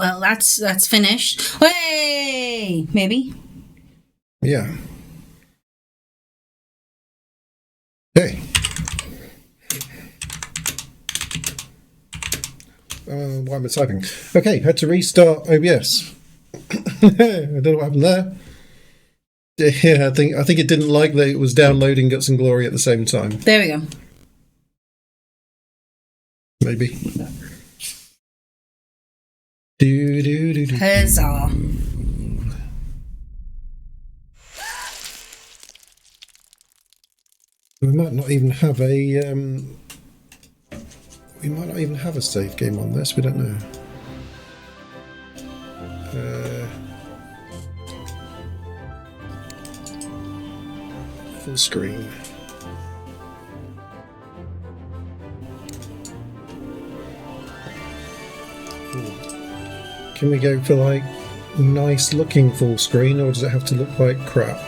well, that's finished. Hey, maybe. Yeah. Okay. Why am I typing? Okay, had to restart OBS. I don't know what happened there. Yeah, I think it didn't like that it was downloading Guts and Glory at the same time. There we go. Maybe. Do. Huzzah. We might not even have a save game on this. We don't know. Full screen. Can we go for like nice looking full screen, or does it have to look like crap?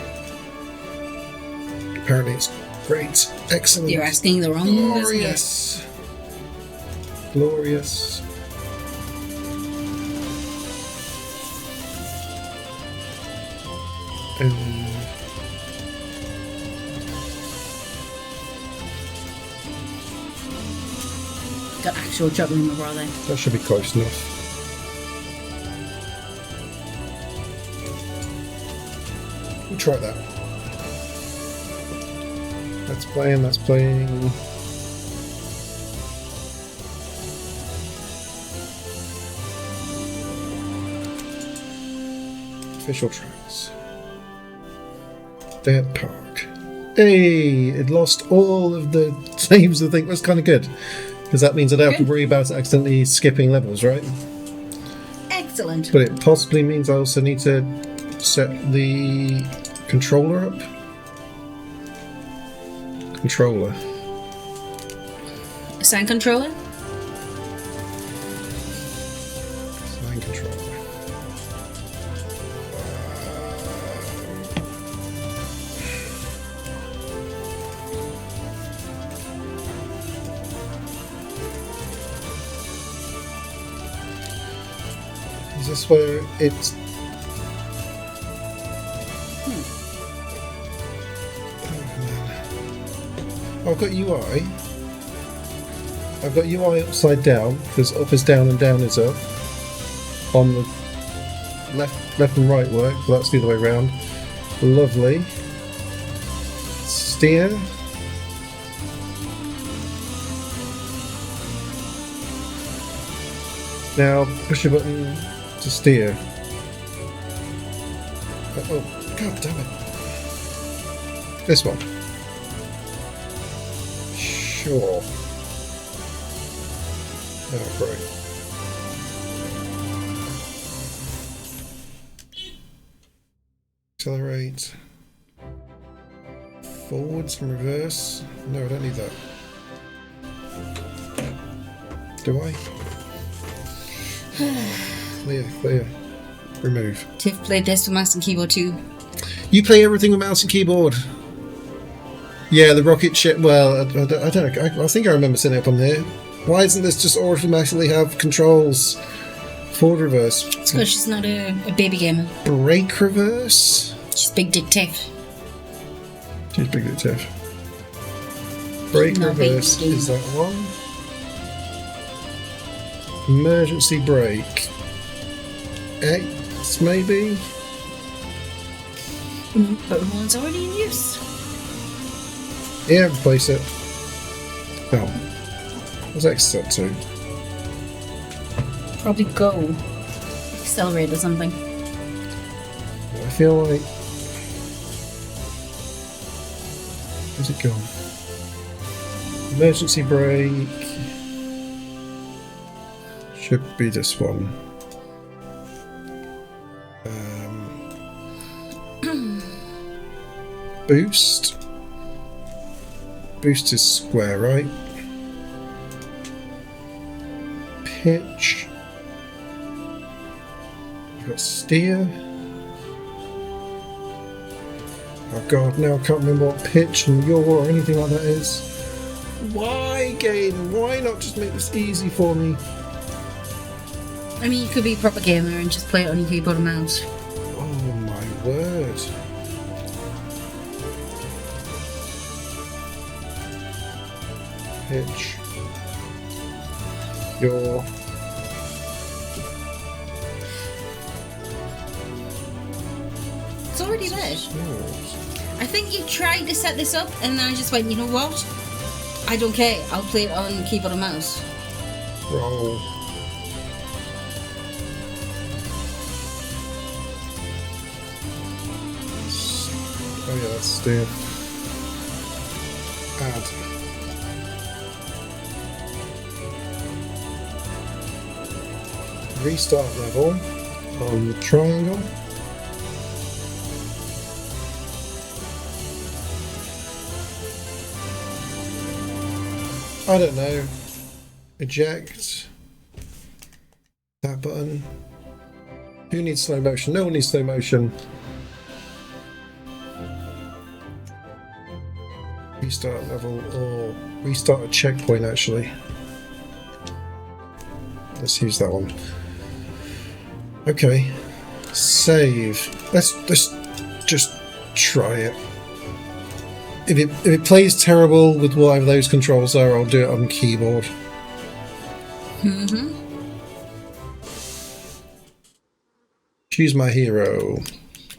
Apparently it's great. Excellent. You're asking the wrong Glorious. Glorious. Got actual juggling of brother. That should be close enough. We'll try that. That's playing. Official tracks. Dead Park. Hey, it lost all of the saves. I think was kind of good, because that means I don't have to worry about accidentally skipping levels, right? Excellent. But it possibly means I also need to set the controller up. Controller. Assign controller? Assign controller. Is this where it's... I've got UI. I've got UI upside down, because up is down and down is up. On the left and right work, well, that's the other way around. Lovely. Steer. Now push a button to steer. Oh, god damn it. This one. Sure. Oh, great. Accelerate. Forwards and reverse. No, I don't need that. Do I? Clear. Remove. Tiff played this with mouse and keyboard too. You play everything with mouse and keyboard. Yeah, the rocket ship. Well, I don't know. I think I remember setting it up on there. Why doesn't this just automatically have controls? Forward, reverse. It's because she's not a baby gamer. Brake, reverse. She's big dick Tiff. She's big dick Tiff. Brake, No, reverse. baby Is that one? Emergency brake. X, maybe? But one's already in use. Yeah, replace it. Oh. What's X set to? Probably go. Accelerate or something. I feel like... Where's it gone? Emergency brake... Should be this one. Boost. Boost is square, right? Pitch. We've got steer. Oh god, now I can't remember what pitch and yaw or anything like that is. Why, game? Why not just make this easy for me? I mean, you could be a proper gamer and just play it on your keyboard and mouse. Oh my word. Pitch your It's already there. swords. I think you tried to set this up, and then I just went, you know what? I don't care. I'll play it on keyboard and mouse. Roll. Oh yeah, that's the add. Restart level on the triangle. I don't know. Eject. That button. Who needs slow motion? No one needs slow motion. Restart level or restart a checkpoint actually. Let's use that one. Okay. Save. Let's just try it. If it plays terrible with whatever those controls are, I'll do it on keyboard. Mm-hmm. Choose my hero.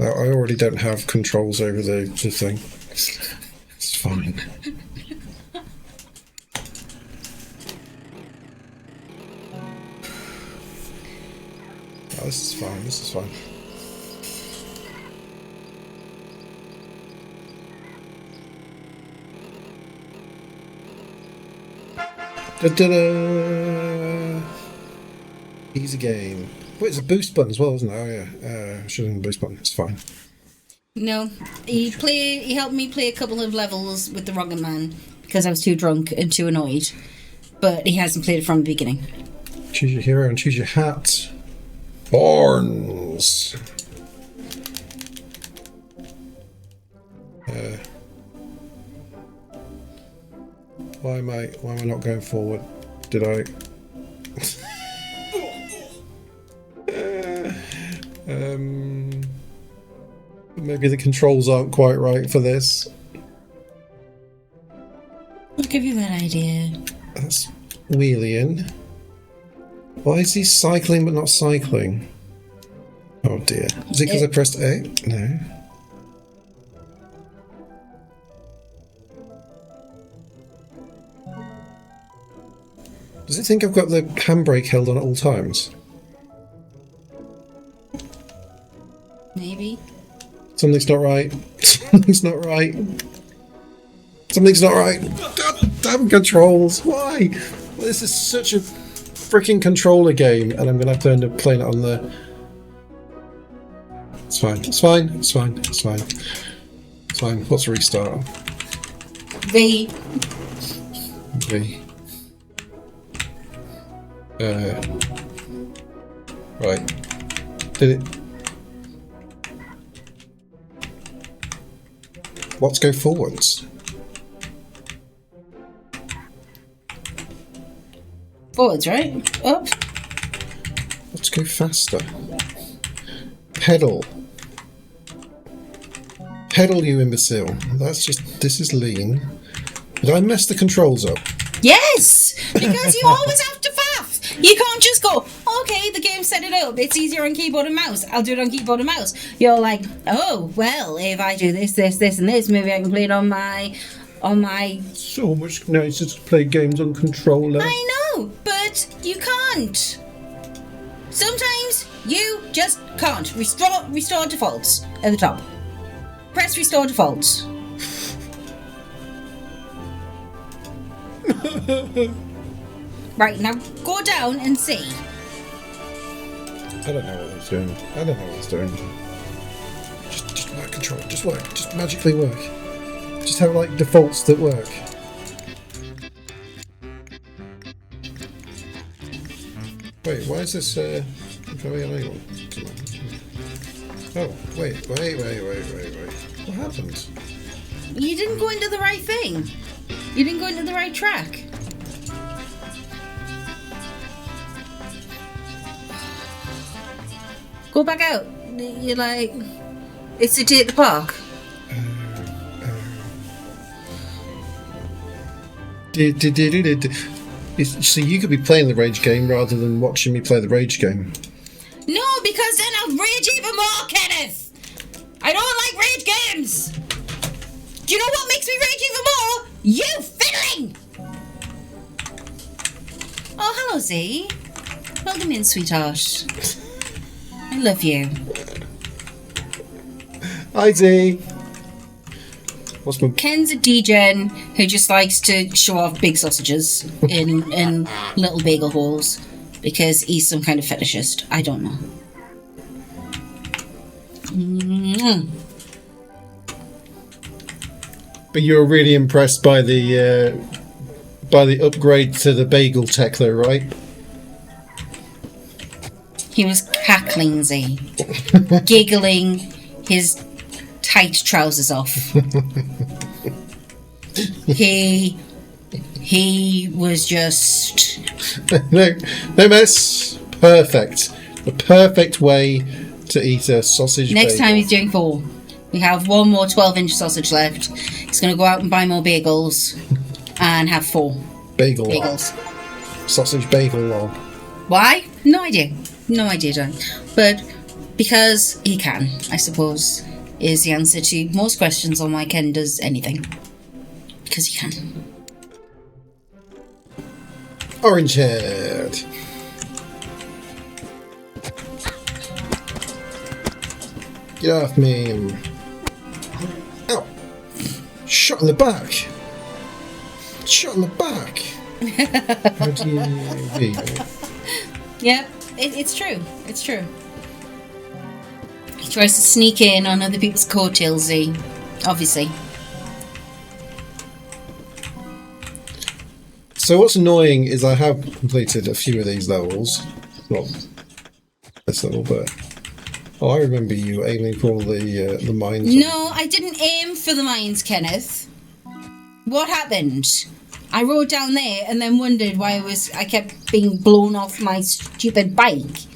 I already don't have controls over the thing. It's fine. Oh, this is fine. This is fine. Da-da-da! Easy game. Wait, it's a boost button as well, isn't it? Oh yeah, should have been a boost button. It's fine. No, he helped me play a couple of levels with the Rocket Man because I was too drunk and too annoyed. But he hasn't played it from the beginning. Choose your hero and choose your hat. Horns. Why am I not going forward? Did I? Maybe the controls aren't quite right for this. I'll give you that idea. That's wheeling. Why is he cycling but not cycling? Oh dear. Is it because I pressed A? No. Does it think I've got the handbrake held on at all times? Maybe. Something's not right. Something's not right. Something's not right. Damn controls. Why? This is such a freaking controller game, and I'm going to have to end up playing it on the... It's fine. It's fine. It's fine. It's fine. It's fine. Let's restart. V. V. Right. Did it... Let's go forwards. Forwards, right? Up. Let's go faster. Pedal. Pedal, you imbecile. That's just... This is lean. Did I mess the controls up? Yes! Because you always have to faff. You can't just go, okay, the game set it up. It's easier on keyboard and mouse. I'll do it on keyboard and mouse. You're like, oh, well, if I do this, this, this, and this, maybe I can play it on my... So much nicer to play games on controller. I know, but you can't. Sometimes you just can't. Restore defaults at the top. Press restore defaults. Right, now go down and see. I don't know what it's doing. I don't know what it's doing. Just work control. Just work. Just magically work. Just have like defaults that work. Wait, why is this going unable? Oh, wait. What happened? You didn't go into the right thing. You didn't go into the right track. Go back out. You're like, it's a day at the park. So you could be playing the rage game rather than watching me play the rage game. No, because then I'll rage even more, Kenneth. I don't like rage games. Do you know what makes me rage even more? You fiddling! Oh, hello, Z. Welcome in, sweetheart. I love you. Hi, Z. What's my... Ken's a degen who just likes to show off big sausages in little bagel holes because he's some kind of fetishist. I don't know. But you were really impressed by the upgrade to the bagel tech, though, right? He was cackling, Z, giggling his tight trousers off. He was just no mess. Perfect. The perfect way to eat a sausage. Next bagel. time he's doing 4. We have one more 12-inch sausage left. He's going to go out and buy more bagels and have 4 bagel bagels. log. Sausage bagel log. Why? No idea. No idea, John. But because he can, I suppose, is the answer to most questions on why Ken does anything. Because he can. Orange head. Get off me. Ow. Shot in the back. Shot in the back. How do you read? Yep, it's true. It's true. He tries to sneak in on other people's coattails, Z. Obviously. So what's annoying is I have completed a few of these levels. Not this level, but... Oh, I remember you aiming for all the mines. No, I didn't aim for the mines, Kenneth. What happened? I rode down there and then wondered why I kept being blown off my stupid bike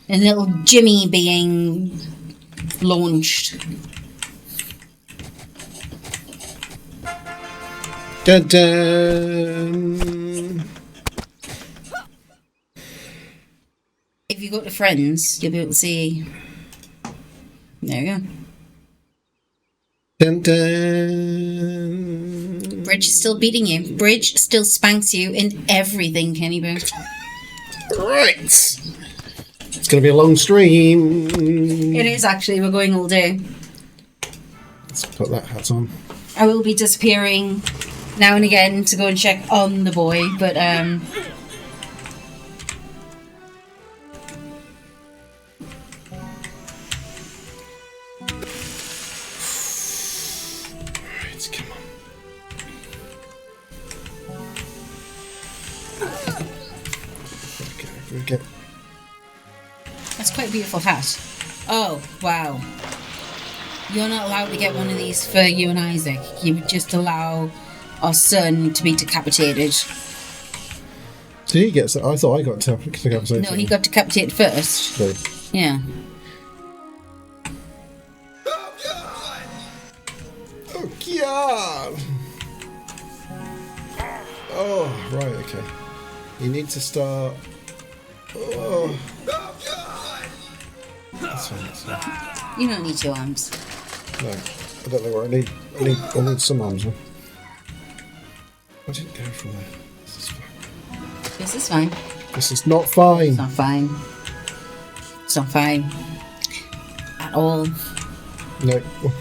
and little Jimmy being launched. Dun dun. If you go to friends, you'll be able to see. There you go. Dun dun. Bridge is still beating you. Bridge still spanks you in everything, Kenny Boo. Right. It's going to be a long stream. It is actually. We're going all day. Let's put that hat on. I will be disappearing now and again to go and check on the boy, but Right, come on. Okay. that's quite a beautiful hat. Oh, wow. You're not allowed to get one of these for you and Isaac. You would just allow our son to be decapitated. Did he get... I thought I got decapitated. No, he got decapitated first. So, Yeah. oh, God! Oh, right, okay. You need to start... Oh. That's fine, that's fine. You don't need 2 arms. No, I don't know where I need some arms. Huh? I didn't go from there. This is fine. This is fine. This is not fine. It's not fine. It's not fine. At all. No. Oh,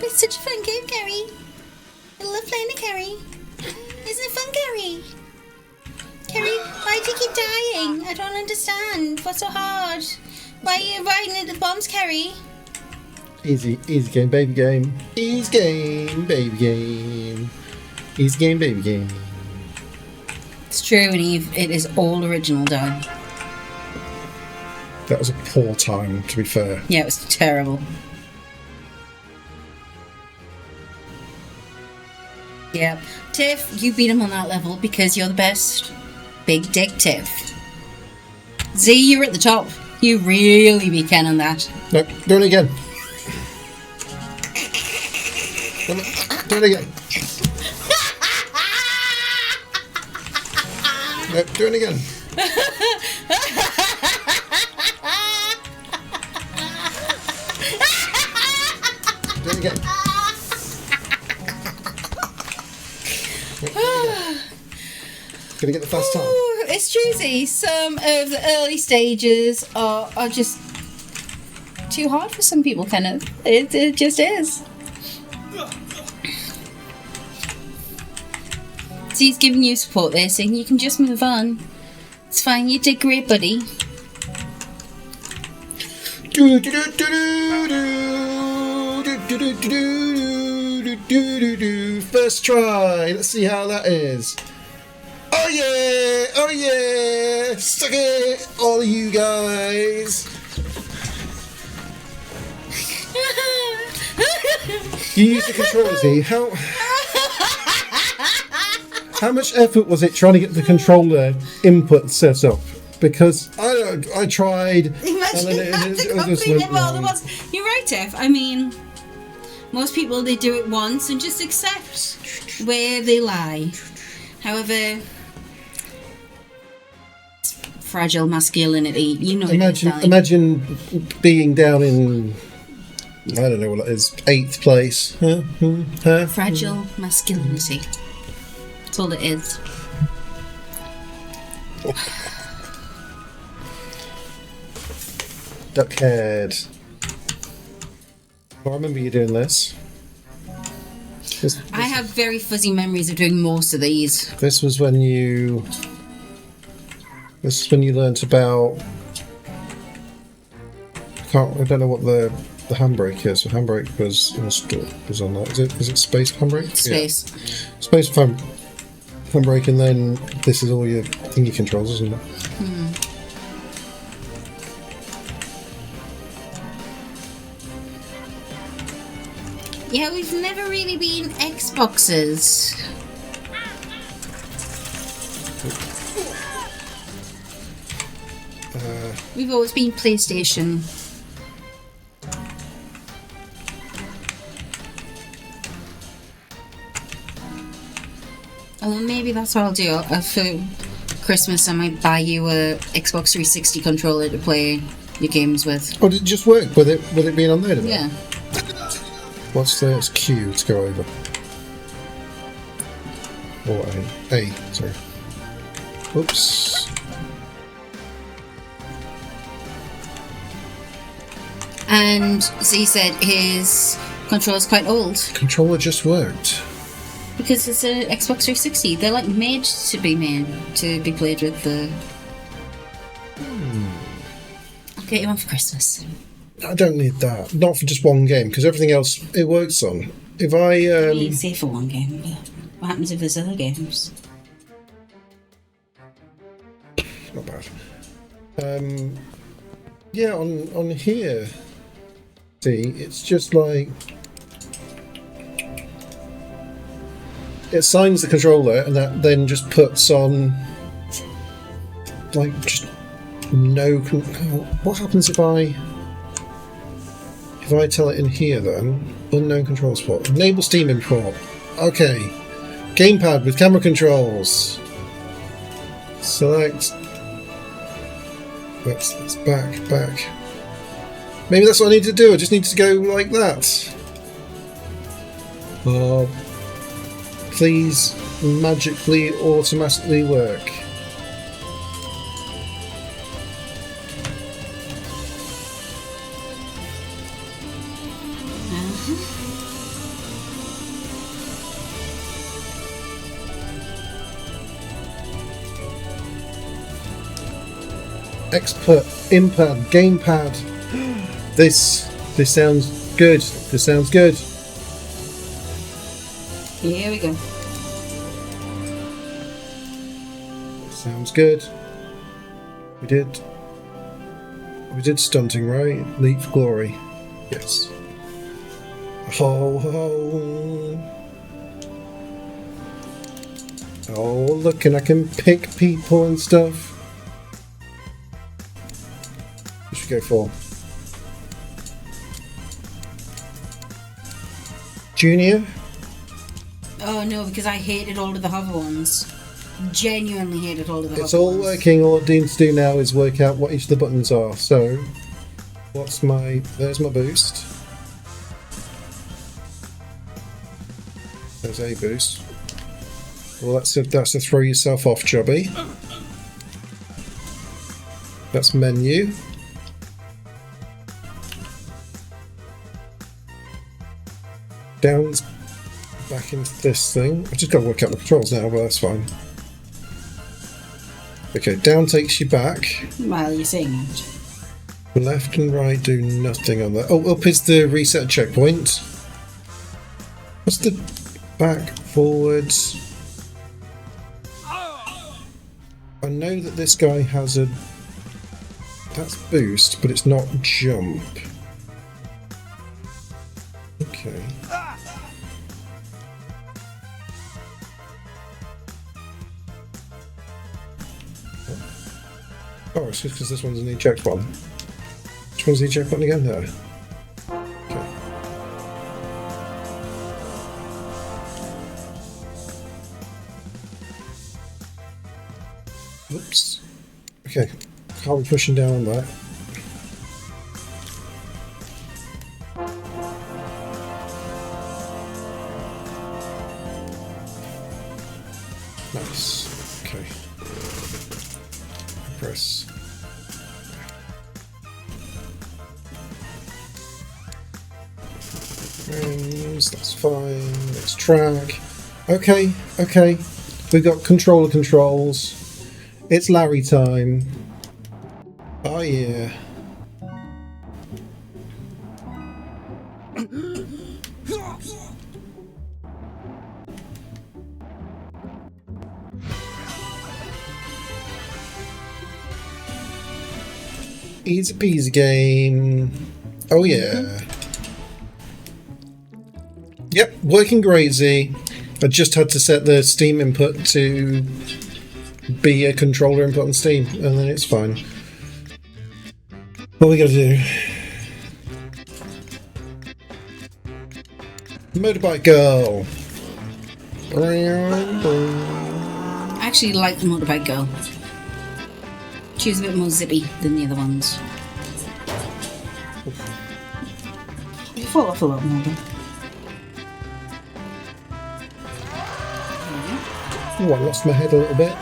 it's such a fun game, Gary. I love playing a Gary. Isn't it fun, Gary? Gary, why do you keep dying? I don't understand. What's so hard? Why are you riding into the bombs, Gary? Easy game, baby game. Easy game, baby game. Easy game, baby game. It's true, and Eve, it is all original done. That was a poor time, to be fair. Yeah, it was terrible. Yeah. Tiff, you beat him on that level because you're the best. Big dick Tiff. Z, you're at the top. You really be kenning that. No, do it again. Do it again. No, do it again. Do it again. Gonna get the fast time. Ooh, it's choosy. Some of the early stages are just too hard for some people, Kenneth. It just is. So he's giving you support there, saying you can just move on. It's fine, you did great, buddy. First try. Let's see how that is. Oh yeah! Oh yeah! Suck it, all of you guys. You use the controller, Z. How much effort was it trying to get the controller input set up? Because I tried. Imagine and then that it just went well, wrong. You're right, Tiff. I mean, most people, they do it once and just accept where they lie. However, fragile masculinity, you know. Imagine being down in, I don't know what it is, 8th place. Fragile masculinity. That's all it is. Duckhead. Well, I remember you doing this. I have very fuzzy memories of doing most of these. This was when you. This is when you learnt about. I don't know what the handbrake is. The handbrake was on that. Is it space handbrake? Space. Yeah. Space handbrake, and then this is all your thingy controls, isn't it? Yeah, we've never really been Xboxers. We've always been PlayStation. Oh, well, maybe that's what I'll do. For Christmas, I might buy you a Xbox 360 controller to play your games with. Oh, did it just work with it being on there? Did it? Yeah. What's the it's Q to go over? Or A, sorry. Oops. And Z said his controller's quite old. Controller just worked. Because it's an Xbox 360. They're like made to be played with the... I'll get you one for Christmas. I don't need that. Not for just one game, because everything else it works on. If I You say for one game, but what happens if there's other games? not bad. Yeah, on here, see, it's just like it assigns the controller, and that then just puts on like just no. What happens if I tell it in here then? Unknown control spot. Enable Steam import. Okay. Gamepad with camera controls. Select. That's back. Maybe that's what I need to do. I just need to go like that. Please magically automatically work. Expert Impad Gamepad. This sounds good. This sounds good. Here we go. Sounds good. We did stunting, right? Leap for glory. Yes. Ho ho. Oh, look, and I can pick people and stuff. should go for? Junior? Oh no, because I hated all of the hover ones. Genuinely hated all of the It's hover all ones. working. All I need to do now is work out what each of the buttons are. So, what's my... There's my boost. There's a boost. Well, that's a throw yourself off jobby. That's menu. Down's back into this thing. I've just got to work out the controls now, but that's fine. Okay, down takes you back. While you're saying it. Left and right do nothing on that. Oh, up is the reset checkpoint. What's the back, forwards? I know that this guy has a... That's boost, but it's not jump. Okay. Oh, it's just because this one's an eject button. Which one's the eject button again? There. Okay. Oops. Okay. Can't be pushing down on that. Nice. Okay. Press. Frames, that's fine. Next track. Okay, okay. We've got controller controls. It's Larry time. Oh yeah. Easy peasy game. Oh yeah. Yep, working great, Z. I just had to set the Steam input to be a controller input on Steam, and then it's fine. What we gotta do? Motorbike Girl. I actually like the Motorbike Girl. She was a bit more zippy than the other ones. You fall off a lot more. Oh, I lost my head a little bit.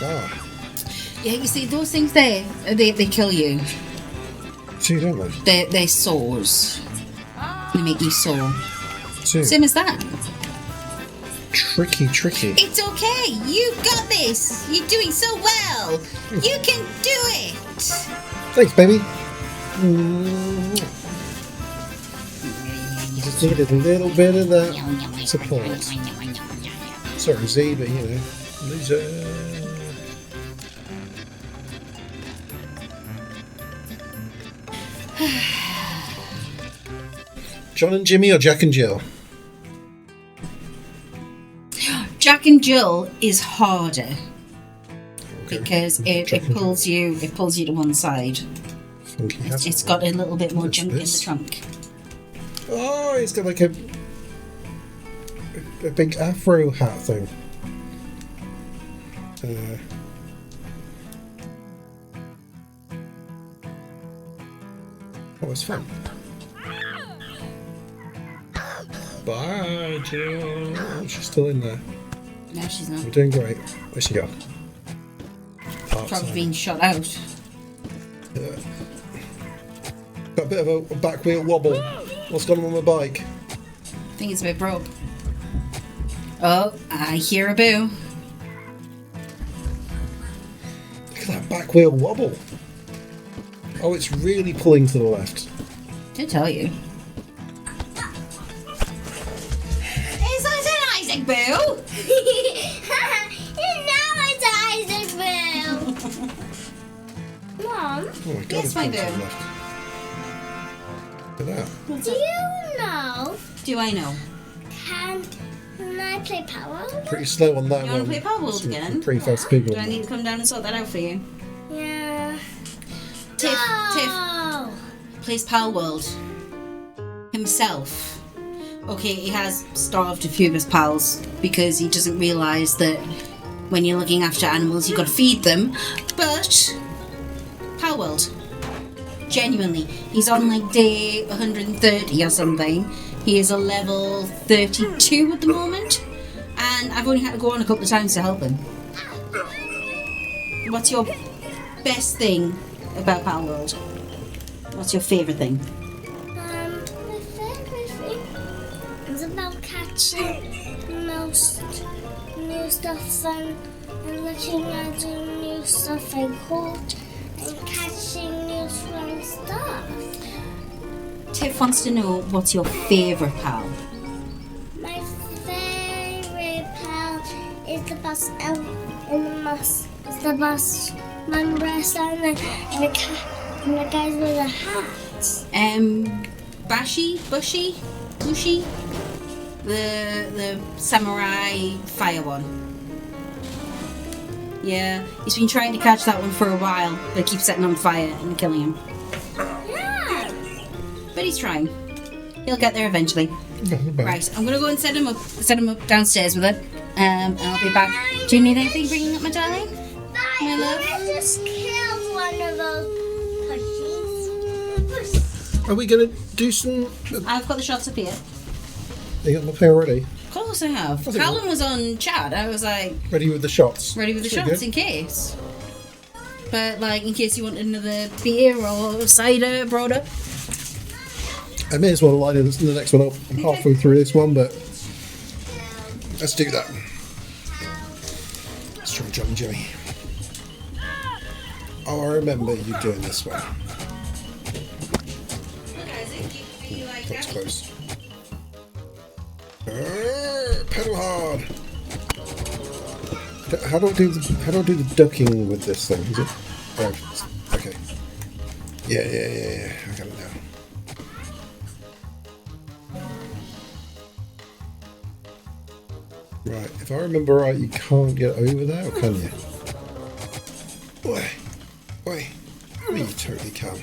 Ah, Yeah, you see, those things there, they kill you. see, don't they? They're sores. They make you sore. See, Same as that. tricky, tricky. It's okay. You got this. You're doing so well. You can do it. Thanks, baby. Just needed a little bit of that support. Sorry, Z, but you know, loser. John and Jimmy or Jack and Jill? Jack and Jill is harder Okay. because it Jack and pulls you to one side. Funky hat. It's got a little bit more What's junk in the this? trunk. Oh, it's got like a big afro hat thing. Oh, it's fun. Bye, Jill. Oh, she's still in there. No, she's not. We're doing great. Where's she gone? Probably being shot out. Yeah. Got a bit of a back wheel wobble. What's going on with my bike? I think it's a bit broke. Oh, I hear a boo. Look at that back wheel wobble. Oh, it's really pulling to the left. Did tell you. Is that an Isaac boo? It's Isaac Boo. Mom, Oh my god, Yes, it's my pulling to the boo. left. Look at that. do you know Do I know? Can I play Power? Pretty slow on that You one. want to play Power World Some again? Pretty fast people. Do I need to come down and sort that out for you? Yeah. Tiff Oh. plays Pal World himself. Okay, he has starved a few of his pals because he doesn't realise that when you're looking after animals, you've got to feed them. But Pal World, genuinely, he's on like day 130 or something. He is a level 32 at the moment, and I've only had to go on a couple of times to help him. What's your best thing about Pal World? What's your favourite thing? My favorite thing is about catching most new stuff and looking at the new stuff I caught and catching new fun stuff. Tiff wants to know what's your favourite pal. My favorite pal is the bus elf and the bus. It's the bus member and the guys with the hats. Bushi, the samurai fire one. Yeah, he's been trying to catch that one for a while, but it keeps setting on fire and killing him. Yeah. But he's trying. He'll get there eventually. Not bad. Right, I'm gonna go and set him up downstairs with it. And I'll be back. Do you need anything bringing up, my darling? My love? I just killed one of those pushies. Are we going to do some... I've got the shots up here. You got my play already? Of course I have. I think Callum was on chat. I was like, Ready with the shots? ready with the Pretty shots good. in case. But like, in case you want another beer or cider brought up. I may as well line the next one up. I'm halfway through this one, but let's do that. Let's try John and Jimmy. Oh, I remember you doing this one. That's close. Pedal hard. How do I do the ducking with this thing? Is it? Oh, okay. Yeah. I got it now. Right, if I remember right, you can't get over there, or can you? Wait. You totally can.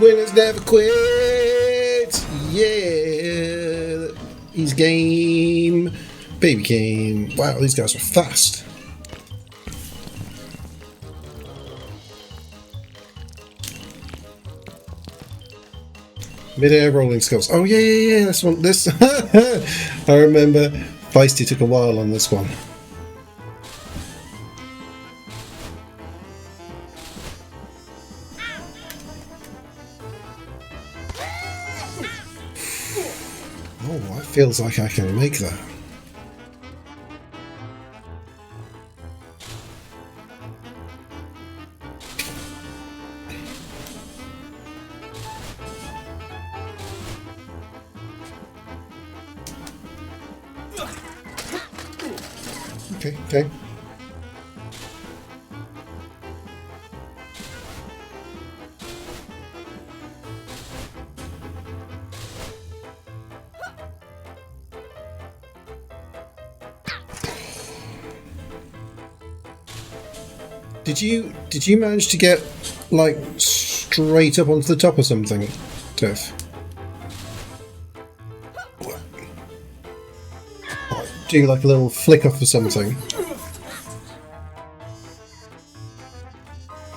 Winners never quit! Yeah! He's game. Baby game. Wow, these guys are fast. Mid-air rolling skills. Oh yeah. This one. This I remember. Feisty took a while on this one. Oh, that feels like I can make that. Okay. Did you manage to get like straight up onto the top or something, Tiff? Do like a little flick off or something.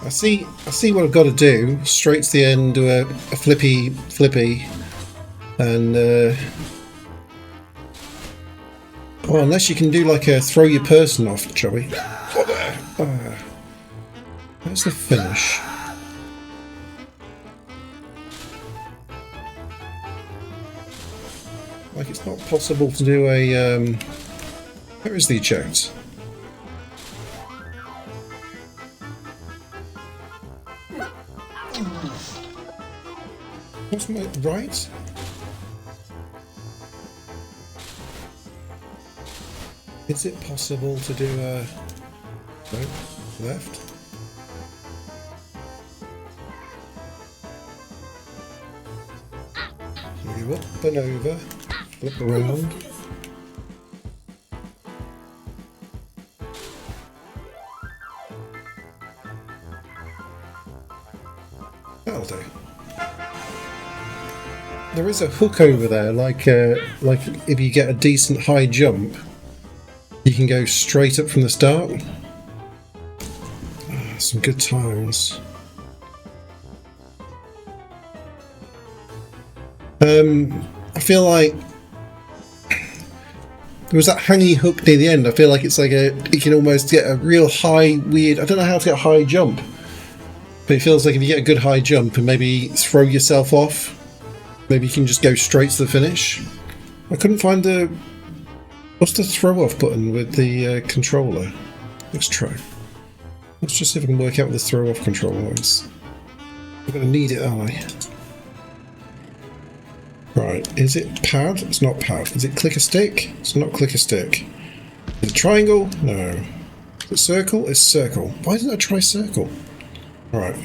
I see what I've got to do. Straight to the end, do a flippy, and well, unless you can do like a throw your person off, shall we? That's the finish. Like it's not possible to do a where is the eject? What's my right? Is it possible to do a no left? go up and over, flip around. That'll do. There is a hook over there, like if you get a decent high jump, you can go straight up from the start. Some good times. I feel like there was that hanging hook near the end. I feel like it's like you can almost get a real high, weird. I don't know how to get a high jump, but it feels like if you get a good high jump and maybe throw yourself off, maybe you can just go straight to the finish. I couldn't find what's the throw off button with the controller. Let's try. Let's just see if I can work out what the throw off controller is. I'm going to need it, aren't I? Right, is it pad? It's not pad. Is it click a stick? It's not click a stick. Is it triangle? No. Is it circle? It's circle. Why didn't I try circle? Alright.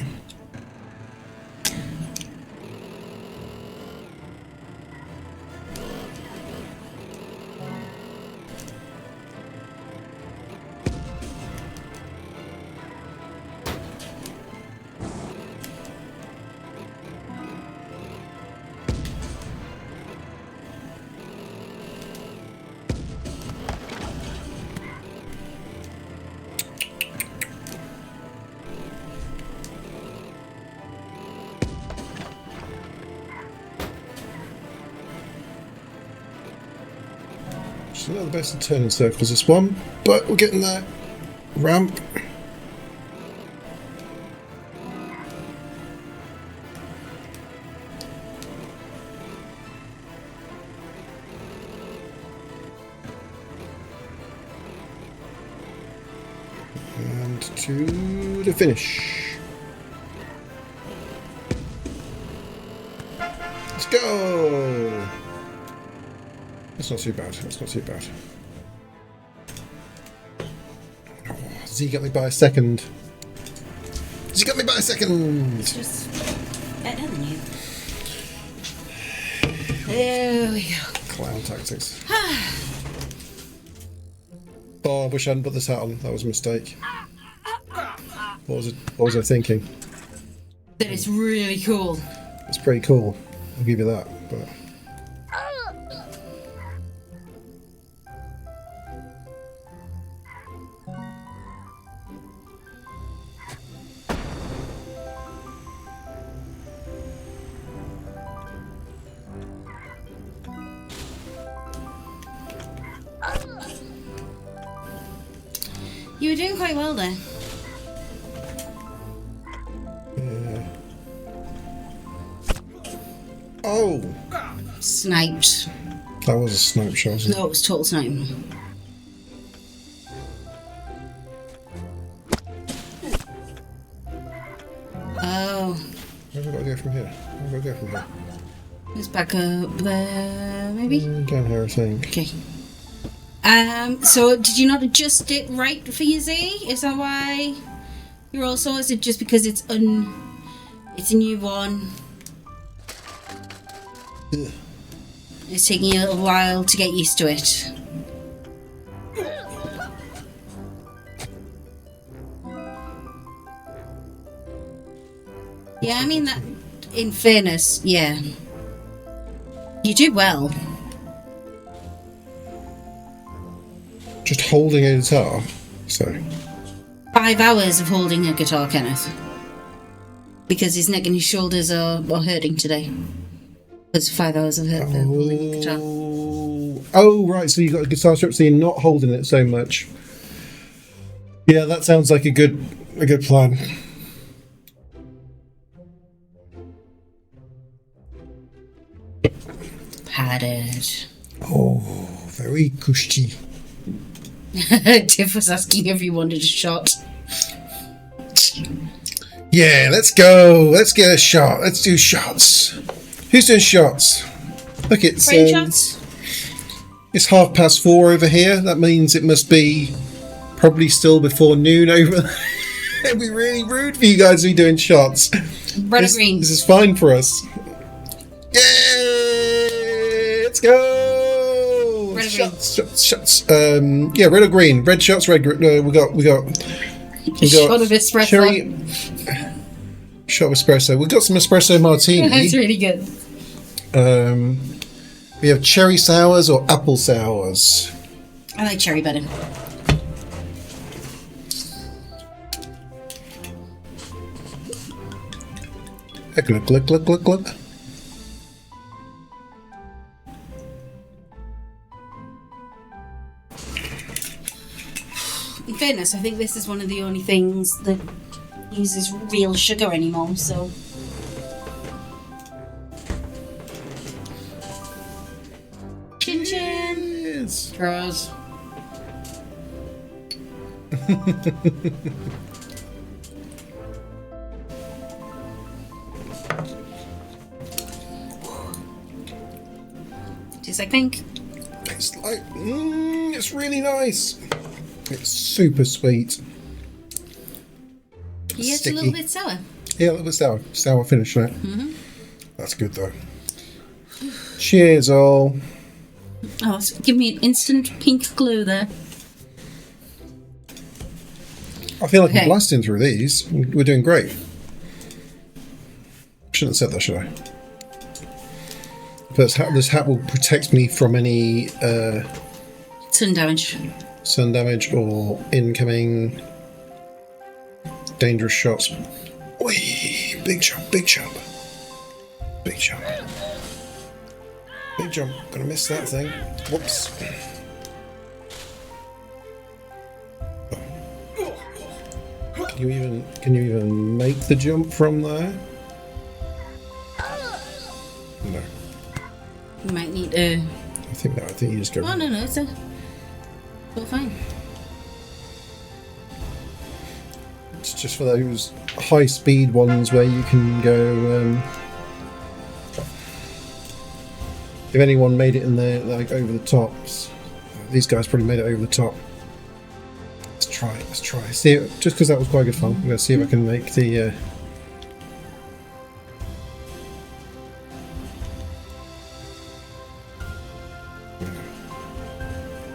It's not the best of turning circles, this one, but we're getting there. Ramp. And to the finish. Let's go! That's not too bad. That's not too bad. Oh, Z got me by a second. Z got me by a second! It's just better than you. There we go. Clown tactics. Oh, I wish I hadn't put this hat on. That was a mistake. What was I thinking? That is really cool. It's pretty cool. I'll give you that. But you were doing quite well there. oh, Sniped. that was a snipe shot, wasn't it? No, it was total snipe. Oh, Where have I got to go from here? Where have I got to go from here? it's back up there, maybe? Down here, I think. Okay. So did you not adjust it right for your Z? Is that why you're also? Is it just because it's a new one? Ugh. It's taking you a little while to get used to it. Yeah, I mean that. In fairness, yeah, you do well. Just holding a guitar. So 5 hours of holding a guitar, Kenneth, because his neck and his shoulders are hurting today. It's 5 hours of holding a guitar. Oh, right. So you got a guitar strap, so you're not holding it so much. Yeah, that sounds like a good plan. Padded. Oh, very cushy. Tiff was asking if you wanted a shot. Yeah, let's go. Let's get a shot. Let's do shots. Who's doing shots? Look, it's Brain shots? It's 4:30 over here. That means it must be probably still before noon over there. It'd be really rude for you guys to be doing shots. Red or green? This is fine for us. Yay! go! Red or Shots. Yeah, red or green. Red shots, red. We got Shot of espresso. Shot of espresso. We got some espresso martini. That's really good. We have cherry sours or apple sours. I like cherry better. Glug, glug, glug, glug, glug. In fairness, I think this is one of the only things that uses real sugar anymore, so... Chin chin! Yes. Gross. Tastes like pink. It's like, it's really nice. It's super sweet. Yeah, it's a Sticky. little bit sour. Yeah, a little bit sour. Sour finish, right? That's good though. Cheers, all. Oh, it's give me an instant pink glow there. I feel like Okay. we're blasting through these. We're doing great. Shouldn't have said that, should I? But this hat will protect me from any Sun damage. sun damage or incoming dangerous shots. Whee! Big jump, big jump. Big jump. Big jump. Gonna miss that thing. Whoops. Can you even make the jump from there? No. You might need to... I think you just go. Oh, no, it's a... all fine. It's just for those high speed ones where you can go. If anyone made it in there, like over the tops, these guys probably made it over the top. Let's try. See, just because that was quite good fun, I'm going to see if I can make the.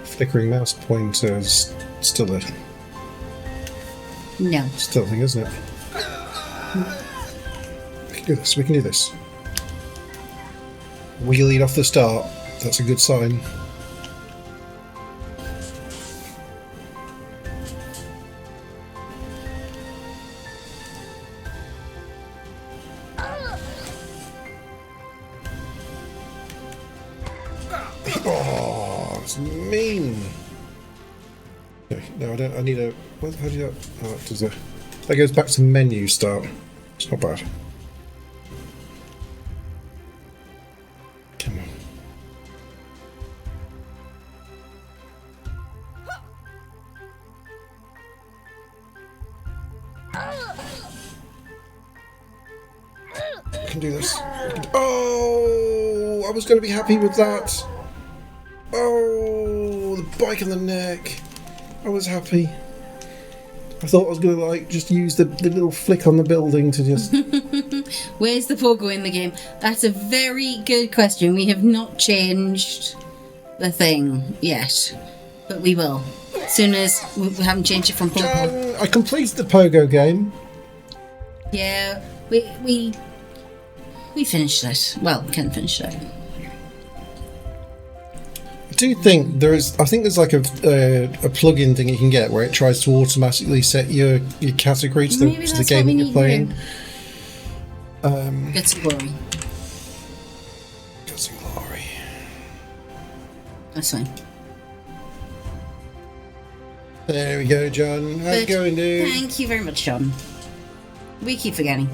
Flickering mouse pointers still a No. thing, isn't it? We can do this. We can do this. Wheelied off the start. That's a good sign. Oh, it's mean. Okay, no, I don't. I need a. How do you? Oh, it does a. That goes back to menu start. It's not bad. Come on. I can do this. Oh, I was going to be happy with that. Oh, the bike on the neck. I was happy. I thought I was going to like just use the little flick on the building to just. Where's the pogo in the game? That's a very good question. We have not changed the thing yet, but we will. As soon as we haven't changed it from pogo. I completed the pogo game. Yeah, we finished it. Well, we can finish it. I do think there's like a plug-in thing you can get where it tries to automatically set your category to Maybe the that's game what we that you're need playing. here. Get some glory. Got some glory. That's fine. There we go, John. How's it But going, dude? Thank you very much, John. We keep forgetting.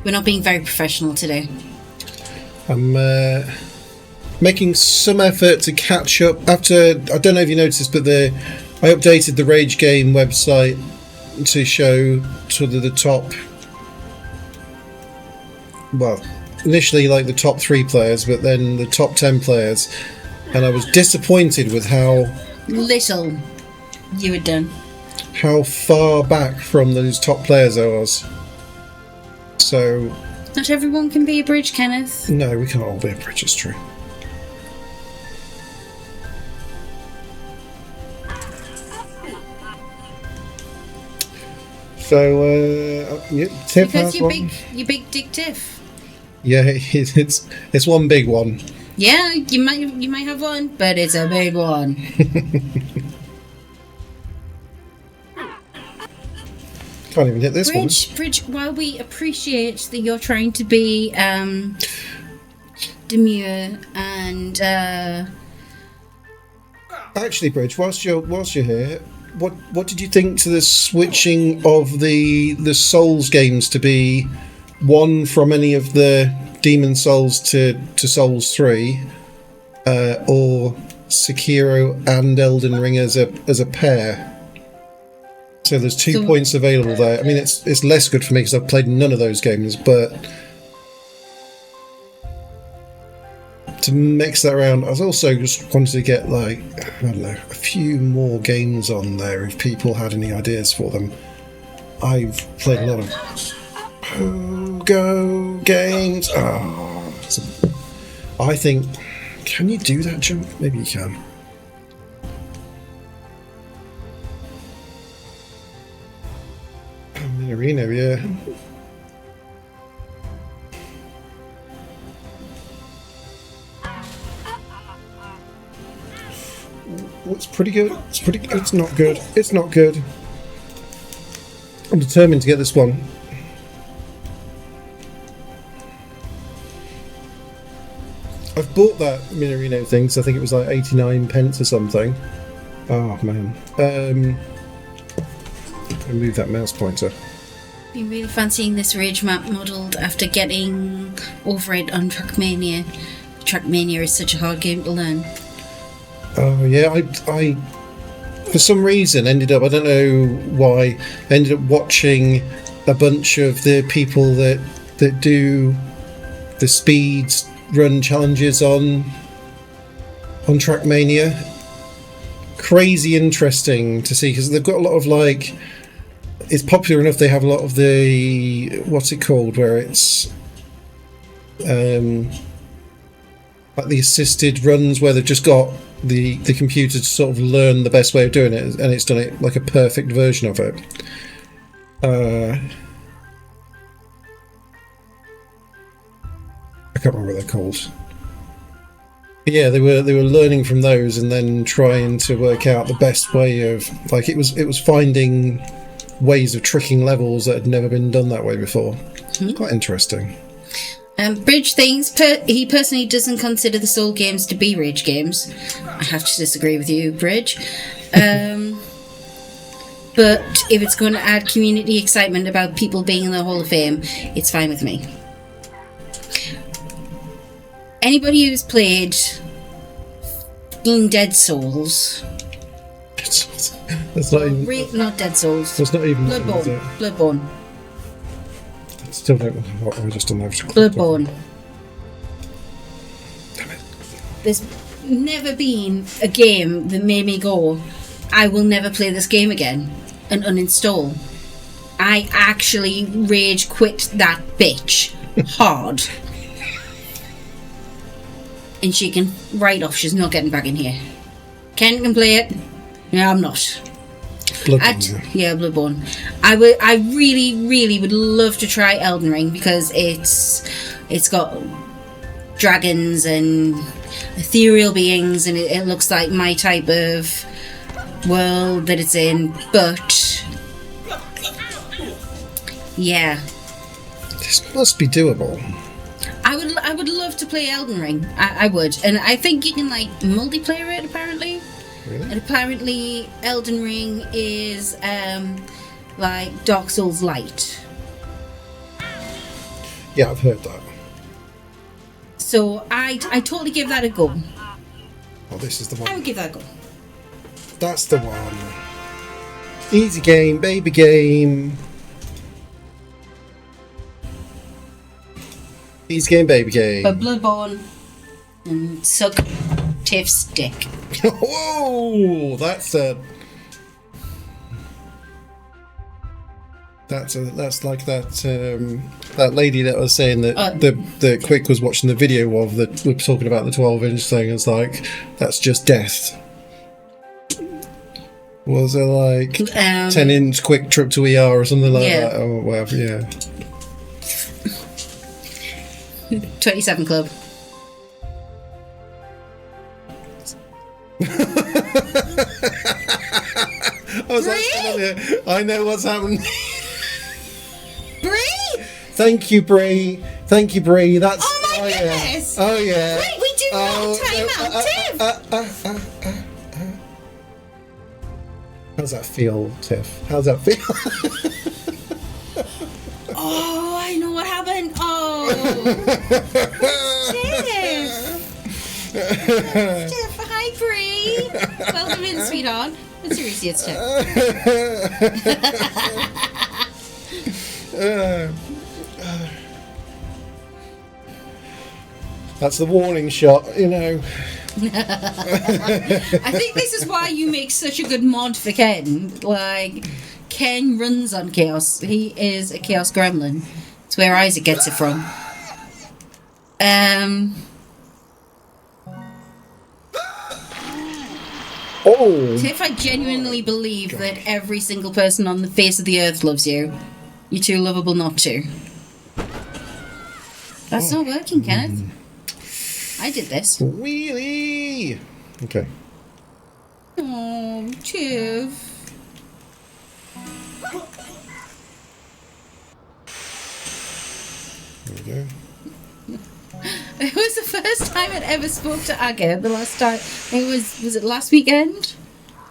We're not being very professional today. I'm making some effort to catch up. After, I don't know if you noticed, but I updated the Rage Game website to show sort of the top. Well, initially like the top 3 players, but then the top 10 players, and I was disappointed with how Little you had done. how far back from those top players I was. So Not everyone can be a bridge, Kenneth. no, we can't all be a bridge. It's true. So, yeah, Tiff Because has you're one. big Dick Tiff. Yeah, it's one big one. Yeah, you might have one, but it's a big one. Can't even hit this one. Bridge, while we appreciate that you're trying to be demure and Actually, Bridge, whilst you're here, what did you think to the switching of the Souls games to be one from any of the Demon Souls to Souls 3, or Sekiro and Elden Ring as a pair? So there's 2 points available there. I mean, it's less good for me because I've played none of those games, but to mix that around, I was also just wanted to get, like, I don't know, a few more games on there if people had any ideas for them. I've played a lot of Pogo games. I think, can you do that jump? Maybe you can. Arena, yeah. Oh, it's pretty good. It's pretty good. It's not good. It's not good. I'm determined to get this one. I've bought that Minorino thing, so I think it was like 89 pence or something. Oh man. I'll move that mouse pointer. been really fancying this rage map modelled after getting over it on Trackmania. Trackmania is such a hard game to learn. Oh yeah, I for some reason ended up, I don't know why, ended up watching a bunch of the people that do the speeds run challenges on Trackmania. Crazy interesting to see because they've got a lot of, like, it's popular enough they have a lot of the, what's it called, where it's like the assisted runs where they've just got the computer to sort of learn the best way of doing it, and it's done it like a perfect version of it. I can't remember what they're called. But yeah, they were learning from those and then trying to work out the best way of, like, it was finding ways of tricking levels that had never been done that way before. It's quite interesting. Bridge thinks he personally doesn't consider the Soul games to be rage games. I have to disagree with you, Bridge. But if it's going to add community excitement about people being in the Hall of Fame, it's fine with me. Anybody who's played Dead Souls... That's not even... not Dead Souls. That's not even... Bloodborne. I still don't know what I just done there. Bloodborne. Damn it. There's never been a game that made me go, I will never play this game again, and uninstall. I actually rage quit that bitch hard. And she can write off, she's not getting back in here. Ken can play it. No, I'm not. Bloodborne. Yeah, Bloodborne. I really, really would love to try Elden Ring because it's got dragons and ethereal beings, and it looks like my type of world that it's in. But yeah, This must be doable. I would love to play Elden Ring. I would, and I think you can, like, multiplayer it apparently. Really? And apparently Elden Ring is like Dark Souls Light. Yeah, I've heard that. So I totally give that a go. Oh, this is the I one. would give that a go. That's the one. Easy game, baby game. Easy game, baby game. But Bloodborne and suck Tiff's dick. Whoa, that's like that lady that was saying that the Quick was watching the video of that we're talking about the 12-inch thing. It's like, that's just death. Was it like 10 10-inch quick trip to ER or something like Yeah. that? Oh, whatever, yeah. 27 Club. I was like, I know what's happening. Brie! Thank you, Brie. Thank you, Brie. That's. Oh my goodness! Yeah. Oh, yeah. Brie, we do not time out, Tiff! How's that feel, Tiff? How's that feel? Oh, I know what happened. Oh, Tiff. Tiff, hi, Brie. Welcome in, sweetheart. But seriously, it's Tiff. That's the warning shot, you know. I think this is why you make such a good mod for Ken. Like, Ken runs on chaos. He is a chaos gremlin. It's where Isaac gets it from. Oh! Tiff, I genuinely believe that every single person on the face of the earth loves you. You're too lovable not to. That's not working, Kenneth. I did this. Wheelie! Okay. Oh, Tiff. There we go. It was the first time I'd ever spoke to Aga. The last time, was it last weekend?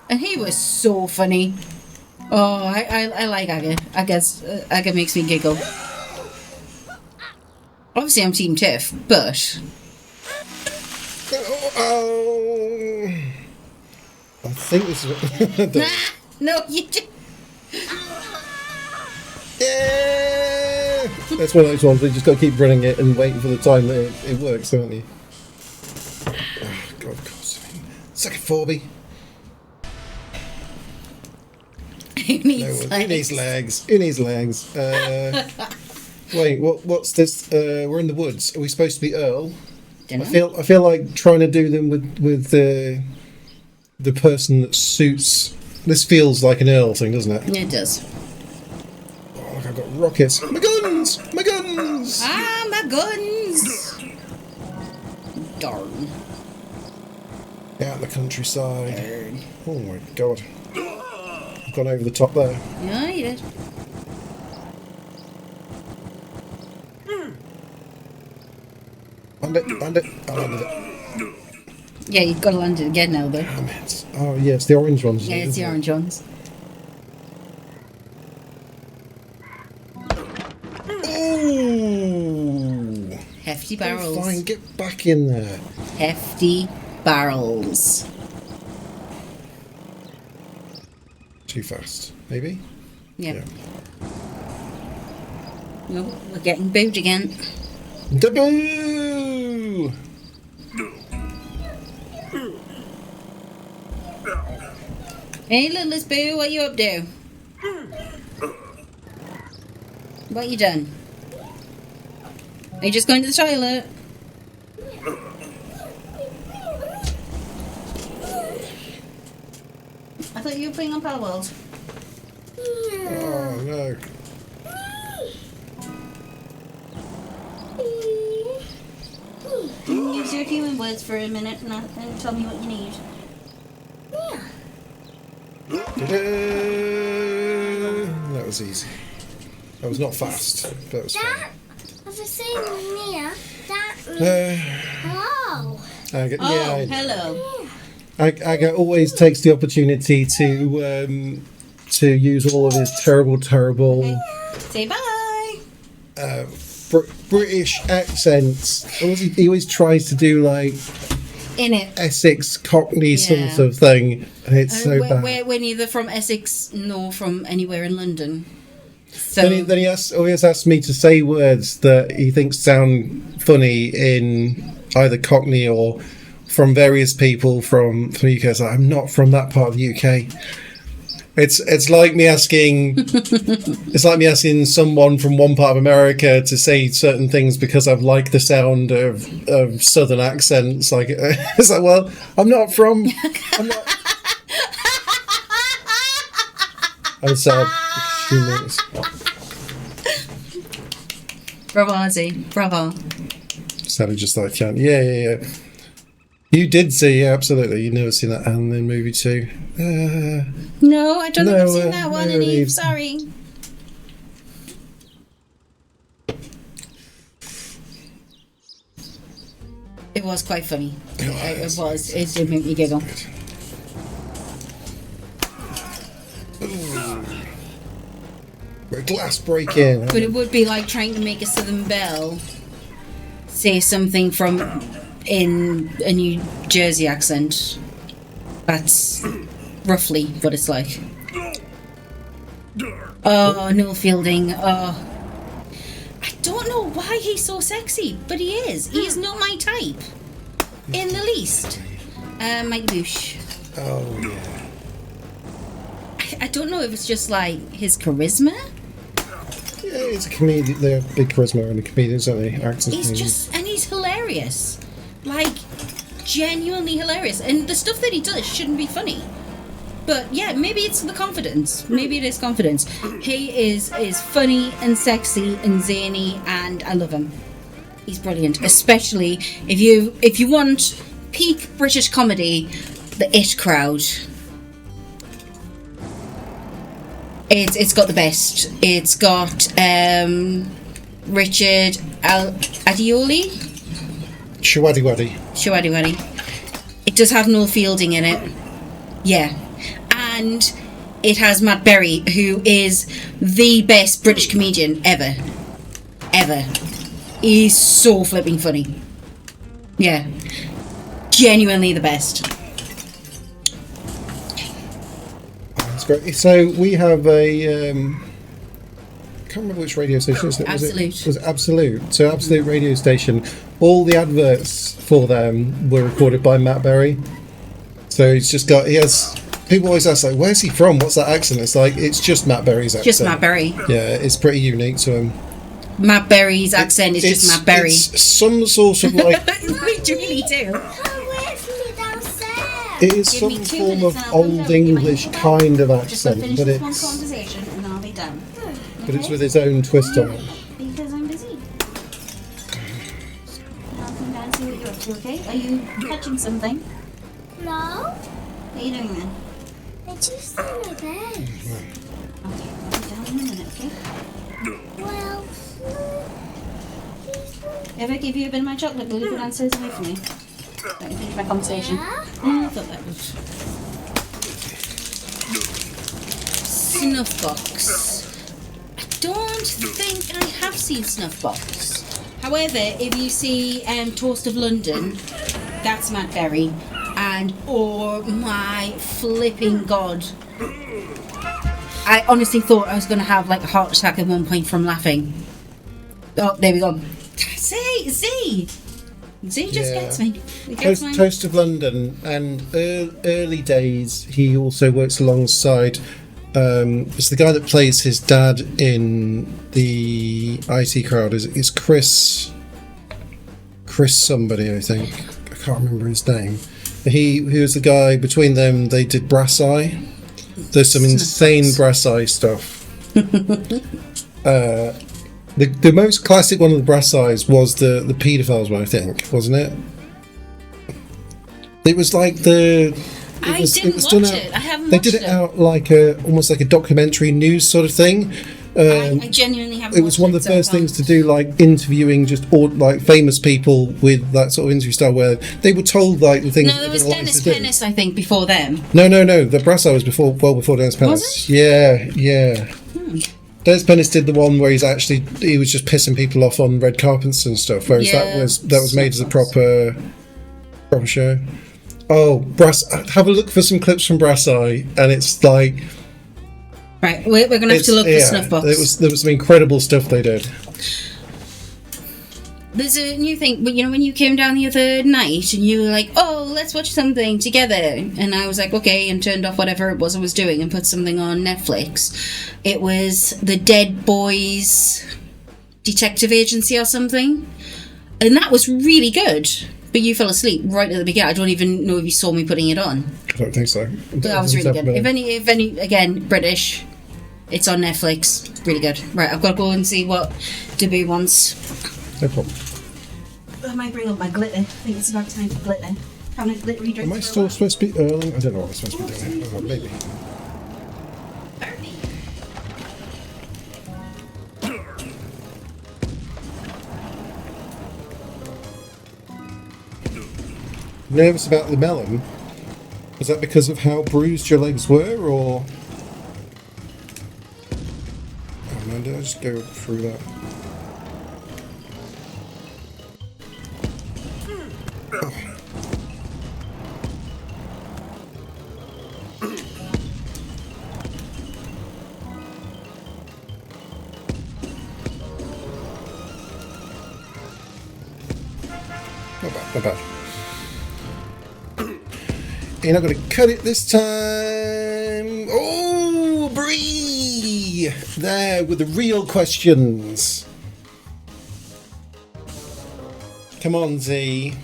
And he was so funny. Oh, I like Aga. Aga makes me giggle. Obviously, I'm Team Tiff, but Oh! I think this is. no, you just. Yeah! That's one of those ones where you just got to keep running it and waiting for the time that it works, don't you? Oh, God, of course. Suck it, Forby. Who needs Who needs legs? Who needs legs? Wait, what's this? We're in the woods. Are we supposed to be Earl? I feel like trying to do them with the person that suits. This feels like an Earl thing, doesn't it? It does. Oh, look, I've got rockets. My guns! My guns! Ah, my guns! Darn. Out in the countryside. Darn. Oh my God. I've gone over the top there. Yeah, you did. Land it. I landed it. Yeah, you've got to land it again now, though. Damn it. Oh, yeah, it's the orange ones. Yeah, it's the orange ones. Ooh! Hefty barrels. Fine, get back in there. Hefty barrels. Too fast, maybe? Yeah. No, we're getting booed again. Daboo! Hey, little Boo, what you up to? What you done? Are you just going to the toilet? I thought you were playing on Power World. Oh, no. Can you use your human words for a minute and tell me what you need? Ta-da! That was easy. That was not fast, but it was fine. That was the same Mia. That hello. Oh, hello. Aga always takes the opportunity to use all of his terrible Say bye. British accents. He always tries to do like In it. Essex Cockney Yeah. sort of thing, and it's so bad. We're neither from Essex nor from anywhere in London. So Then he always asks me to say words that he thinks sound funny in either Cockney or from various people from the UK. So I'm not from that part of the UK. It's like me asking someone from one part of America to say certain things because I like the sound of southern accents. Like it's like, well, I'm not. I'm sad. Extremely. Bravo, Ozzy. Bravo. Sally just like, yeah. You did see, yeah, absolutely. You've never seen that anime movie too. No, I don't think I've seen that no, one, no, Eve. Eve. Sorry. It was quite funny. It was. It did make me giggle. A glass break-in. But it would be like trying to make a Southern Belle say something from in a New Jersey accent. That's roughly what it's like. Oh, Noel Fielding. Oh. I don't know why he's so sexy, but he is. He is not my type. In the least. Mike Bush. Oh, yeah. I don't know if it's just like his charisma. Yeah, he's a comedian. They're big charisma and the comedians, aren't they? Actors. He's comedians. just, and he's hilarious. Like, genuinely hilarious. And the stuff that he does shouldn't be funny. But yeah, maybe it's the confidence. Maybe it is confidence. He is funny and sexy and zany, and I love him. He's brilliant. Especially if you want peak British comedy, the It Crowd. It's got the best. It's got Richard Adioli. Shawadi. It does have Noel Fielding in it. Yeah. And it has Matt Berry, who is the best British comedian ever. Ever. He's so flipping funny. Yeah. Genuinely the best. That's great. So we have a. I can't remember which radio station is it. Absolute. Was it Absolute? So Absolute radio station. All the adverts for them were recorded by Matt Berry. So he has. People always ask, like, where's he from? What's that accent? It's like, it's just Matt Berry's accent. Just Matt Berry. Yeah, it's pretty unique to him. Matt Berry's accent is just Matt Berry. It's some sort of like. We really do. Come with me downstairs. It is Give some me 2 form minutes of and I'll come old down. You English might kind of Just accent, finish but this one it's conversation and then I'll be done. with its own twist on it. Because I'm busy. I'll come down and see what you're up to, okay? Are you catching something? No, What are you doing then? I just in my bed. Okay, I'll be down in a minute, okay? Well, If I give you a bit of my chocolate, will you go downstairs away from me? Let me finish my conversation. yeah. I thought that would. Snuffbox. I don't think I have seen Snuffbox. However, if you see Toast of London, that's Matt Berry. And oh my flipping god. I honestly thought I was going to have like a heart attack at one point from laughing. Oh, there we go. Z just Yeah. gets me. It gets my- Toast of London, and early days he also works alongside. It's the guy that plays his dad in the IT Crowd. Is Chris somebody, I think. I can't remember his name. He was the guy. Between them, they did Brass Eye. There's some insane Brass Eye stuff. The most classic one of the Brass Eyes was the paedophiles one, I think, wasn't it? It was like I didn't watch it. I haven't They watched did it it. out like almost like a documentary news sort of thing. I genuinely haven't It was watched one of the so I first things to can't- do, like interviewing just like famous people with that sort of interview style, where they were told like the things. No, there was Dennis Pennis, I think, before them. No. The Brass Eye was well before Dennis Pennis. Was Yeah. Dennis Pennis did the one where he was just pissing people off on red carpets and stuff, whereas Yeah, that was made as a proper show. Oh, have a look for some clips from Brass Eye, and it's like Right, we're going to have to look for Snuffbox. There was some incredible stuff they did. There's a new thing, but you know, when you came down the other night and you were like, oh, let's watch something together. And I was like, okay, and turned off whatever it was I was doing and put something on Netflix. It was the Dead Boys Detective Agency or something. And that was really good. But you fell asleep right at the beginning. I don't even know if you saw me putting it on. I don't think so. But that was really good. If any, again, British, It's on Netflix. Really good. Right, I've got to go and see what Debut wants. No problem. I might bring up my glitter. I think it's about time for glitter. Having a glittery drink. Am I still supposed to be early? I don't know what I'm supposed to be doing. Oh, maybe. Nervous about the melon? Was that because of how bruised your legs were, or? Oh man, did I just go through that? Oh. Not bad, not bad. You're not going to cut it this time. Oh, Bree! There with the real questions. Come on, Z.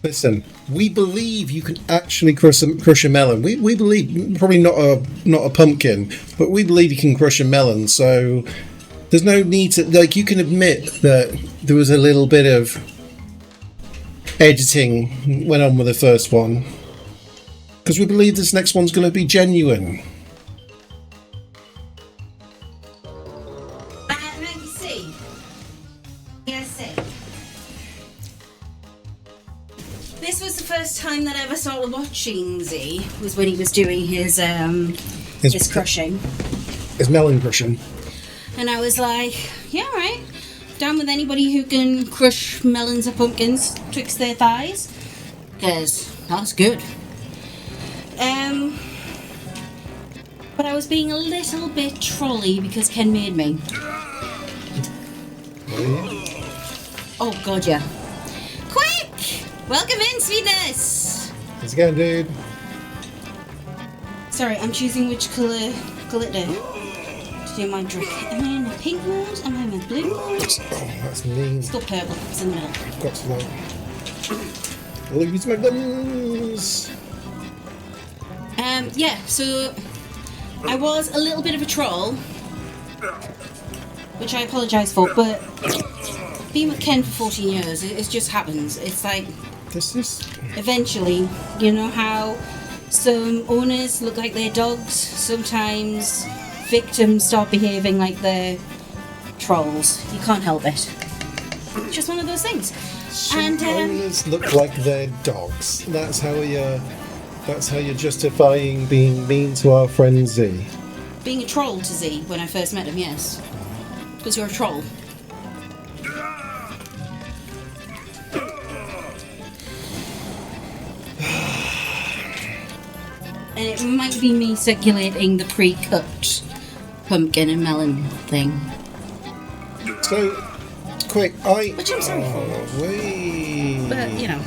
Listen, we believe you can actually crush a melon. We believe, probably not a pumpkin, but we believe you can crush a melon. So there's no need to, like, you can admit that there was a little bit of editing went on with the first one, because we believe this next one's going to be genuine. This was the first time that I ever started watching Z, was when he was doing his crushing. His melon crushing. And I was like, yeah, all right. Down with anybody who can crush melons or pumpkins twixt their thighs, because that's good. But I was being a little bit trolly because Ken made me. Oh god, yeah. Quick! Welcome in, sweetness! How's it going, dude? Sorry, I'm choosing which colour glitter to do my drink. Am I in the pink mode? Am I in the blue mode? Oh, that's mean. It's still purple. It's in the middle. I've got to like lose my guns. Yeah, so I was a little bit of a troll, which I apologise for, but being with Ken for 14 years, it just happens. It's like, This is eventually, you know how some owners look like their dogs, sometimes victims start behaving like they're trolls. You can't help it. It's just one of those things. some owners look like they're dogs. That's how you're justifying being mean to our friend Z. Being a troll to Z when I first met him, yes. Because you're a troll. And it might be me circulating the pre-cut pumpkin and melon thing. So, quick, Which I'm sorry for. Wait. But, you know.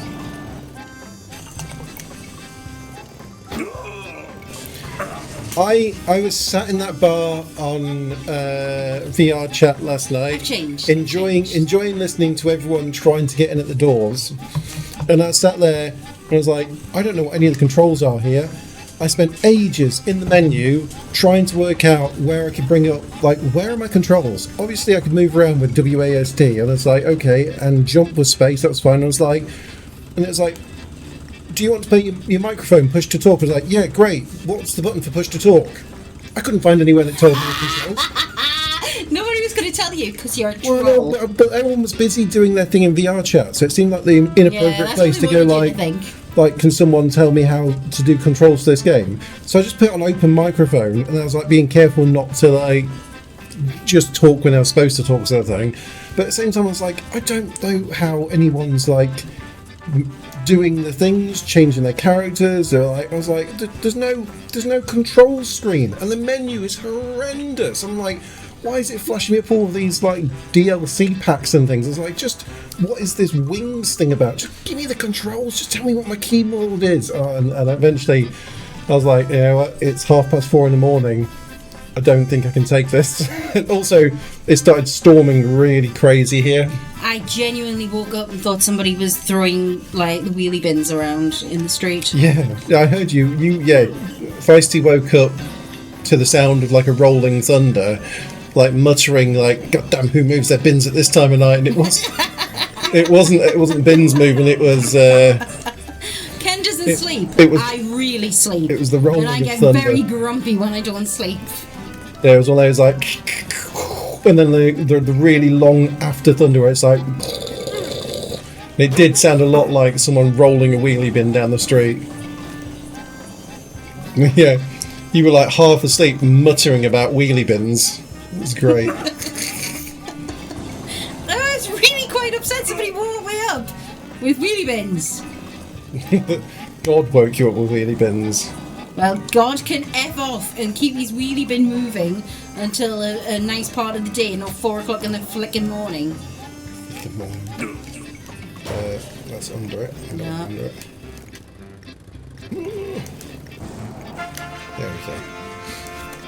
I was sat in that bar on VR chat last night, I've changed. enjoying listening to everyone trying to get in at the doors, and I sat there and I was like, I don't know what any of the controls are here. I spent ages in the menu trying to work out where I could bring up, like, where are my controls? Obviously I could move around with WASD, and I was like, okay, and jump was space, that was fine. I was like, and it was like, do you want to put your microphone push to talk? I was like, yeah, great. What's the button for push to talk? I couldn't find anywhere that told me the controls. Nobody was going to tell you because you're a troll. Well, no, but everyone was busy doing their thing in VR chat, so it seemed like the inappropriate place to go, like, can someone tell me how to do controls to this game? So I just put on open microphone, and I was like being careful not to like just talk when I was supposed to talk, sort of thing. But at the same time, I was like, I don't know how anyone's like doing the things, changing their characters. They're like, I was like, there's no control screen, and the menu is horrendous. I'm like, why is it flashing me up all of these like DLC packs and things? It's like, just what is this wings thing about? Just give me the controls. Just tell me what my keyboard is. And eventually, I was like, you know what? It's 4:30 in the morning. I don't think I can take this. And also, it started storming really crazy here. I genuinely woke up and thought somebody was throwing like the wheelie bins around in the street. Yeah, I heard you. Yeah, Feisty woke up to the sound of like a rolling thunder, like muttering like, "God damn, who moves their bins at this time of night?" And it wasn't bins moving. It was. Ken doesn't sleep. I really sleep. It was the rolling and I get thunder. very grumpy when I don't sleep. Yeah, it was one of those like, and then the really long after thunder where it's like. It did sound a lot like someone rolling a wheelie bin down the street. Yeah, you were like half asleep muttering about wheelie bins. It was great. I was really quite upset somebody woke me up with wheelie bins. God woke you up with wheelie bins. Well, God can F off and keep his wheelie bin moving until a nice part of the day, not 4 o'clock in the flicking morning. Good morning. That's under it. Yeah. Under it. There we go.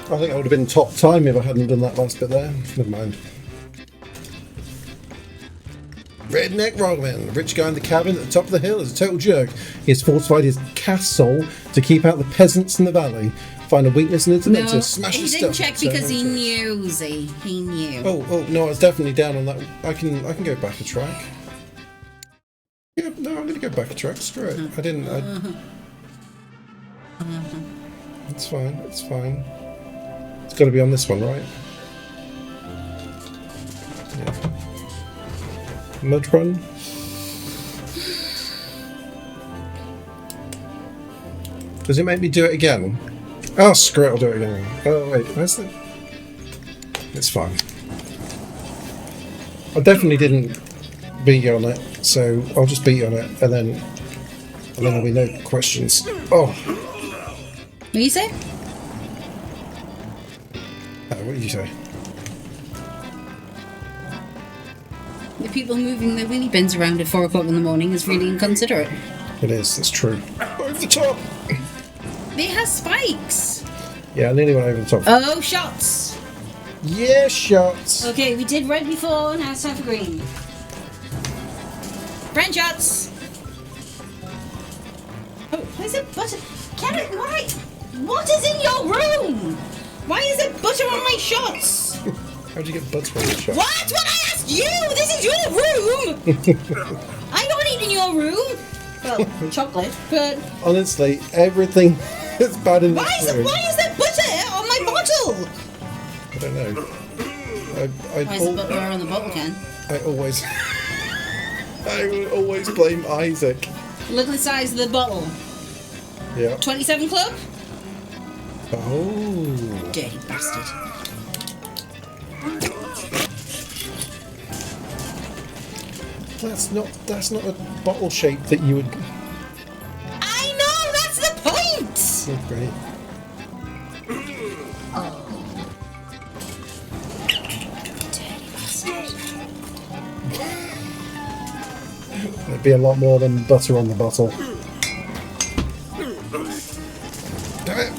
I think I would have been top time if I hadn't done that last bit there. Never mind. Redneck Rogman, the rich guy in the cabin at the top of the hill, is a total jerk. He has fortified his castle to keep out the peasants in the valley. Find a weakness in it and to smash he his didn't stuff. check because he knew, Z. He knew. Oh no, I was definitely down on that. I can go back a track. Yeah, no, I'm going to go back a track. Screw it. I didn't. It's fine. It's fine. It's got to be on this one, right? Yeah. Mud run. Does it make me do it again? Oh, screw it. I'll do it again. Oh wait, where's the? It's fine. I definitely didn't beat you on it, so I'll just beat you on it, and then there'll be no questions. Oh. What do you say? What did you say? The people moving their wheelie bins around at 4 o'clock in the morning is really inconsiderate. It is. That's true. Over the top. It has spikes. Yeah, I nearly went over the top. Oh, shots. Yeah, shots. Okay, we did red before, now it's time for green. Friend shots. Oh, where's the butter? Karen, why? What is in your room? Why is there butter on my shots? How'd you get butter on your shot? What? What I asked you? This is your room. I don't eat in your room. Well, chocolate, but Honestly, everything is bad in why this is room. there butter on my bottle? I don't know. Why is the butter on the bottle, Ken? I always... I will always blame Isaac. Look at the size of the bottle. Yeah. 27 Club? Oh. Dirty bastard. That's not a bottle shape that you would... I know, that's the point! Oh, great. Dirty bastard. There'd be a lot more than butter on the bottle. Damn it.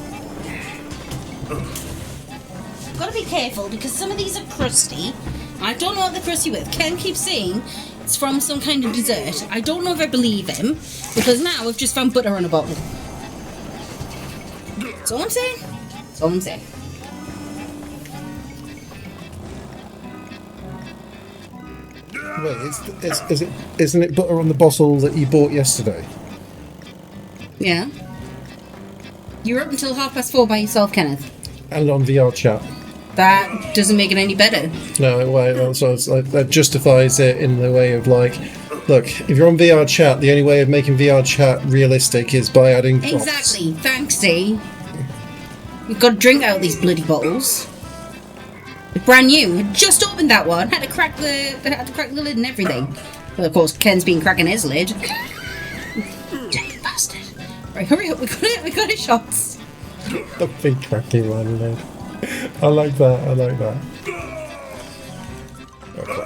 Gotta be careful because some of these are crusty. I don't know what they're crusty with. Ken keeps saying it's from some kind of dessert. I don't know if I believe him because now I've just found butter on a bottle. That's all I'm saying. That's all I'm saying. Wait, isn't it butter on the bottle that you bought yesterday? Yeah. You were up until 4:30 by yourself, Kenneth. And on VR chat. That doesn't make it any better. No, well, so it's like, that justifies it in the way of like, look, if you're on VR chat, the only way of making VR chat realistic is by adding props. Exactly. Thanks, D. We've got to drink out of these bloody bottles. It's brand new. I just opened that one. Had to crack the lid and everything. Well, of course, Ken's been cracking his lid. Dirty bastard. Right, hurry up. We got his shots. The big cracking one lid. I like that. Okay.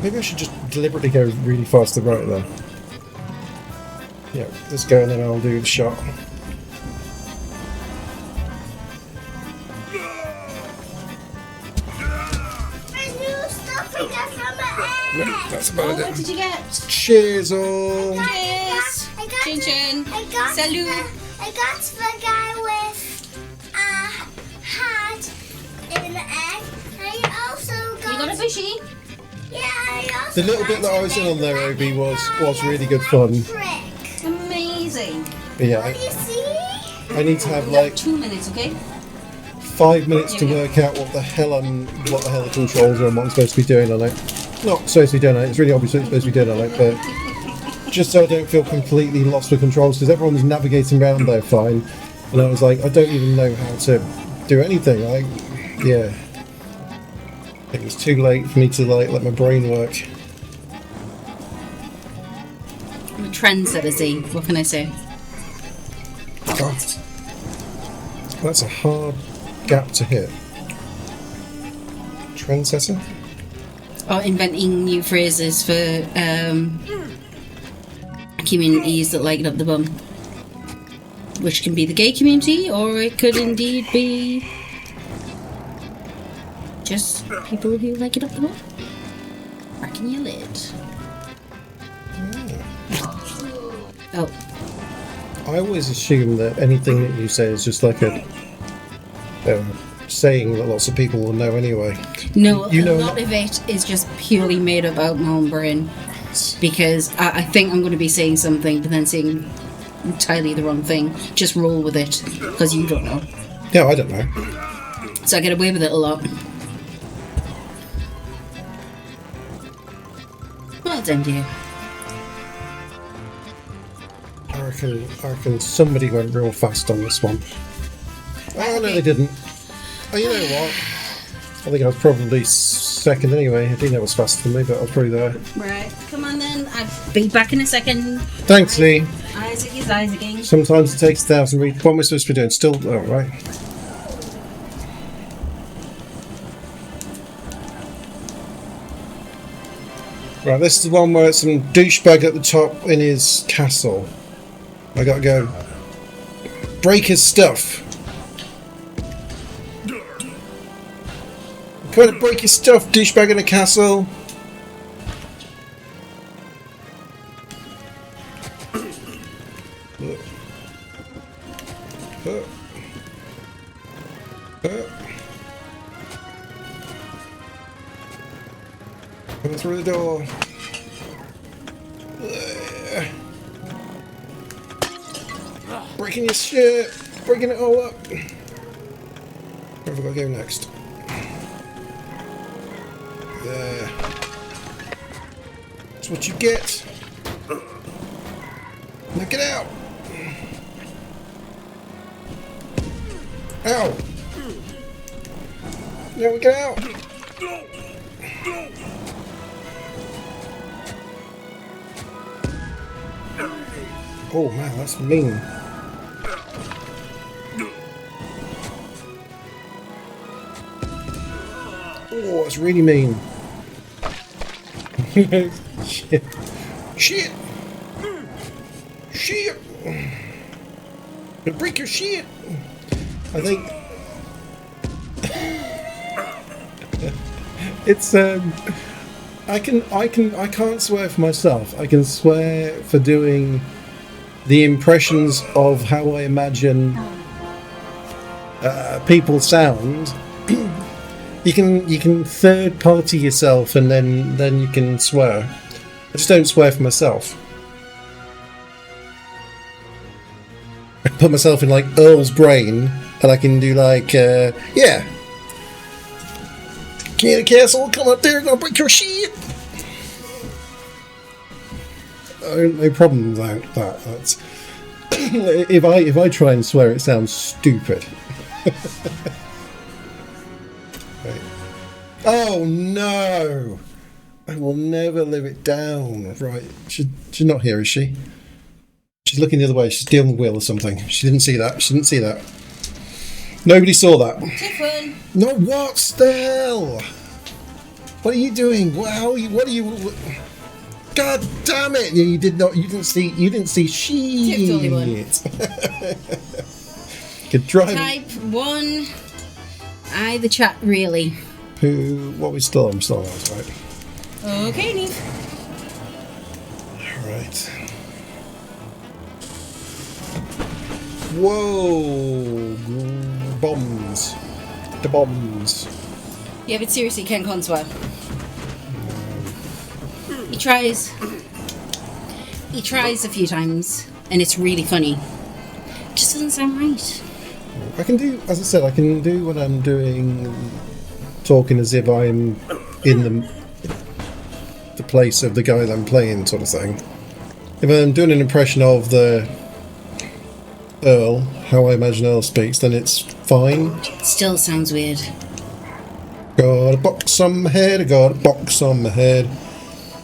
Maybe I should just deliberately go really fast to the right there. Yeah, let's go and then I'll do the shot. No, that's about What it. did you get? Cheers all! Cheers! Chin chin! Salut! I got the guy with She? Yeah, I also The little bit that I was in on there, Obi, was really good fun. trick. Amazing. But yeah, What do you see? I need to have We got like 2 minutes, okay? 5 minutes to work out what the hell the controls are and what I'm supposed to be doing on it. Not supposed to be doing on it. It's really obvious what I'm supposed to be doing on it, but just so I don't feel completely lost with controls, because everyone's navigating around there fine, and I was like, I don't even know how to do anything. Yeah. It was too late for me to like let my brain work. I'm a trendsetter, Z. What can I say? God, that's a hard gap to hit. Trendsetter? Or inventing new phrases for communities that like it up the bum. Which can be the gay community, or it could indeed be just people who like it up the bum. Cracking your lid. Oh. I always assume that anything that you say is just like a saying that lots of people will know anyway. No, You know a lot of it is just purely made up out my own brain. Because I think I'm going to be saying something, but then saying entirely the wrong thing. Just roll with it, because you don't know. Yeah, I don't know. So I get away with it a lot. Well done, dear. I reckon somebody went real fast on this one. Oh, no, they didn't. Oh, you know what? I think I was probably second anyway. I didn't know it was faster than me, but I was probably there. Right, come on then. I'll be back in a second. Thanks, Lee. Isaac is Isaacing. Sometimes it takes 1,000 reads. What am I supposed to be doing? Still, oh, right. Right, this is the one where it's some douchebag at the top in his castle. I gotta go break his stuff. I'm going to break your stuff, douchebag in a castle. Coming through the door. Breaking your shit. Breaking it all up. Where have I got to go next? There. That's what you get. Now get out. Ow. Now we get out. Oh man, that's mean. Oh, that's really mean. Shit. Shit. Shit. You'll break your shit. I think it's I can't swear for myself. I can swear for doing the impressions of how I imagine people sound. You can third party yourself, and then you can swear. I just don't swear for myself. I put myself in like Earl's brain, and I can do like yeah. King of the castle, come up there, gonna break your shit. No problem with that. That's if I try and swear, it sounds stupid. Right. Oh no! I will never live it down. Right? She's not here, is she? She's looking the other way. She's dealing with Will or something. She didn't see that. She didn't see that. Nobody saw that. Tiffin! No, what the hell? What are you doing? Wow, what are you? God damn it! You didn't see. You didn't see shit. only one. Could drive. Type 1. The chat, really. Who? What we still? I'm still on that, right? Okay, Neve. Right. Whoa! Bombs. The bombs. Yeah, but seriously, Ken can't swear. He tries. He tries a few times, and it's really funny. Just doesn't sound right. I can do, as I said, I can do what I'm doing, talking as if I'm in the place of the guy that I'm playing, sort of thing. If I'm doing an impression of the Earl, how I imagine Earl speaks, then it's fine. It still sounds weird. Got a box on my head, I got a box on my head.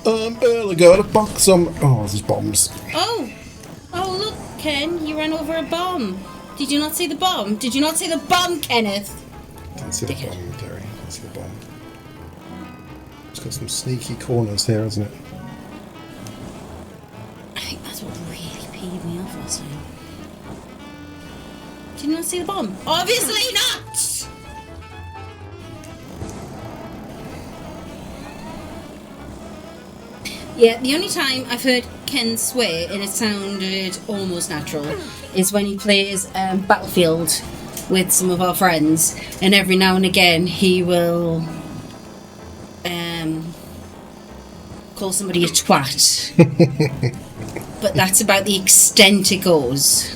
Earl, I got a box on my... Oh, there's bombs. Oh! Oh, look, Ken, you ran over a bomb. Did you not see the bomb? Did you not see the bomb, Kenneth? Didn't see the bomb, Terry. Didn't see the bomb. It's got some sneaky corners here, hasn't it? I think that's what really peed me off last time. Did you not see the bomb? Obviously not! Yeah, the only time I've heard Ken swear and it sounded almost natural is when he plays Battlefield with some of our friends, and every now and again he will call somebody a twat. But that's about the extent it goes.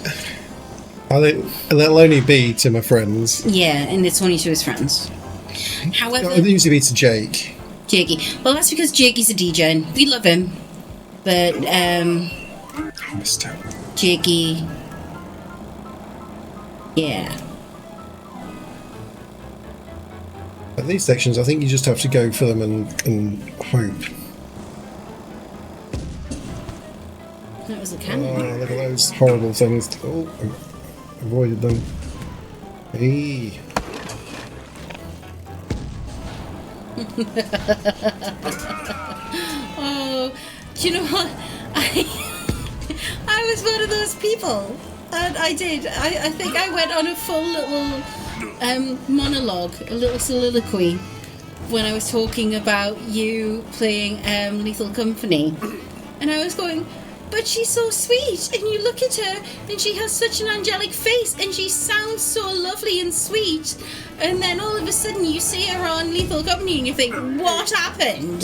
I think that'll only be to my friends. Yeah, and it's only to his friends. However, It used to be to Jake. Jakey. Well, that's because Jakey's a DJ and we love him. But, Missed out. Jakey... Yeah. At these sections, I think you just have to go for them and hope. That was a Oh, cannon. look at those horrible things. Oh, I avoided them. Hey. Oh, do you know what? I was one of those people. And I did. I think I went on a full little monologue, a little soliloquy, when I was talking about you playing Lethal Company. And I was going, but she's so sweet, and you look at her, and she has such an angelic face, and she sounds so lovely and sweet. And then all of a sudden you see her on Lethal Company, and you think, what happened?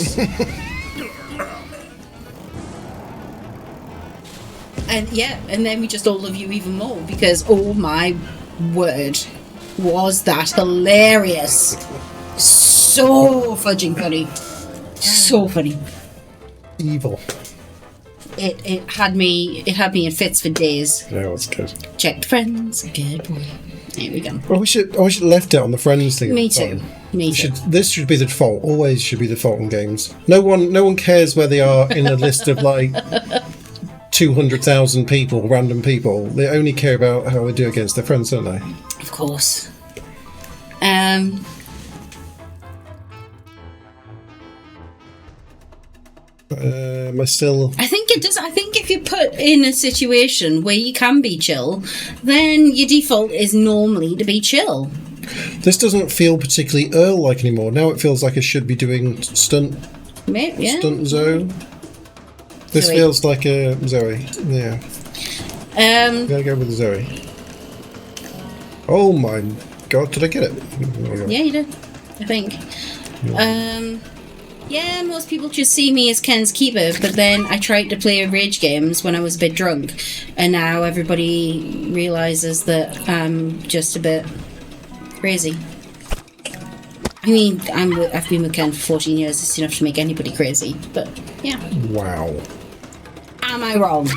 And yeah, and then we just all love you even more, because, oh my word, was that hilarious. So fudging funny. So funny. Evil. It had me in fits for days. Yeah, that's good. Checked friends, good boy. There we go. Well, I wish it left it on the friends thing. Me too. Me too. This should be the default. Always should be the default in games. No one cares where they are in a list of like 200,000 people, random people. They only care about how they do against their friends, don't they? Of course. Am I still? I think it does. I think if you're put in a situation where you can be chill, then your default is normally to be chill. This doesn't feel particularly Earl-like anymore. Now it feels like I should be doing stunt Yeah. Zoe. This Zoe. feels like a Zoe. Yeah, gotta go with Zoe. Oh my god, did I get it? Yeah, you did. I think. Yeah, most people just see me as Ken's keeper, but then I tried to play Rage games when I was a bit drunk, and now everybody realises that I'm just a bit crazy. I mean, I've been with Ken for 14 years, it's enough to make anybody crazy, but yeah. Wow. Am I wrong?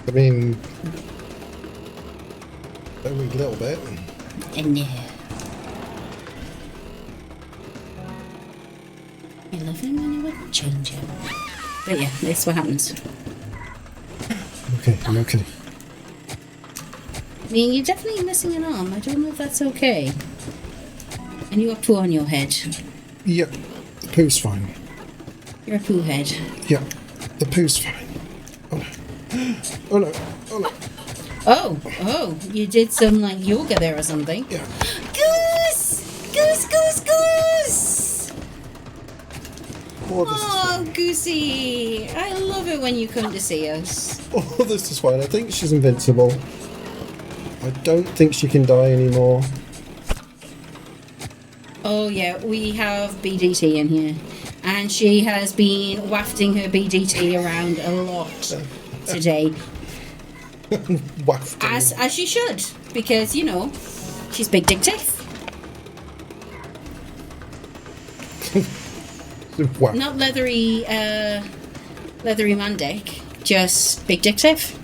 I mean, only a little bit. No. I love him and I wouldn't change him. But yeah, that's what happens. Okay, I'm okay. I mean, you're definitely missing an arm. I don't know if that's okay. And you got poo on your head. Yeah, the poo's fine. You're a poo head. Yeah, the poo's fine. Oh no. Oh no. Oh no. Oh, you did some like yoga there or something. Yeah. Goose! Goose, goose, goose! Oh, this is Oh, Goosey! I love it when you come to see us. Oh, this is fine. I think she's invincible. I don't think she can die anymore. Oh yeah, we have BDT in here, and she has been wafting her BDT around a lot today, Wafting. as she should, because you know she's big dick tiff. Wow. Not leathery man dick, just big dick tiff.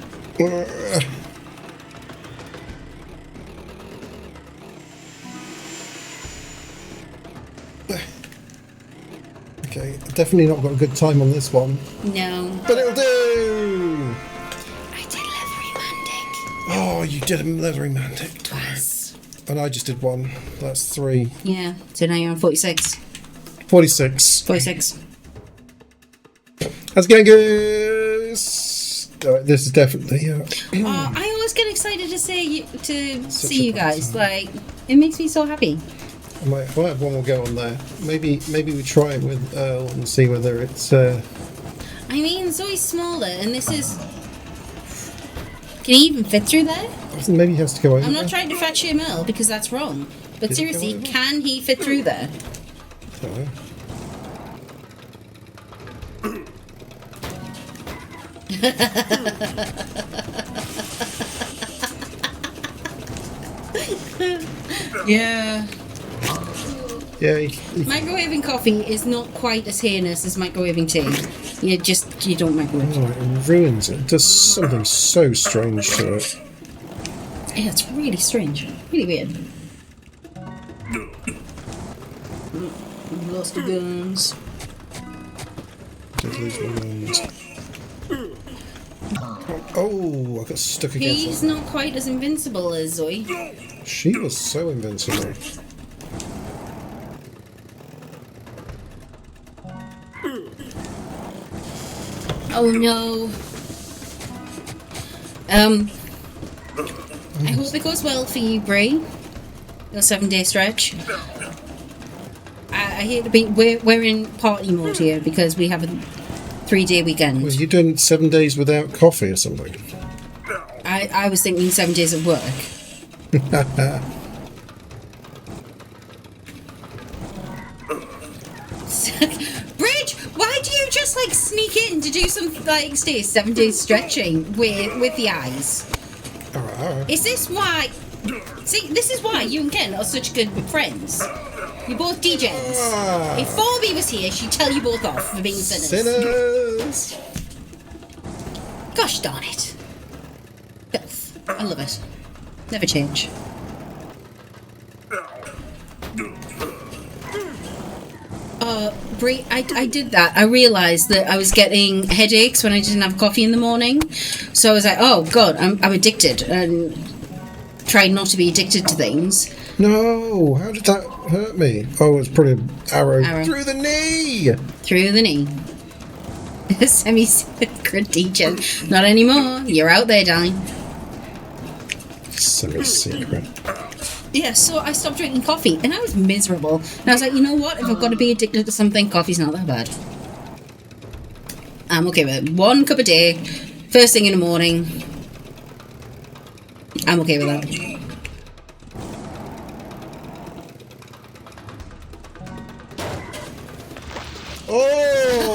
Okay, definitely not got a good time on this one. No, But it'll do! I did leathery man dick Oh, you did a leathery mantic. twice. And I just did one. That's 3. Yeah, so now you're on 46. 46. 46. How's it going, guys? Alright, this is definitely... I always get excited to see Such you a bad guys. time. Like, it makes me so happy. I might have one more go on there. Maybe we try it with Earl and see whether it's... I mean, Zoe's smaller, and this is. Can he even fit through there? Maybe he has to go over. I'm not trying to fat shame Earl because that's wrong. But Did he go seriously, over? can he fit through there? I don't know. Yeah. Yeah, Microwaving coffee is not quite as heinous as microwaving tea. You don't microwave. oh, it ruins it. It does something so strange to it. Yeah, it's really strange. Really weird. Lost the guns. Just lose my mind. Oh, I got stuck against He's that. not quite as invincible as Zoe. She was so invincible. Oh no. I hope it goes well for you, Brie. Your 7-day stretch. I hate to be. We're in party mode here because we have a 3-day weekend. Was you doing 7 days without coffee or something? I was thinking 7 days of work. Bridge, why do you just like sneak in to do some like 7 days stretching with the eyes? Alright. Is this why? See, this is why you and Ken are such good friends. You're both DJs. Ah. If Phoebe was here, she'd tell you both off for being sinners. Sinners! Gosh darn it. Filth. I love it. Never change. Brie, I did that. I realised that I was getting headaches when I didn't have coffee in the morning. So I was like, oh god, I'm addicted. And tried not to be addicted to things. No! How did that hurt me? Oh, it's probably an arrow through the knee! Through the knee. Semi-secret teacher. Not anymore. You're out there, darling. Semi-secret. Yeah, so I stopped drinking coffee and I was miserable. And I was like, you know what? If I've got to be addicted to something, coffee's not that bad. I'm okay with it. 1 cup a day, first thing in the morning. I'm okay with that. Oh!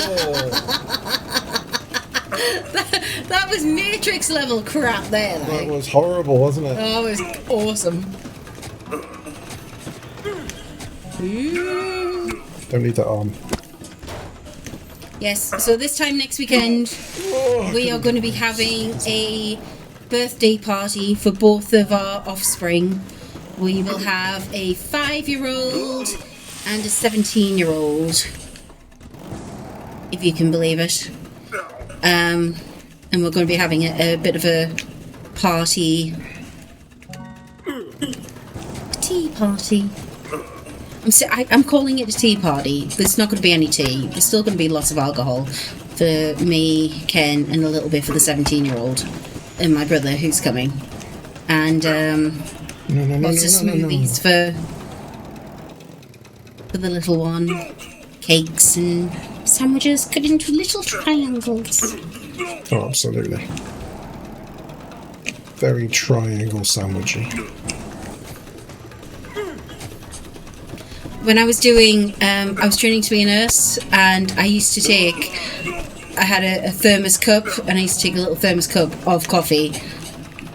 That was Matrix level crap there. That Like. was horrible, wasn't it? Oh, it was awesome. Don't need that arm. Yes, so this time next weekend, we are going to be having a birthday party for both of our offspring. We will have a 5-year-old and a 17-year-old, if you can believe it. And we're going to be having a bit of a party. A tea party. I'm calling it a tea party, but it's not going to be any tea. There's still going to be lots of alcohol for me, Ken, and a little bit for the 17-year-old and my brother who's coming. And lots of smoothies for the little one. Cakes and sandwiches cut into little triangles. Oh, absolutely. Very triangle sandwichy. when I was doing, I was training to be a nurse, and I used to take, I had a thermos cup, and I used to take a little thermos cup of coffee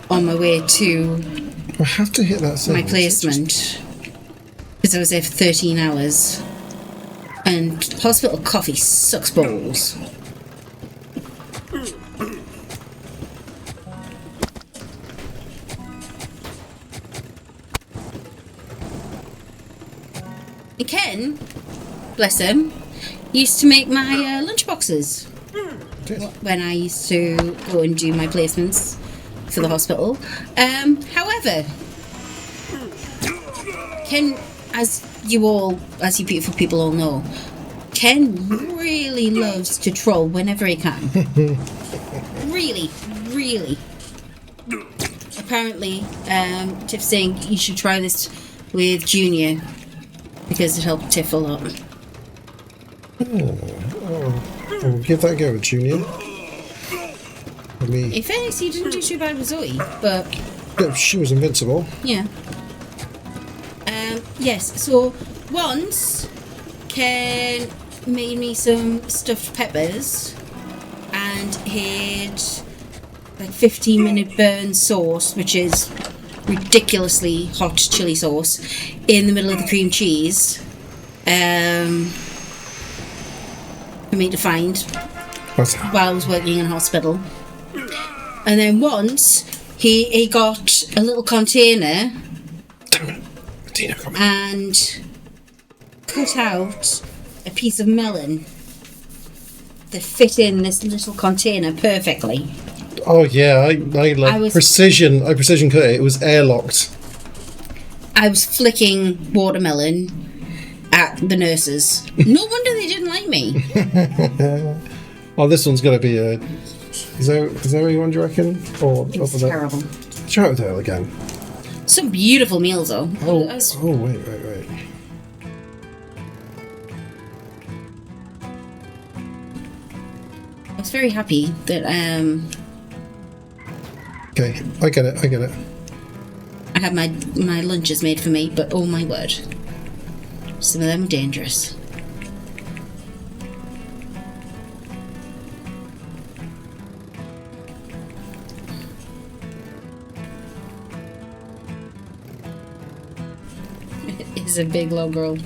on my way to I have to hit that my sentence. placement, because I was there for 13 hours, and hospital coffee sucks balls. And Ken, bless him, used to make my lunch boxes Good. when I used to go and do my placements for the hospital. However, Ken, as you beautiful people all know, Ken really loves to troll whenever he can. Really, really. Apparently, Tiff's saying you should try this with Junior because it helped Tiff a lot. I'll give that a go, Junior. I mean, In fairness, he didn't do too bad with Zoe, but yeah, she was invincible. yeah. Yes, so once Ken made me some stuffed peppers and hid like 15-minute burn sauce, which is ridiculously hot chili sauce, in the middle of the cream cheese for me to find But while I was working in hospital. And then once he got a little container damn it, Tina, come on. and cut out a piece of melon that fit in this little container perfectly. Oh yeah, I like precision. I precision cut it. It was airlocked. I was flicking watermelon at the nurses. No wonder they didn't like me. Oh, this one's gonna be a. Is there one, do you reckon? Or It's terrible. Try it there again. Some beautiful meals though. Oh, I was- wait. I was very happy that Okay, I get it. I had my lunches made for me, but oh my word, some of them are dangerous. It's a big log roll.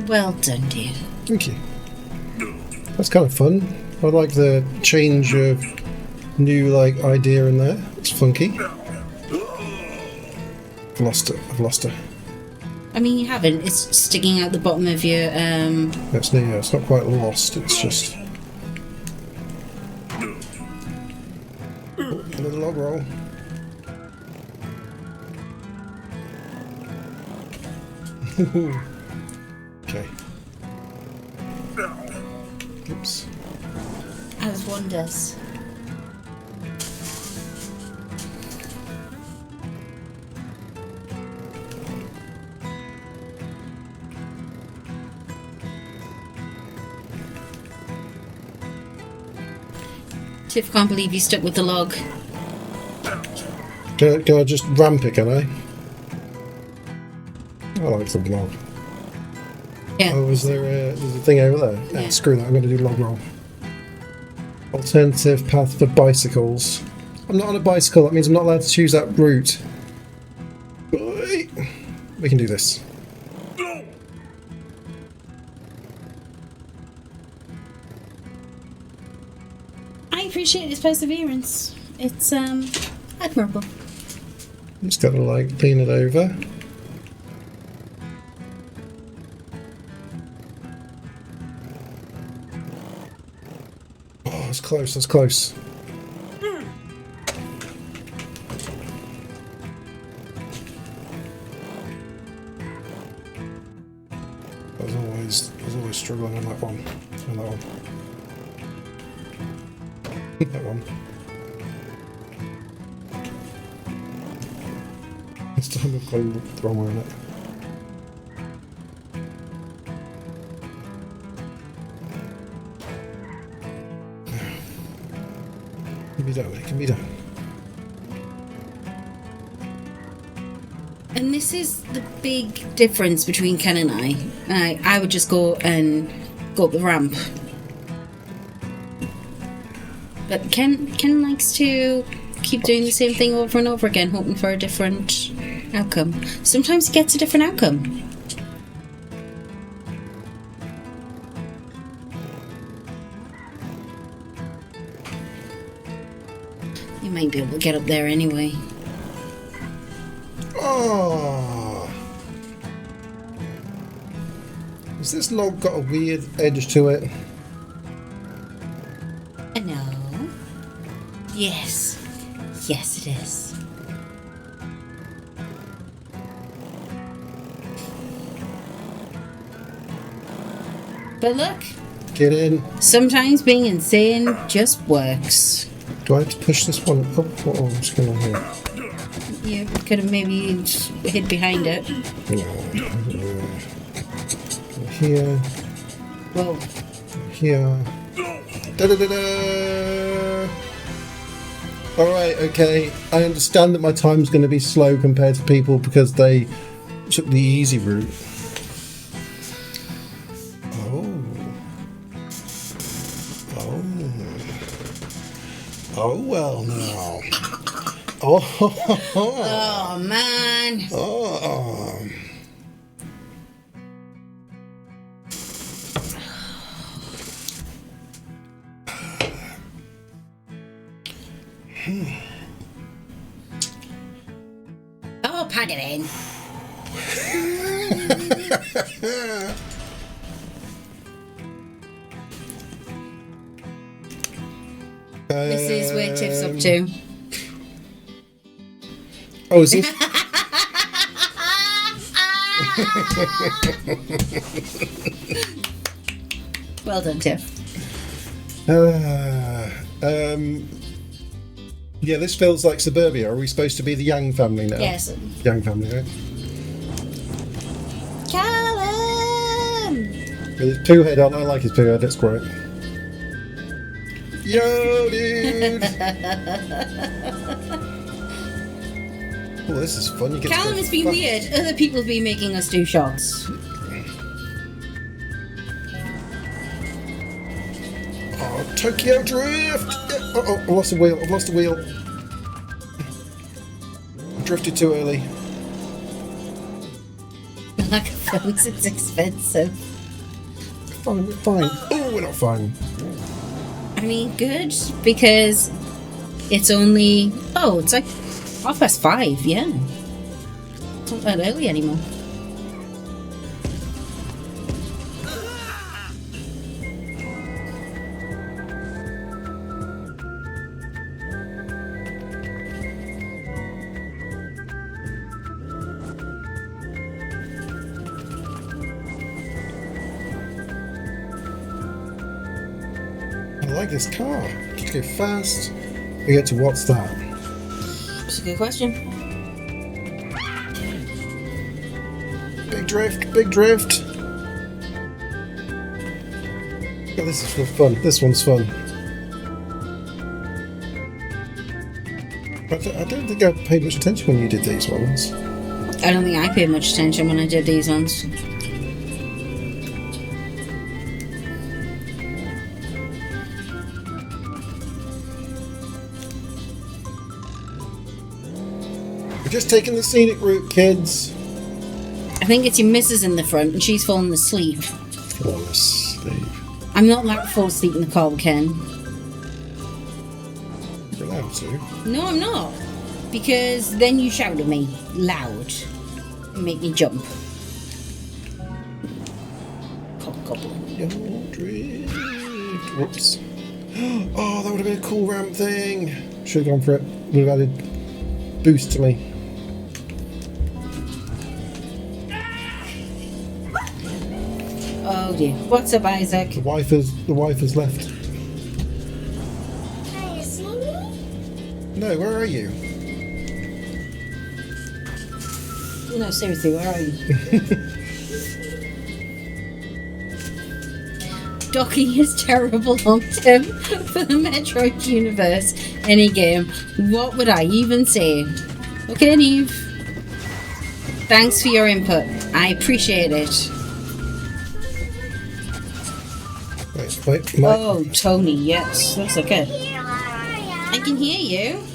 Well done, dear. Thank you. That's kind of fun. I like the change of new idea in there. It's funky. I've lost her. I mean, you haven't. It's sticking out the bottom of your It's not quite lost. It's just a little log roll. Okay. Oops. as one does. Tiff can't believe you stuck with the log. Can I just ramp it, can I? I like the log. Yeah. Oh, there's a thing over there? Yeah. Screw that, I'm going to do log roll. Alternative path for bicycles. I'm not on a bicycle, that means I'm not allowed to choose that route. Oi. We can do this. I appreciate his perseverance. It's admirable. Just got to lean it over. Oh, that's close, that's close. I was always struggling on that one. On that one. That one. This time I've got the wrong way on it. It can be done, it can be done. And this is the big difference between Ken and I. I would just go up the ramp. But Ken likes to keep doing the same thing over and over again, hoping for a different outcome. Sometimes he gets a different outcome. You might be able to get up there anyway. Oh. Has this log got a weird edge to it? No. Yes. Yes, it is. But look, Get in. sometimes being insane just works. Do I have to push this one up? What's going on here? You could have maybe hid behind it. Here. Well, Here. Da-da-da-da! Alright, okay. I understand that my time's going to be slow compared to people because they took the easy route. Oh. Oh. Oh, well, now. Oh. oh man. Oh. Oh, pad it in. This is where Tiff's up to. Oh, is this? Well done, Tiff. Yeah, this feels like suburbia. Are we supposed to be the Young family now? Yes. Young family, right? Callum! With his poo head on. I like his poo head, that's great. Yo, dude! Oh, this is fun. You get Callum to has been fuck. weird. Other people have been making us do shots. Oh, Tokyo Drift! Oh, I've lost a wheel. I've lost a wheel. Drifted too early. Like a phone's it's expensive. Fine, we're fine. Oh, we're not fine. I mean, good, because it's only... Oh, it's like 5:30, yeah. It's not that early anymore. I like this car. Just go fast. We get to what's that? That's a good question. Big drift, big drift. Oh, this is fun. This one's fun. I don't think I paid much attention when you did these ones. I don't think I paid much attention when I did these ones. We're just taking the scenic route, kids. I think it's your missus in the front and she's fallen asleep. Fall asleep. I'm not allowed to fall asleep in the car with Ken. You're allowed to. No, I'm not. Because then you shout at me loud and make me jump. Goblin. Your drift. Whoops. Oh, that would have been a cool ramp thing. Should have gone for it. Would have added boost to me. Oh dear. What's up, Isaac? The wife has left. Can you see me? No, where are you? No, seriously, where are you? Docking is terrible on Tim for the Metroid universe. Any game. What would I even say? Okay, Neve. Thanks for your input. I appreciate it. Wait. Oh, Tony, yes. That's okay. Here I I can hear you. am.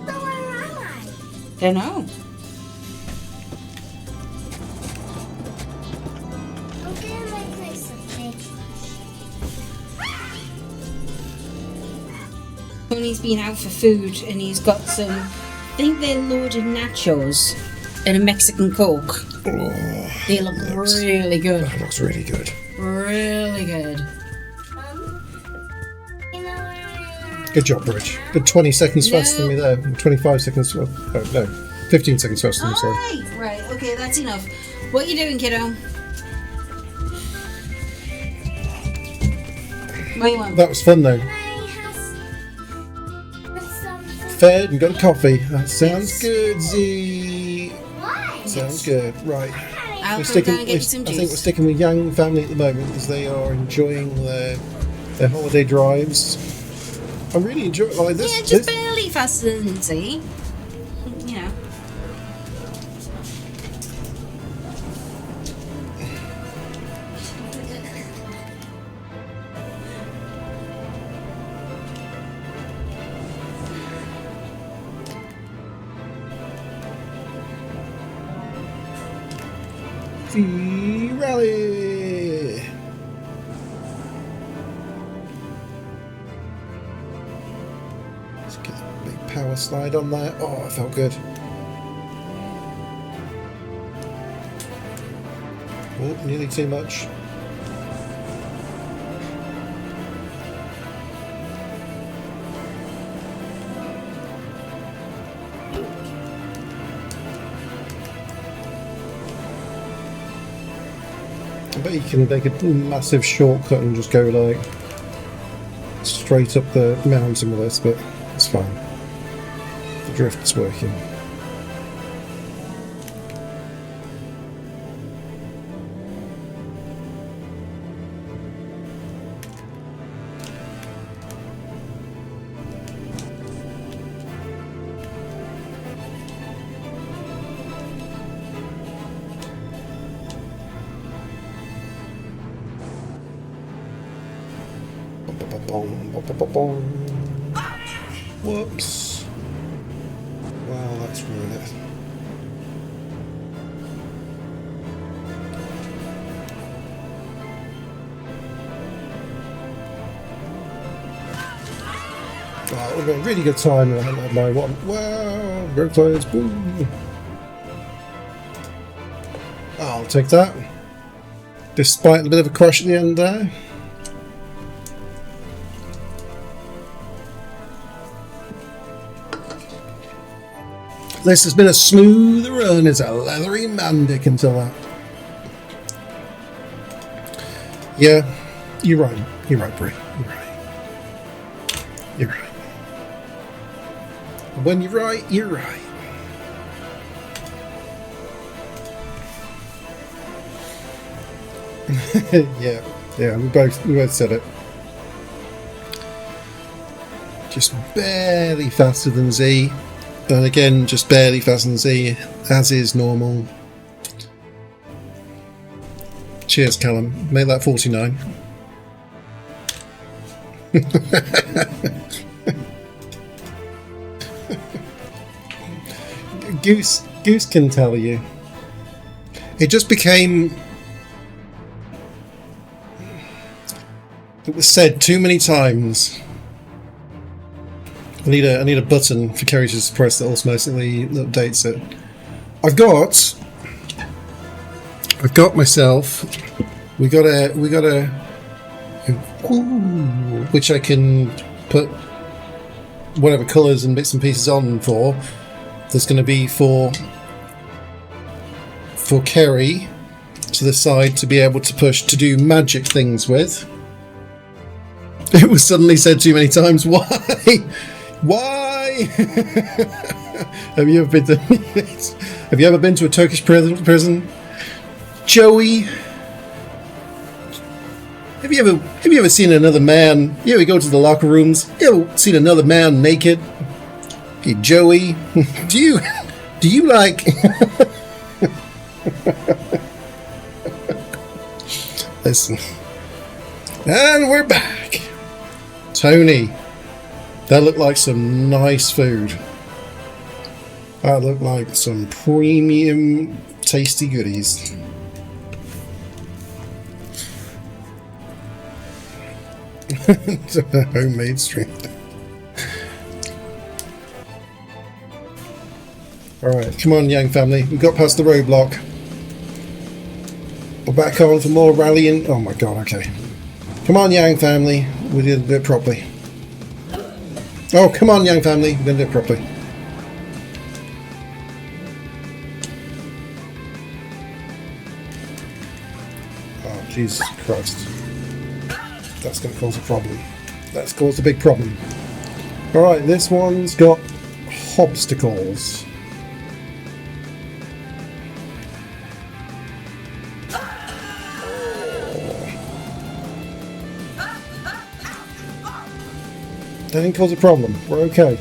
So where am I? Don't know. I'm gonna make myself big. Tony's been out for food and he's got some, I think they're loaded nachos and a Mexican Coke. Oh, They look really good. that looks really good. Really good. You know where I am? Good job, Bridge. Good 20 seconds faster than me No. there. 25 seconds. Oh, no. 15 seconds faster than me, sorry. Alright, right, okay, that's enough. What you doing, kiddo? What you want? That was fun, though. I have something. Fed and got a coffee. That sounds good, Z. Why? Sounds good. Right. I'll We're come sticking, down and get you some I think we're juice. sticking with Young family at the moment as they are enjoying their holiday drives. I'm really enjoying like this. Yeah, just this barely faster than Z. You know. the rally. Let's get a big power slide on there. Oh, it felt good. Oh, nearly too much. I bet you can make a massive shortcut and just go like straight up the mountain with this, but it's fine. The drift's working. Whoops. Wow, that's ruined it. Oh, it would have been a really good time if I hadn't had my one. Wow, great times, boom. I'll take that. Despite a bit of a crash at the end there. This has been a smooth run. It's a leathery mandic until that. Yeah, you're right. You're right, Brie. You're right. You're right. And when you're right, you're right. yeah, we both said it. Just barely faster than Z. And again, just barely faster than Z, as is normal. Cheers, Callum. Make that 49. Goose can tell you. It just became... It was said too many times. I need a button for Kerry to press that automatically updates it. I've got myself. We got a which I can put whatever colours and bits and pieces on for. There's going to be for Kerry to the side to be able to push to do magic things with. It was suddenly said too many times. Why? Why? Have you ever been to a Turkish prison? Joey? Have you ever seen another man? You ever go to the locker rooms? You ever seen another man naked? Hey, Joey, do Do you like... Listen. And we're back. Tony, that looked like some nice food. That looked like some premium tasty goodies. Homemade stream. Alright, come on, Yang family. We've got past the roadblock. We're back on for more rallying. Oh my god, okay. Come on, Yang family. We're going to do it properly. Oh, come on, Yang family. We're going to do it properly. Oh, Jesus Christ. That's going to cause a problem. That's caused a big problem. Alright, this one's got obstacles. That didn't cause a problem. We're okay.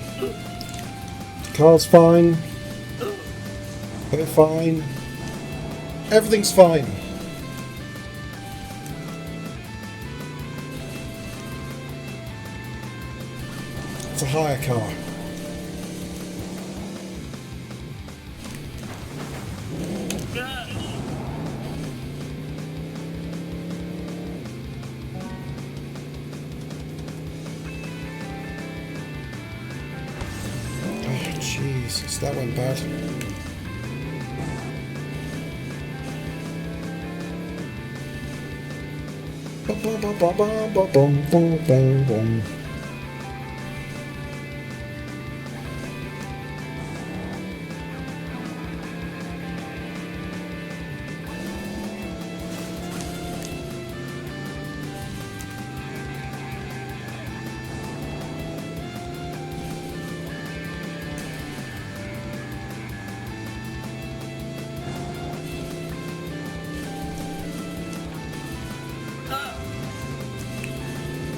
Car's fine. We're fine. Everything's fine. It's a hire car. Jesus, that went bad.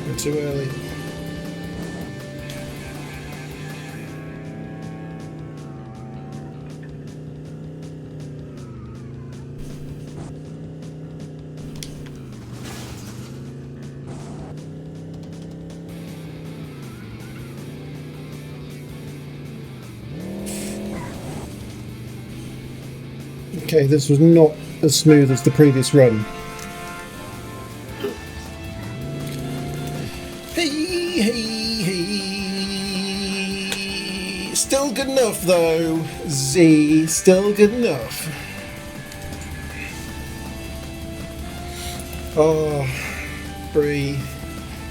We're too early. Okay, this was not as smooth as the previous run. Still good enough though, Z. Still good enough. Oh, Brie.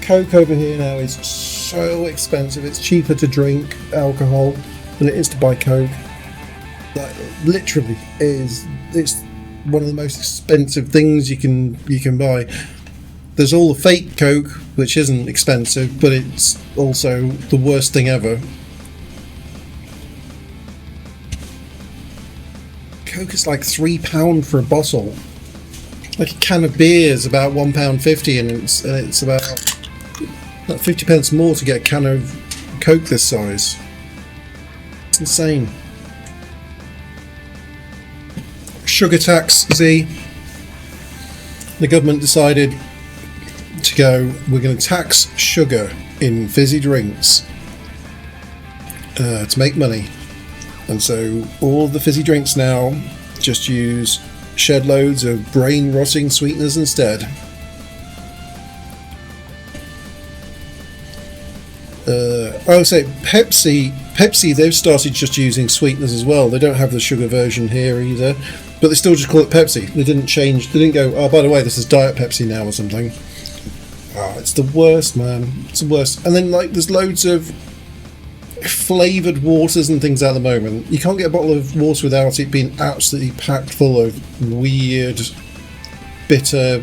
Coke over here now is so expensive. It's cheaper to drink alcohol than it is to buy Coke. Like, literally, it's one of the most expensive things you can buy. There's all the fake Coke, which isn't expensive, but it's also the worst thing ever. Coke is like £3 for a bottle. Like a can of beer is about £1.50, and it's about 50 pence more to get a can of Coke this size. It's insane. Sugar tax, Z. The government decided to go, we're going to tax sugar in fizzy drinks to make money. And so all the fizzy drinks now just use shed loads of brain-rotting sweeteners instead. I would say Pepsi, they've started just using sweeteners as well. They don't have the sugar version here either, but they still just call it Pepsi. They didn't change, they didn't go, oh, by the way, this is Diet Pepsi now or something. Oh, it's the worst, man. It's the worst. And then, like, there's loads of flavoured waters and things at the moment. You can't get a bottle of water without it being absolutely packed full of weird, bitter,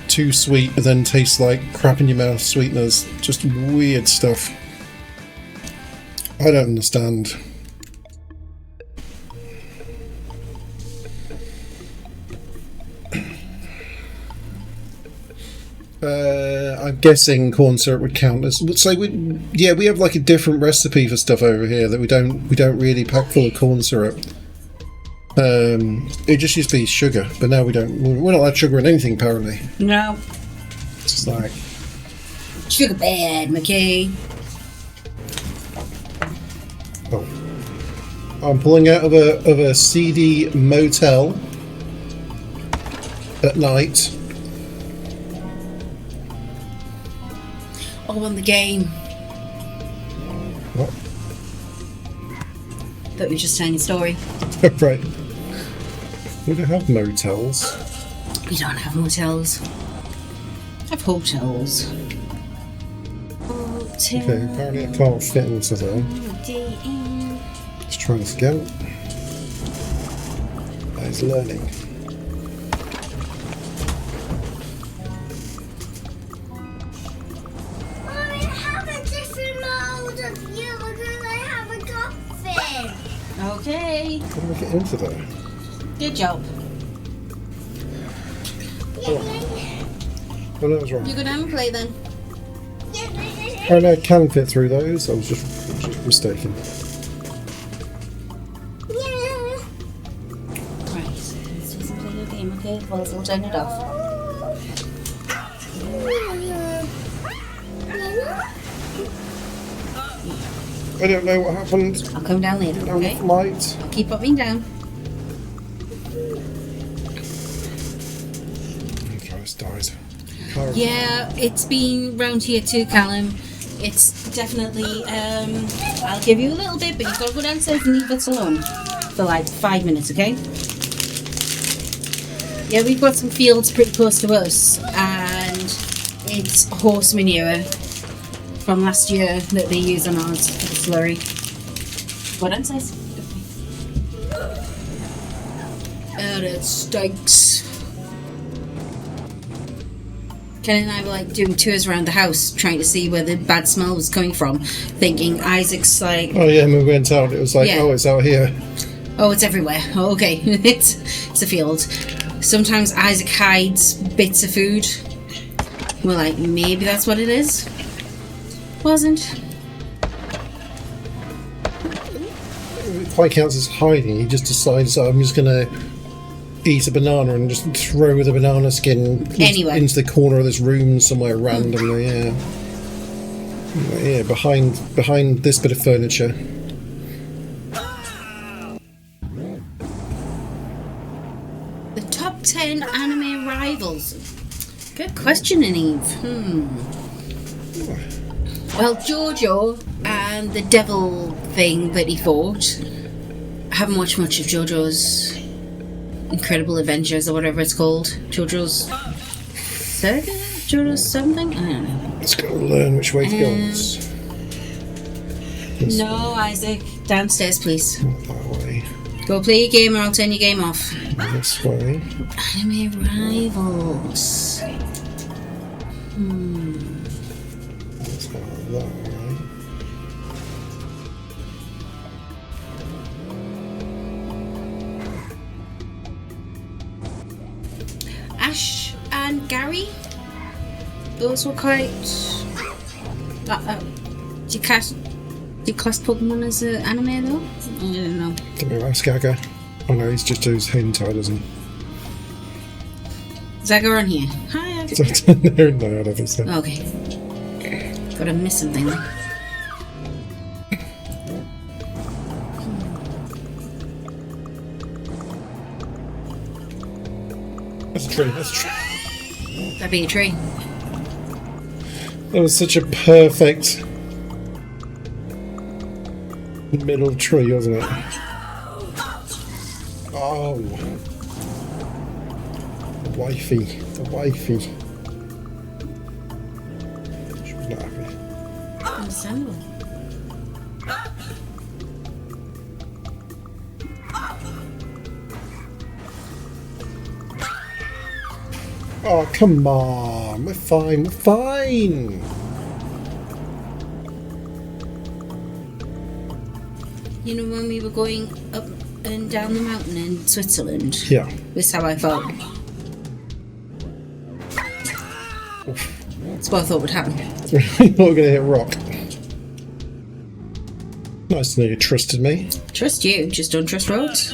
too sweet, and then tastes like crap in your mouth sweeteners. Just weird stuff. I don't understand. I'm guessing corn syrup would count as. So we have like a different recipe for stuff over here that we don't really pack full of corn syrup. It just used to be sugar, but now we don't. We're not allowed sugar in anything apparently. No. It's like Sugar bad, McKay. oh, I'm pulling out of a seedy motel at night. Oh, on the game. What? That was just telling a story. Right. We don't have motels. We don't have motels. We have hotels. Okay, apparently I can't fit into there. Let's try this again. That is learning. I have a different mode of you because I have a coffin. Okay. How do I get into there? Good job. Oh, that was wrong. You go down and play then. Apparently I can fit through those. I was just mistaken. Right. Let's do some play your game, okay? Well, we'll turn it off. I don't know what happened. I'll come down later, On the okay? flight. I'll keep popping down. Okay, this dies. Yeah, it's been round here too, Callum. It's definitely, I'll give you a little bit, but you've got to go downstairs and leave us alone for like 5 minutes, okay? Yeah, we've got some fields pretty close to us, and it's horse manure from last year that they use on ours for the slurry. Go downstairs. And it stinks. Ken and I were like doing tours around the house, trying to see where the bad smell was coming from, thinking Isaac's like, Oh yeah, when we went out, it was like, Yeah. oh, it's out here. oh, it's everywhere. Oh, okay, it's a field. Sometimes Isaac hides bits of food. We're like, maybe that's what it is. Wasn't. It quite counts as hiding. He just decides, oh, I'm just gonna eat a banana and just throw the banana skin Anyway. into the corner of this room somewhere randomly. Yeah, behind this bit of furniture. The top 10 anime rivals. Good question, Eve. Well, Jojo and the devil thing that he fought. I haven't watched much of Jojo's Incredible Adventures or whatever it's called. Jojo's Saga? Jojo's something? I don't know. Let's go learn which way to go. This No, Isaac. Downstairs, please. Not that way. Go play your game or I'll turn your game off. This way. Anime rivals. Let's go that way. Ash and Gary. Those were quite. Do you class Pokemon as an anime though? I don't know. Don't know, ask Gaga. Oh no, he's just doing his hentai, doesn't he? Zaga on here. Hi. No, I don't think so. Okay. Gotta miss something. That's a tree, that's a tree. That'd be a tree. That was such a perfect middle tree, wasn't it? Oh. The wifey. The wifey. She was not happy. Understandable. Oh, come on. We're fine, we're fine. You know when we were going up and down the mountain in Switzerland? Yeah. This is how I felt. Oof. That's what I thought would happen. You're not going to hit rock. Nice to know you trusted me. Trust you, just don't trust roads.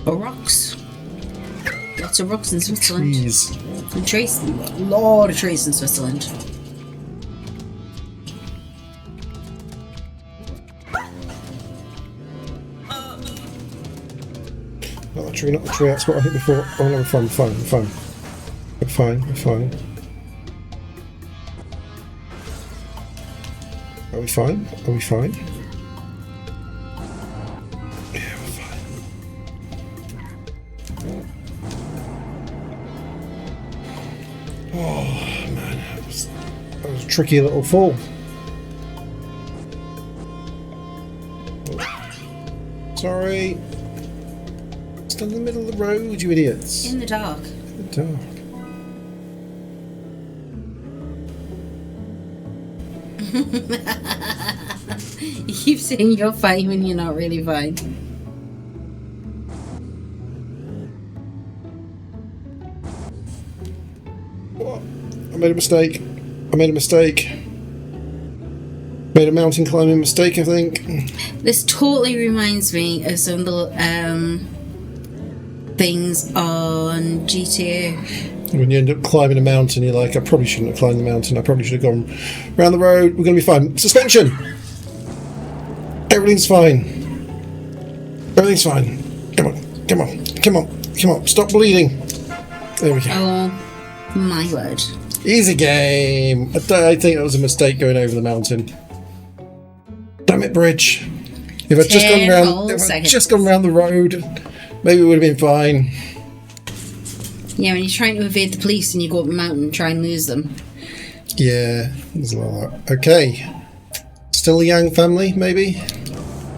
Or rocks. Lots of rocks in Switzerland. Trees. And trees. A lot of trees in Switzerland. Not the tree, not the tree. That's what I hit before. Oh no, we're fine, we're fine, we're fine. We're fine, we're fine. Are we fine? Are we fine? Yeah, we're fine. Oh man, that was a tricky little fall. Oh. Sorry. Stand in the middle of the road, you idiots. In the dark. In the dark. You keep saying you're fine when you're not really fine. What? I made a mistake. I made a mistake. Made a mountain climbing mistake, I think. This totally reminds me of some of the things on GTA. When you end up climbing a mountain, you're like, I probably shouldn't have climbed the mountain. I probably should have gone around the road. We're going to be fine. Suspension! Everything's fine. Everything's fine. Come on. Come on. Come on. Come on. Stop bleeding. There we go. Oh my word. Easy game. I think that was a mistake going over the mountain. Damn it, bridge. If I'd just gone around, the road, maybe it would have been fine. Yeah, when you're trying to evade the police and you go up a mountain and try and lose them. Yeah, there's a lot of that. Okay. Still a Yang family, maybe?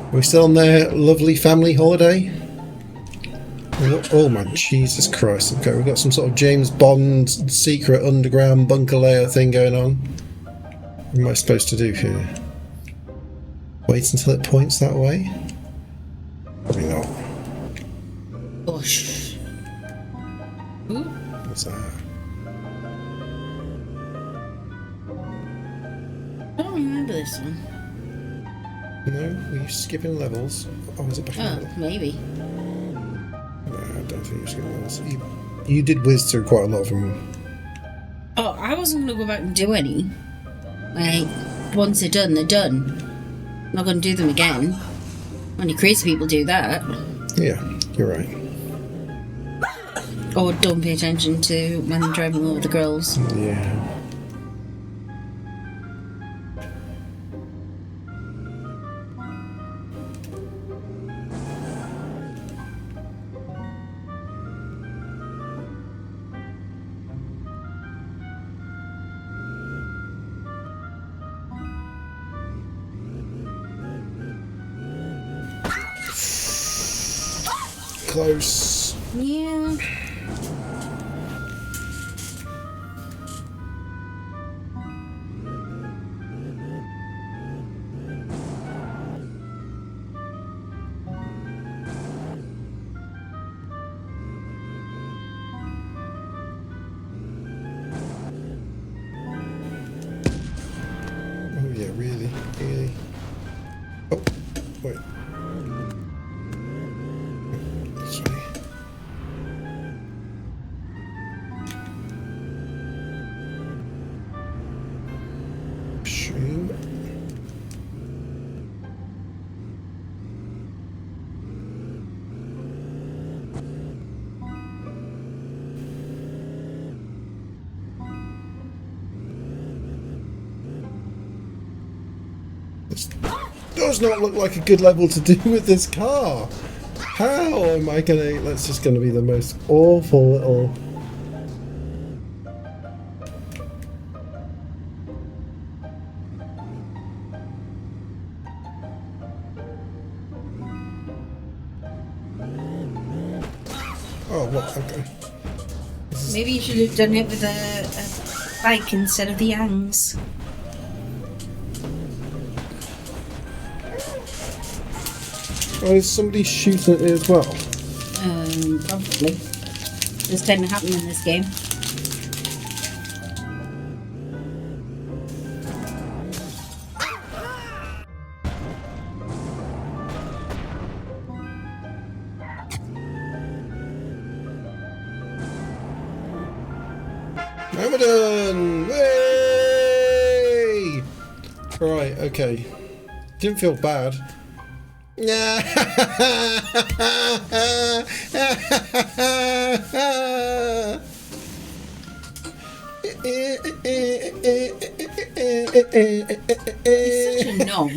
Are we still on their lovely family holiday? Oh my Jesus Christ. Okay, we've got some sort of James Bond secret underground bunker layer thing going on. What am I supposed to do here? Wait until it points that way? Probably not. Bush. Ooh. What's that? I don't remember this one. No? Were you skipping levels? Oh, was it back in Oh, the... maybe. No, I don't think you're skipping levels. You did whiz through quite a lot of them. Oh, I wasn't going to go back and do any. Like, once they're done, they're done. I'm not going to do them again. Only crazy people do that. Yeah, you're right. Or don't pay attention to when they're driving over the girls. Yeah. Close. Yeah. Oh yeah, really, really. Oh, wait. This way. Shoot. This does not look like a good level to do with this car. How am I gonna... That's just gonna be the most awful little... Oh, what? Okay. Maybe you should have done it with a bike instead of the Yangs. Oh, is somebody shooting at me as well? Probably. This tend to happen in this game. Ramadan! Way! Right, okay. Didn't feel bad. He's such a knob.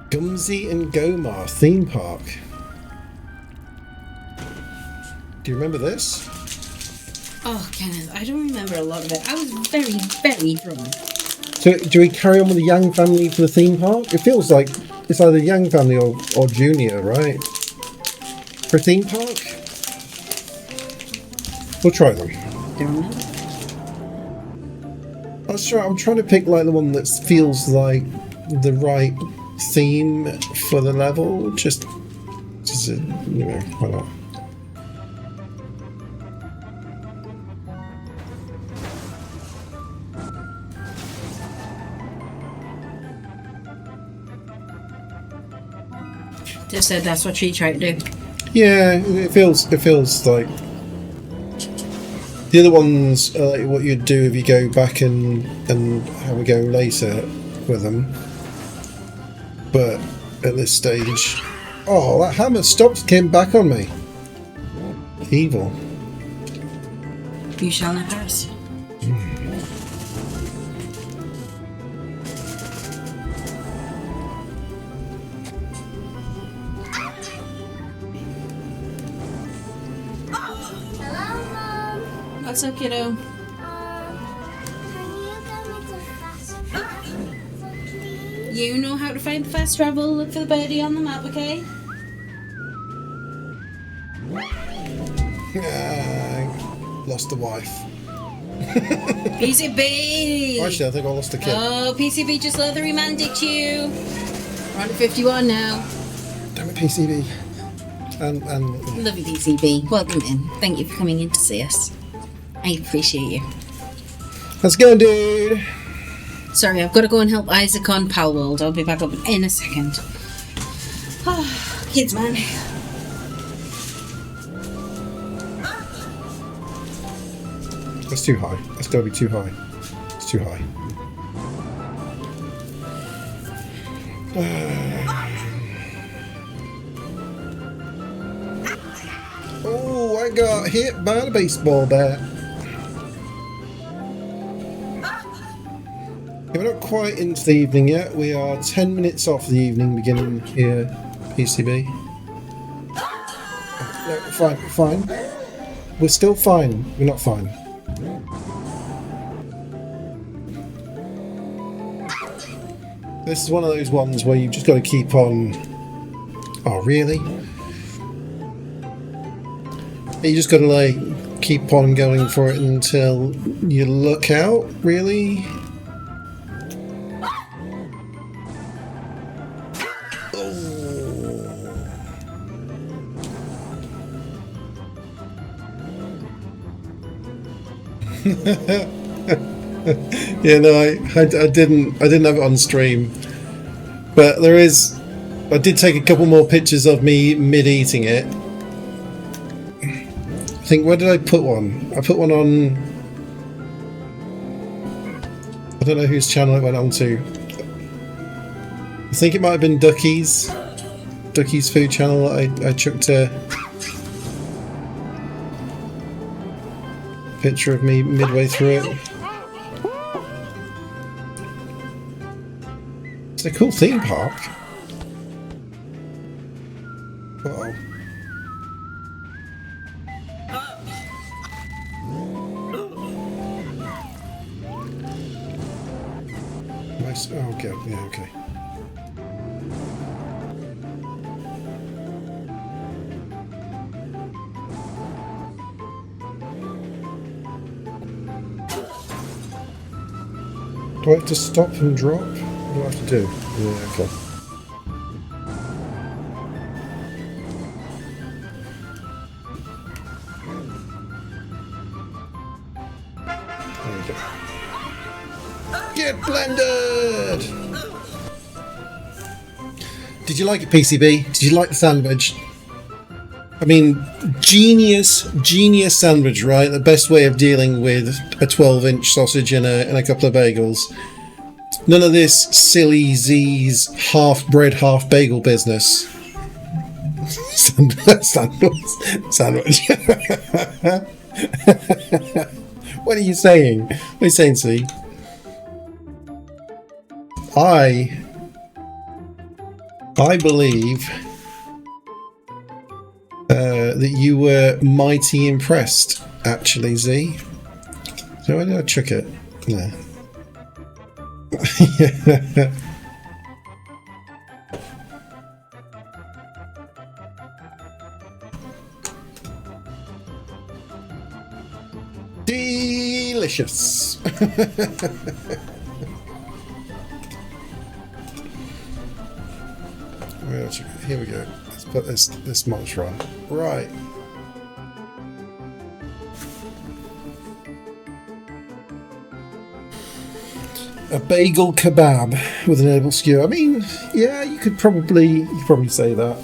Gumsy and Gomar theme park. Do you remember this? Oh, Kenneth, I don't remember a lot of it. I was very, very drunk. So, do we carry on with the Young family for the theme park? It feels like it's either Young family or Junior, right? For a theme park? We'll try them. Do you remember? I'm trying to pick like the one that feels like the right theme for the level. Just you know, why not? Just said that's what she tried to do. Yeah, it feels like the other ones are like what you'd do if you go back and have a go later with them. But at this stage, oh, that hammer came back on me. Evil. You shall not pass. Hello, Mom. What's up, kiddo? Can you go with the fast travel, please? You know how to find the fast travel. Look for the birdie on the map, okay? Lost a wife. PCB! Actually, I think I lost a kid. Oh, PCB just let the remand dick you. We're on to 51 now. Damn it, PCB. And Love you, PCB. Welcome in. Thank you for coming in to see us. I appreciate you. let's go, dude. Sorry, I've got to go and help Isaac on Pal World. I'll be back up in a second. Kids, man. That's too high. That's gotta be too high. It's too high. Oh, I got hit by the baseball bat. Yeah, we're not quite into the evening yet. We are 10 minutes off the evening beginning here, PCB. No, fine. We're still fine. We're not fine. This is one of those ones where you've just got to keep on. Oh, really? You just got to like keep on going for it until you look out. Really? Yeah, no, I didn't have it on stream, but there is. I did take a couple more pictures of me mid-eating it. I think, where did I put one? I put one on. I don't know whose channel it went on to. I think it might have been Ducky's food channel that I chucked a picture of me midway through it. It's a cool theme park. Uh-oh. Nice. Oh, okay. Yeah, okay. Do I have to stop and drop? What do I have to do? Yeah, okay. There we go. Get blended! Did you like it, PCB? Did you like the sandwich? I mean, genius sandwich, right? The best way of dealing with a 12-inch sausage and a couple of bagels. None of this silly Z's half bread, half bagel business. Sandwich. What are you saying? What are you saying, C? I believe that you were mighty impressed, actually, Z. So why did I chuck it? No. Delicious. Here we go. Let's put this monster on. Right. A bagel kebab with an edible skewer. I mean, yeah, you could probably say that.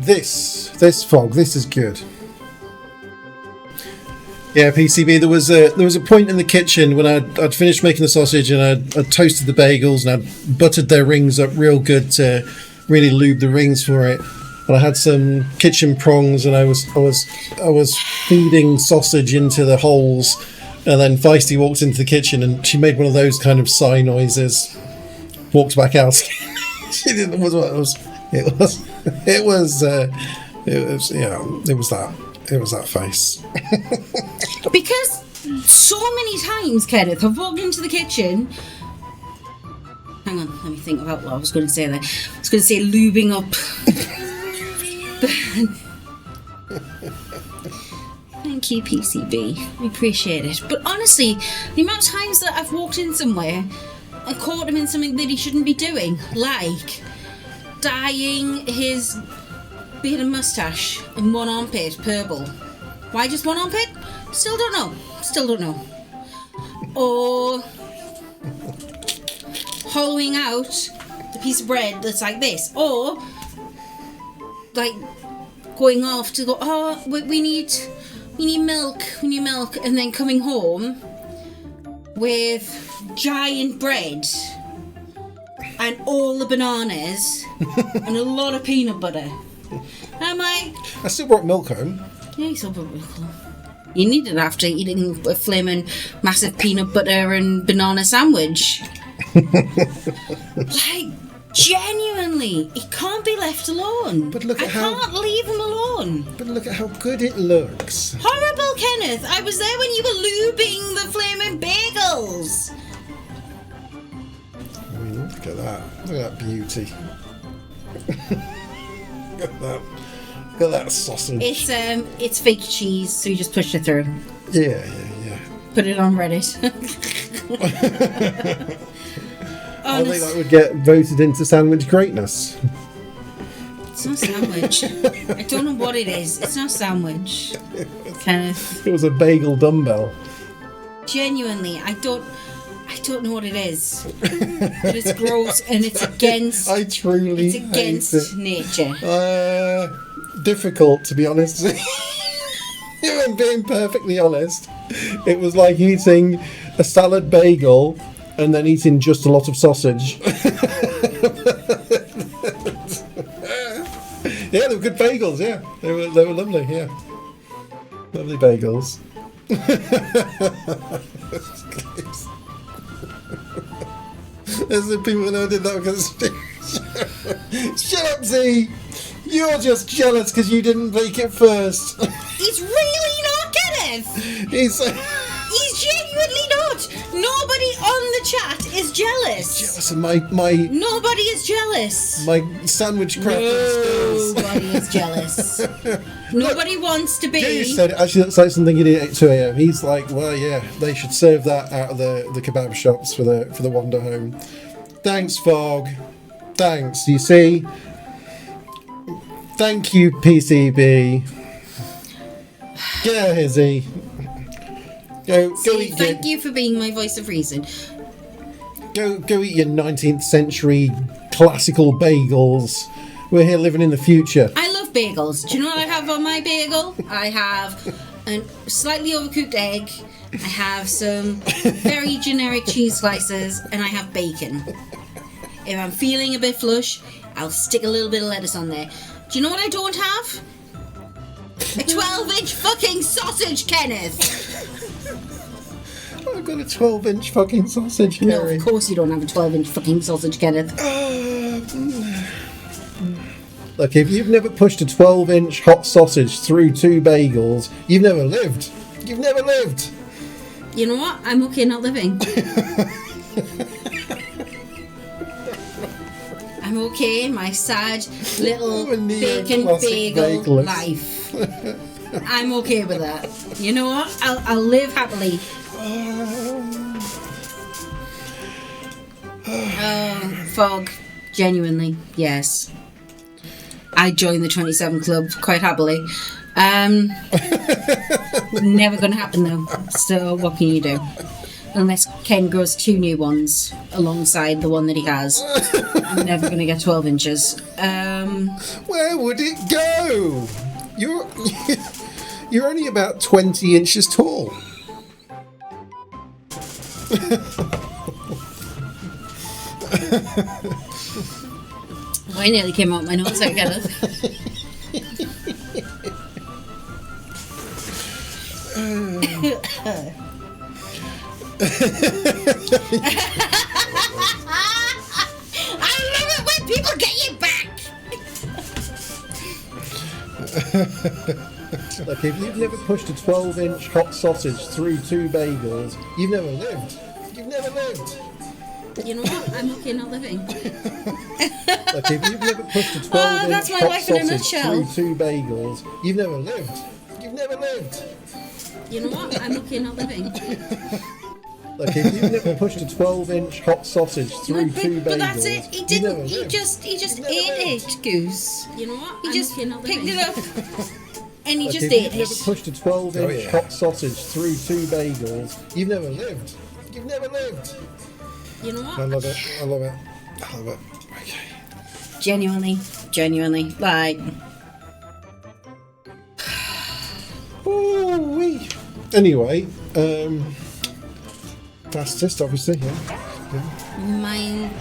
This Fog, this is good. Yeah, PCB. There was a point in the kitchen when I'd finished making the sausage and I'd toasted the bagels and I'd buttered their rings up real good to really lube the rings for it. And I had some kitchen prongs and I was feeding sausage into the holes. And then Feisty walked into the kitchen and she made one of those kind of sigh noises. Walked back out. She didn't. It was that face. Because so many times, Kenneth, I've walked into the kitchen. Hang on, let me think about what I was going to say there. I was going to say lubing up. Thank you, PCB. I appreciate it. But honestly, the amount of times that I've walked in somewhere and caught him in something that he shouldn't be doing, like dyeing his beard and moustache in one armpit purple. Why just one armpit? Still don't know. Or hollowing out a piece of bread that's like this. Or like going off to go, oh, we need milk, and then coming home with giant bread and all the bananas and a lot of peanut butter. I'm like, I still brought milk home. Yeah, you still brought milk home. You need it after eating a flaming massive peanut butter and banana sandwich. Like, genuinely, he can't be left alone. But look at I can't leave him alone. But look at how good it looks. Horrible, Kenneth. I was there when you were lubing the flaming bagels. I mean, look at that. Look at that beauty. Look at that. Look at that sausage. It's fake cheese, so you just push it through. Yeah. Put it on Reddit. I think that would get voted into sandwich greatness. It's not sandwich. I don't know what it is. It's not sandwich, Kenneth. It was a bagel dumbbell. Genuinely, I don't know what it is. But it's gross and it's against. I truly. It's against nature. Difficult, to be honest. If I'm being perfectly honest, it was like eating a salad bagel and then eating just a lot of sausage. Yeah, they were good bagels. Yeah, they were lovely. Yeah, lovely bagels. There's the people who did that because. Shut up, Z. You're just jealous because you didn't bake it first. He's really not, Kenneth. He's genuinely not. Nobody on the chat is jealous. Jealous of my. Nobody is jealous. My sandwich crafting skills. Nobody is jealous. Nobody wants to be. Jay said it actually looks like something he did at 2 a.m. He's like, well, yeah, they should serve that out of the kebab shops for the wander home. Thanks, Fog. Thanks. You see. Thank you, PCB. Get out here, Z. Go eat. Thank you for being my voice of reason. Go eat your 19th century classical bagels We're here living in the future. I love bagels. Do you know what I have on my bagel? I have a slightly overcooked egg. I have some very generic cheese slices, and I have bacon. If I'm feeling a bit flush, I'll stick a little bit of lettuce on there. Do you know what I don't have? A 12-inch fucking sausage, Kenneth! I've got a 12-inch fucking sausage, No, Harry. of course you don't have a 12-inch fucking sausage, Kenneth. Look, if you've never pushed a 12-inch hot sausage through 2 bagels, you've never lived. You've never lived. You know what? I'm okay not living. I'm okay in my sad little A bacon neo-classic bagel bageless. life. I'm okay with that. You know what? I'll live happily. Fog. Genuinely, yes. I joined the 27 Club quite happily. Never gonna happen though. So what can you do? Unless Ken grows 2 new ones alongside the one that he has. I'm never gonna get 12 inches. Where would it go? You're only about 20 inches tall. I nearly came out my nose, I get it. I love it when people get you back. Look, if you've never pushed a 12-inch hot sausage through 2 bagels, you've never lived. You've never lived. You know what? I'm okay not living. Look, if you've never pushed a 12-inch that's my hot life in a sausage nutshell. through 2 bagels, you've never lived. You've never lived. You know what? I'm okay not living. Look, if you've never pushed a 12-inch hot sausage through 2 bagels, But that's it. He you've never didn't. He lived. just You've ate never lived. it, Goose. You know what? He just picked it up and he Look, just if ate you've never it. pushed a 12-inch Oh, yeah. hot sausage through 2 bagels, you've never lived. You've never lived. You know I what? love it. I love it. I love it. Okay. Genuinely, like. Ooh-wee. Anyway, fastest, obviously, yeah.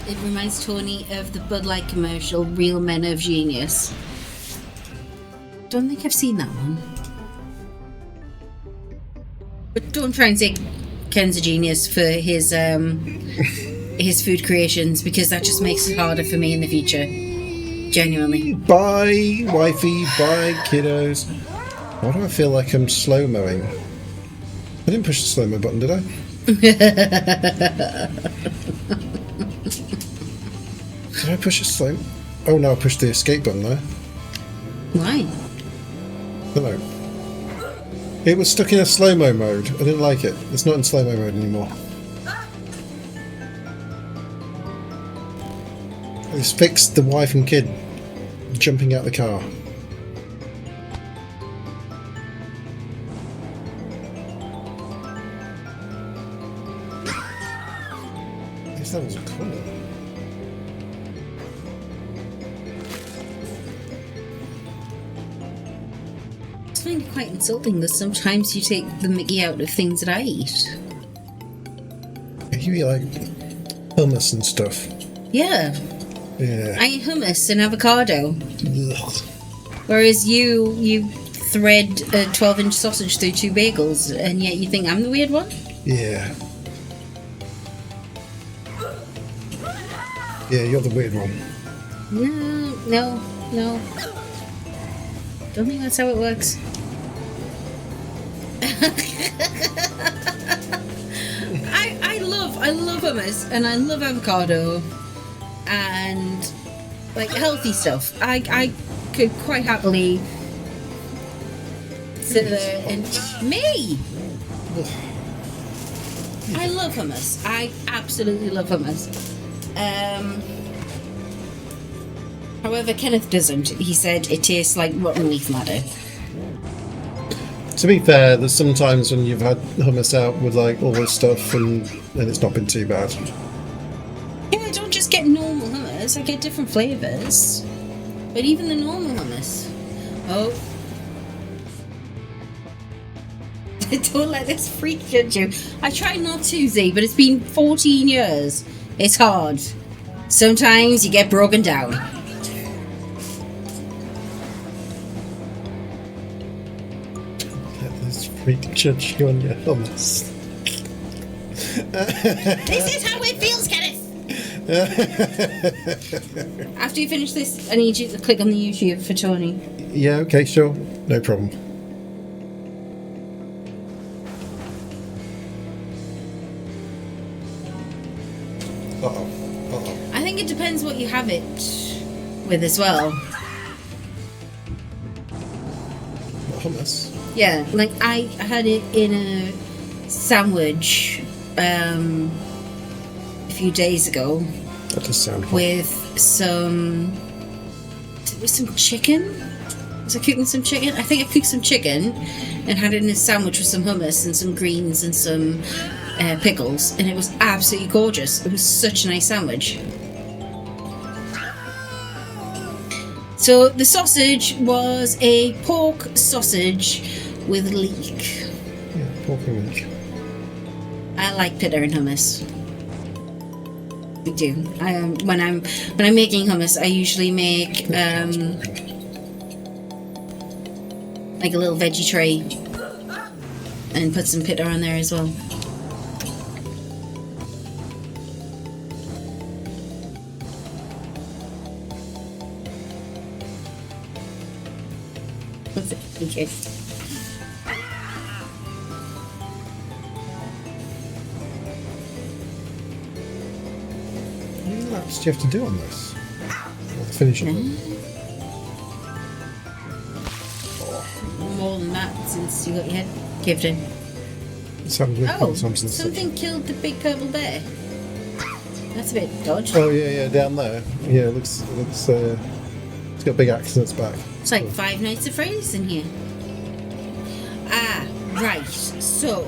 It reminds Tony of the Bud Light commercial, Real Men of Genius. Don't think I've seen that one. But don't try and say Ken's a genius for his food creations, because that just makes it harder for me in the future. Genuinely. Bye, wifey. Bye, kiddos. Why do I feel like I'm slow-mowing? I didn't push the slow-mo button, did I? Did I push a slow? Oh no, I pushed the escape button there. Why? Hello. It was stuck in a slow-mo mode. I didn't like it. It's not in slow-mo mode anymore. It's fixed the wife and kid jumping out the car. These levels are cool. I find it quite insulting that sometimes you take the mickey out of things that I eat. You eat like hummus and stuff. Yeah, Yeah. I eat hummus and avocado. Ugh. Whereas you thread a 12-inch sausage through 2 bagels, and yet you think I'm the weird one? Yeah. Yeah, you're the weird one. No. Don't think that's how it works. I love hummus and I love avocado and like healthy stuff. I could quite happily sit there and me. I love hummus. I absolutely love hummus. However, Kenneth doesn't. He said it tastes like rotten leaf matter. To be fair, there's sometimes when you've had hummus out with like all this stuff and it's not been too bad. Yeah, I don't just get normal hummus. I get different flavours. But even the normal hummus. Oh. Don't let this freak judge you. I try not to, Z, but it's been 14 years. It's hard. Sometimes you get broken down. Let this freak judge you on your hummus. This is how it feels, Kenneth! After you finish this, I need you to click on the YouTube for Tony. Yeah, okay, sure. No problem. Uh-oh. I think it depends what you have it with as well. Hummus. Yeah, like I had it in a sandwich a few days ago That does sound fun. with some chicken. Was I cooking some chicken? I think I cooked some chicken and had it in a sandwich with some hummus and some greens and some pickles, and it was absolutely gorgeous. It was such a nice sandwich. So the sausage was a pork sausage with leek. Yeah, pork and leek. I like pita and hummus. I do. When I'm making hummus, I usually make like a little veggie tray and put some pita on there as well. Okay. How many laps do you have to do on this? Or the finish of it? More than that, since you got your head caved in. It sounded like Oh, something. something killed the big purple bear. That's a bit dodgy. Oh yeah, down there. Yeah, it looks. It's got a big axe in its back. It's like 5 Nights at Freddy's in here. Ah, right. So,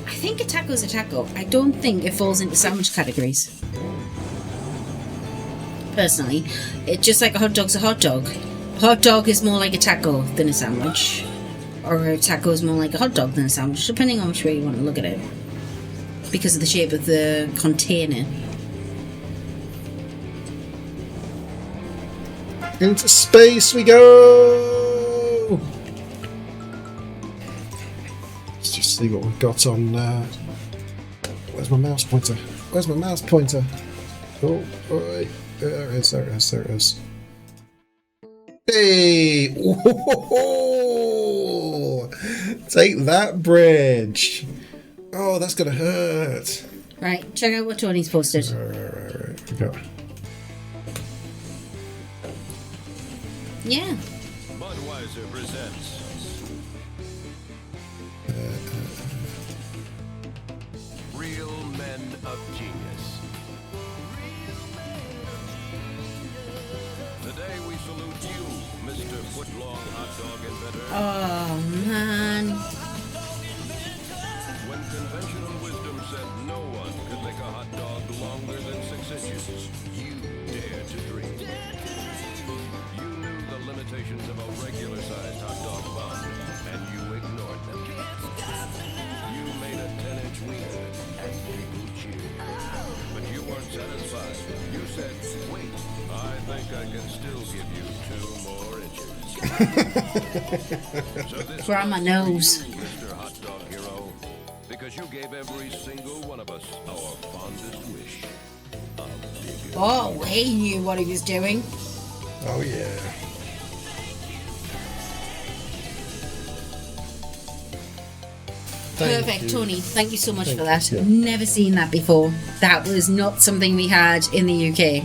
I think a taco's a taco. I don't think it falls into sandwich categories. Personally, it's just like a hot dog's a hot dog. A hot dog is more like a taco than a sandwich. Or a taco is more like a hot dog than a sandwich, depending on which way you want to look at it. Because of the shape of the container. Into space we go! Let's just see what we've got on. Where's my mouse pointer? Where's my mouse pointer? Oh, right. There it is, there it is, there it is. Hey! Whoa! Take that, bridge! Oh, that's gonna hurt. Right, check out what Tony's posted. Right. We got. Yeah. Budweiser presents Real Men of Genius. Today we salute you, Mr. Footlong Hot Dog Inventor. Oh, man. When conventional wisdom said no one could make a hot dog longer than 6 inches, you dared to dream. You knew the limitations of a regular-sized hot dog bun, and you ignored them. You made a 10-inch wiener, and people cheered. But you weren't satisfied. You said, wait, I think I can still give you 2 more inches. So this Grandma knows. Mr. Hot Dog Hero, because you gave every single one of us our fondest wish. A bigger. Oh, he knew what he was doing. Oh, yeah. Thank Perfect, you. Tony. Thank you so much Thank for that. you. Never seen that before. That was not something we had in the UK.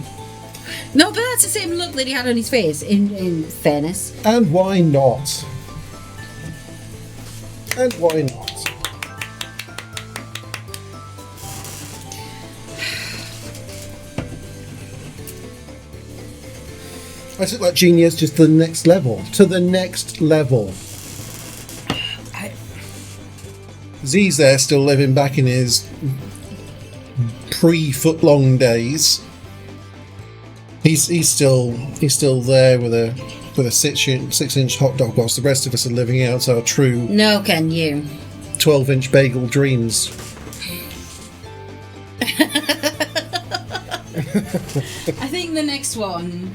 No, but that's the same look that he had on his face, in fairness. And why not? And why not? I took that genius just to the next level. To the next level. Z's there still living back in his pre-footlong days. He's still there with a 6-inch hot dog, whilst the rest of us are living out our true No, Ken, you. 12-inch bagel dreams. I think the next one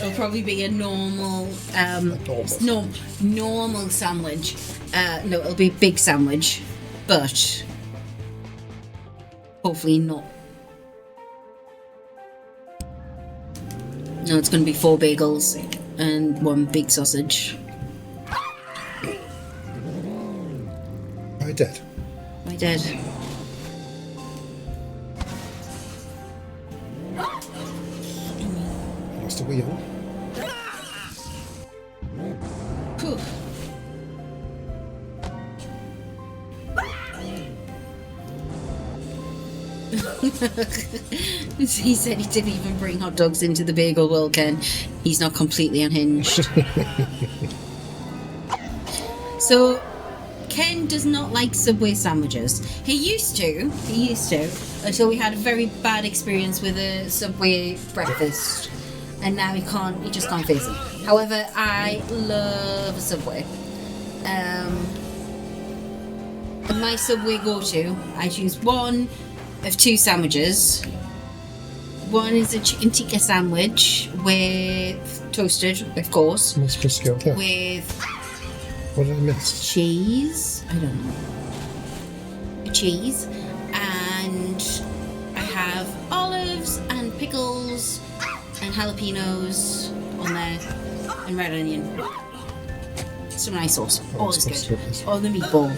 will probably be a normal normal sandwich. No, it'll be a big sandwich, but hopefully not. No, it's going to be 4 bagels and 1 big sausage. I did. I did. Lost a wheel. Whew. He said he didn't even bring hot dogs into the bagel world, Ken. He's not completely unhinged. So, Ken does not like Subway sandwiches. He used to, until we had a very bad experience with a Subway breakfast. And now he just can't face it. However, I love a Subway. In my Subway go-to, I choose one of 2 sandwiches. One is a chicken tikka sandwich with toasted, of course, Must be skilled there. with What did I miss? cheese. I don't know. Cheese, and I have olives and pickles and jalapenos on there, and red onion. Some nice sauce. All is good. Or the meatball.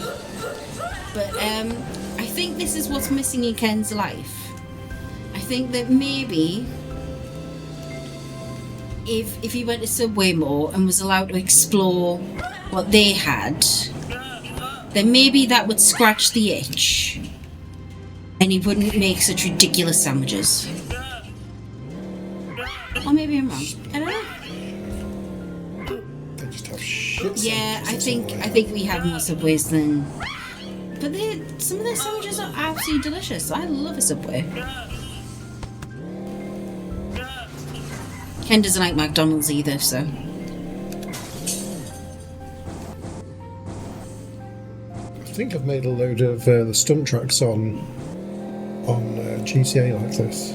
But I think this is what's missing in Ken's life. I think that maybe if he went to Subway more and was allowed to explore what they had, then maybe that would scratch the itch and he wouldn't make such ridiculous sandwiches. Or maybe I'm wrong. I don't know. They just have shit. Yeah, I sandwiches, think we have more Subways than. But some of their sandwiches are absolutely delicious. I love a Subway. Ken doesn't like McDonald's either, so. I think I've made a load of the stunt tracks on GTA like this.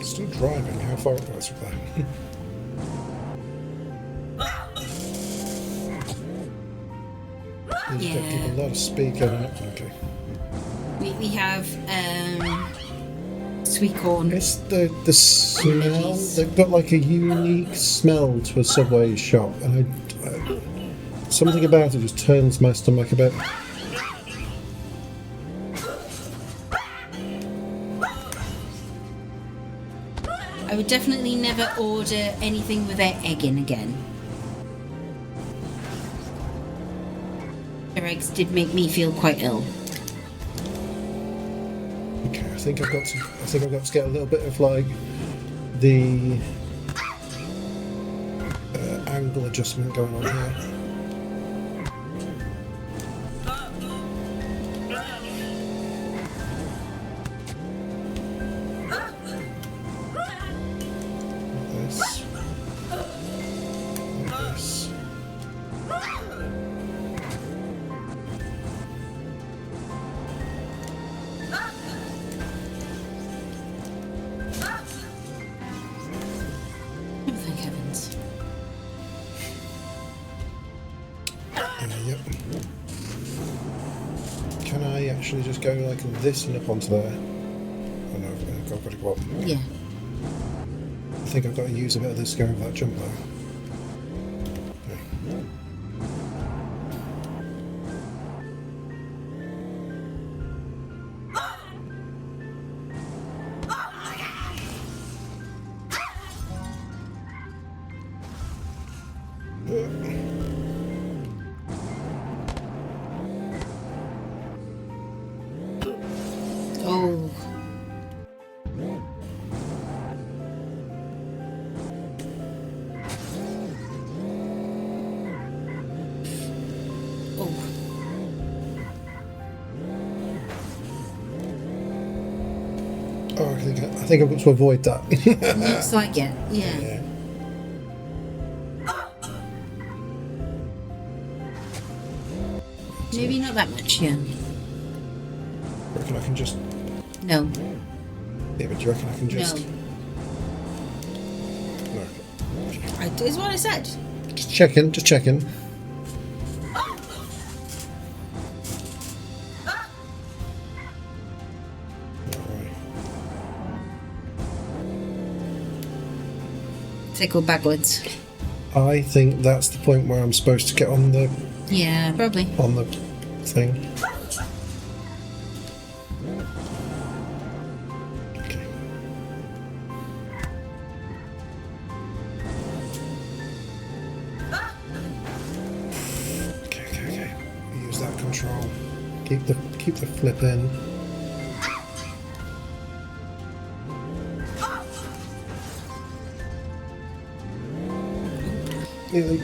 Still driving. How far was it there? You've got to give a lot of speed going up. Okay. We have sweet corn. It's the smell. They've got like a unique smell to a Subway shop, and something about it just turns my stomach a bit. I would definitely never order anything with their egg in again. Their eggs did make me feel quite ill. Okay, I think I've got to get a little bit of like the angle adjustment going on here. This. Like this. Oh, thank heavens. Yep. Can I actually just go like this and up onto there? Oh no, I've got to go up. Yeah. I think I've got to use a bit of this to go over that jump though. Okay. Oh. Oh. think I've got to avoid that. Looks like it. Yeah. Yeah. Maybe not that much. Yeah. I reckon I can just. No. Yeah, but do you reckon I can just? No. No. Is what I said. Just checking. Just checking. Alright. Tickle backwards. I think that's the point where I'm supposed to get on the Yeah, probably. thing. Okay. Okay. Use that control. Keep the flip in. Nearly.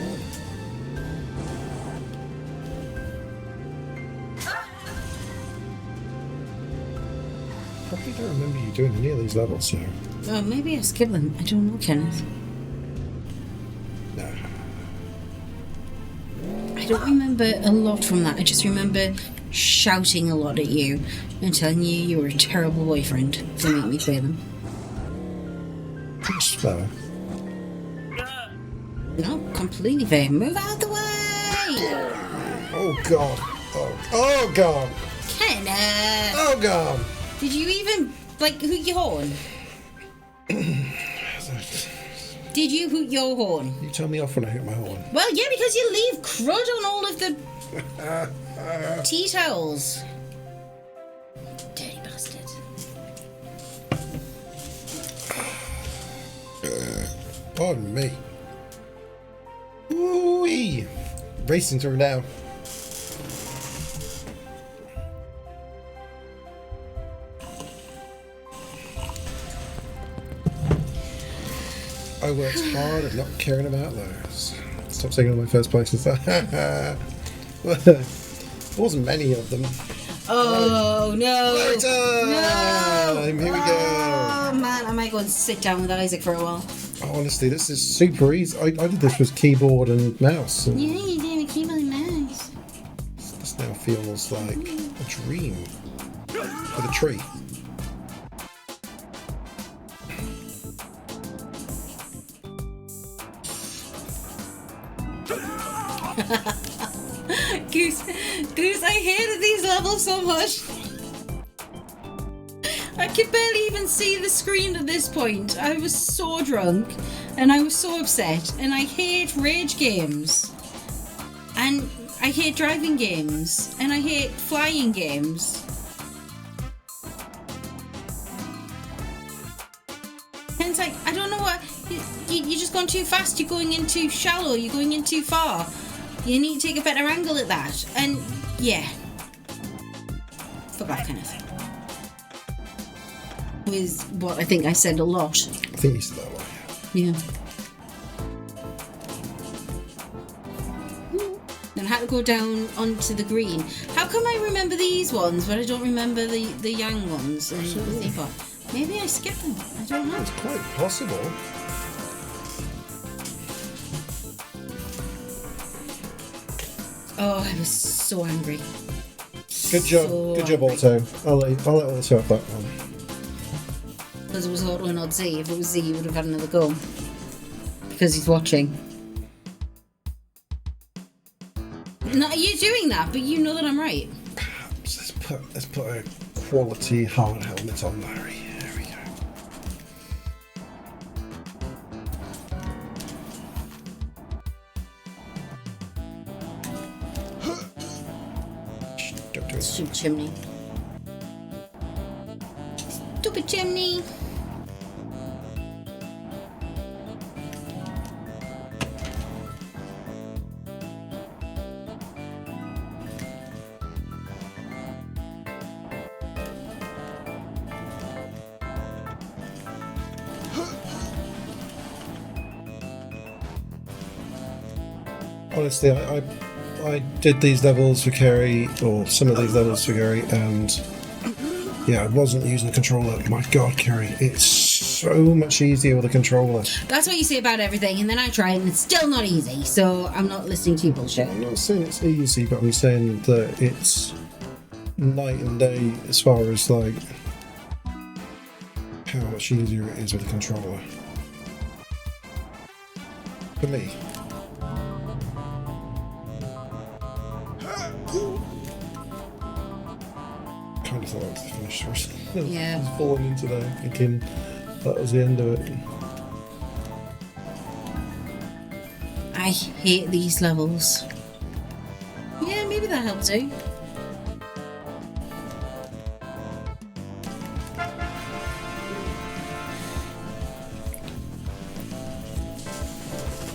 Probably don't remember you doing any of these levels, so Oh, maybe I skipped them. I don't know, Kenneth. no. I don't remember a lot from that. I just remember shouting a lot at you and telling you you were a terrible boyfriend to make me play them. Pretty slow. No, completely fair. Move out the way! Oh god. Oh god. Kenneth! Oh god. Did you even, like, hoot your horn? Did you hoot your horn? You tell me off when I hit my horn. Well, yeah, because you leave crud on all of the tea towels. Dirty bastard. Pardon me. Ooh-wee. Racing through now. I worked hard at not caring about those. Stop saying all my first places. There wasn't many of them. Oh, no. Time! Here we go. Oh, man, I might go and sit down with Isaac for a while. Honestly, this is super easy. I did this with keyboard and mouse. And Yeah, you did with keyboard and mouse. this now feels like a dream. With a tree. Goose, I hated these levels so much. I could barely even see the screen at this point. I was so drunk and I was so upset, and I hate rage games. And I hate driving games, and I hate flying games. And it's like, I don't know what, you're just going too fast, you're going in too shallow, you're going in too far. You need to take a better angle at that. And yeah. Fuck that kind of thing. Was what I think I said a lot. I think you said that one. Yeah. Then I had to go down onto the green. How come I remember these ones, but I don't remember the young ones and the theme park? Maybe I skipped them. I don't know. It's quite possible. Oh, I was so angry. Good job. So Good job, angry. Alto. I'll let Alto have that one. Because it was Auto and not Z. If it was Z, you would have had another go. Because he's watching. No, you're doing that, but you know that I'm right. Let's put a quality hard helmet on Larry. There we go. Shh, don't do it. Stupid chimney. Stupid chimney. Honestly, I did these levels for Kerry, or some of these levels for Kerry, and Yeah, I wasn't using the controller. My God, Kerry, it's so much easier with a controller. That's what you say about everything, and then I try and it's still not easy, so I'm not listening to your bullshit. I'm not saying it's easy, but I'm saying that it's night and day as far as like how much easier it is with a controller. For me. Kind of thought I was the finish first. Yeah. I was falling into there thinking that was the end of it. I hate these levels. Yeah, maybe that helps too.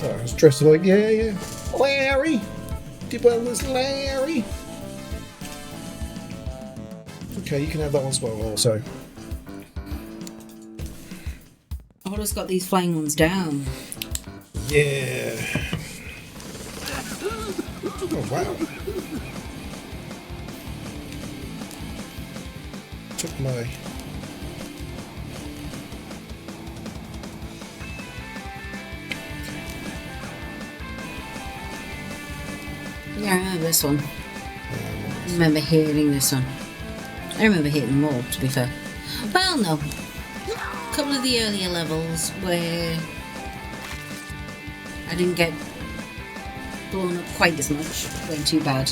I was dressed like, yeah, Larry! Dibble is Larry! Okay, you can have that one as well, also. Otto's got these flying ones down. Yeah. Oh, wow. Took my... Yeah, I remember this one. I remember hating this one. I remember hating them all, to be fair. Well, no. A couple of the earlier levels where I didn't get blown up quite as much weren't too bad.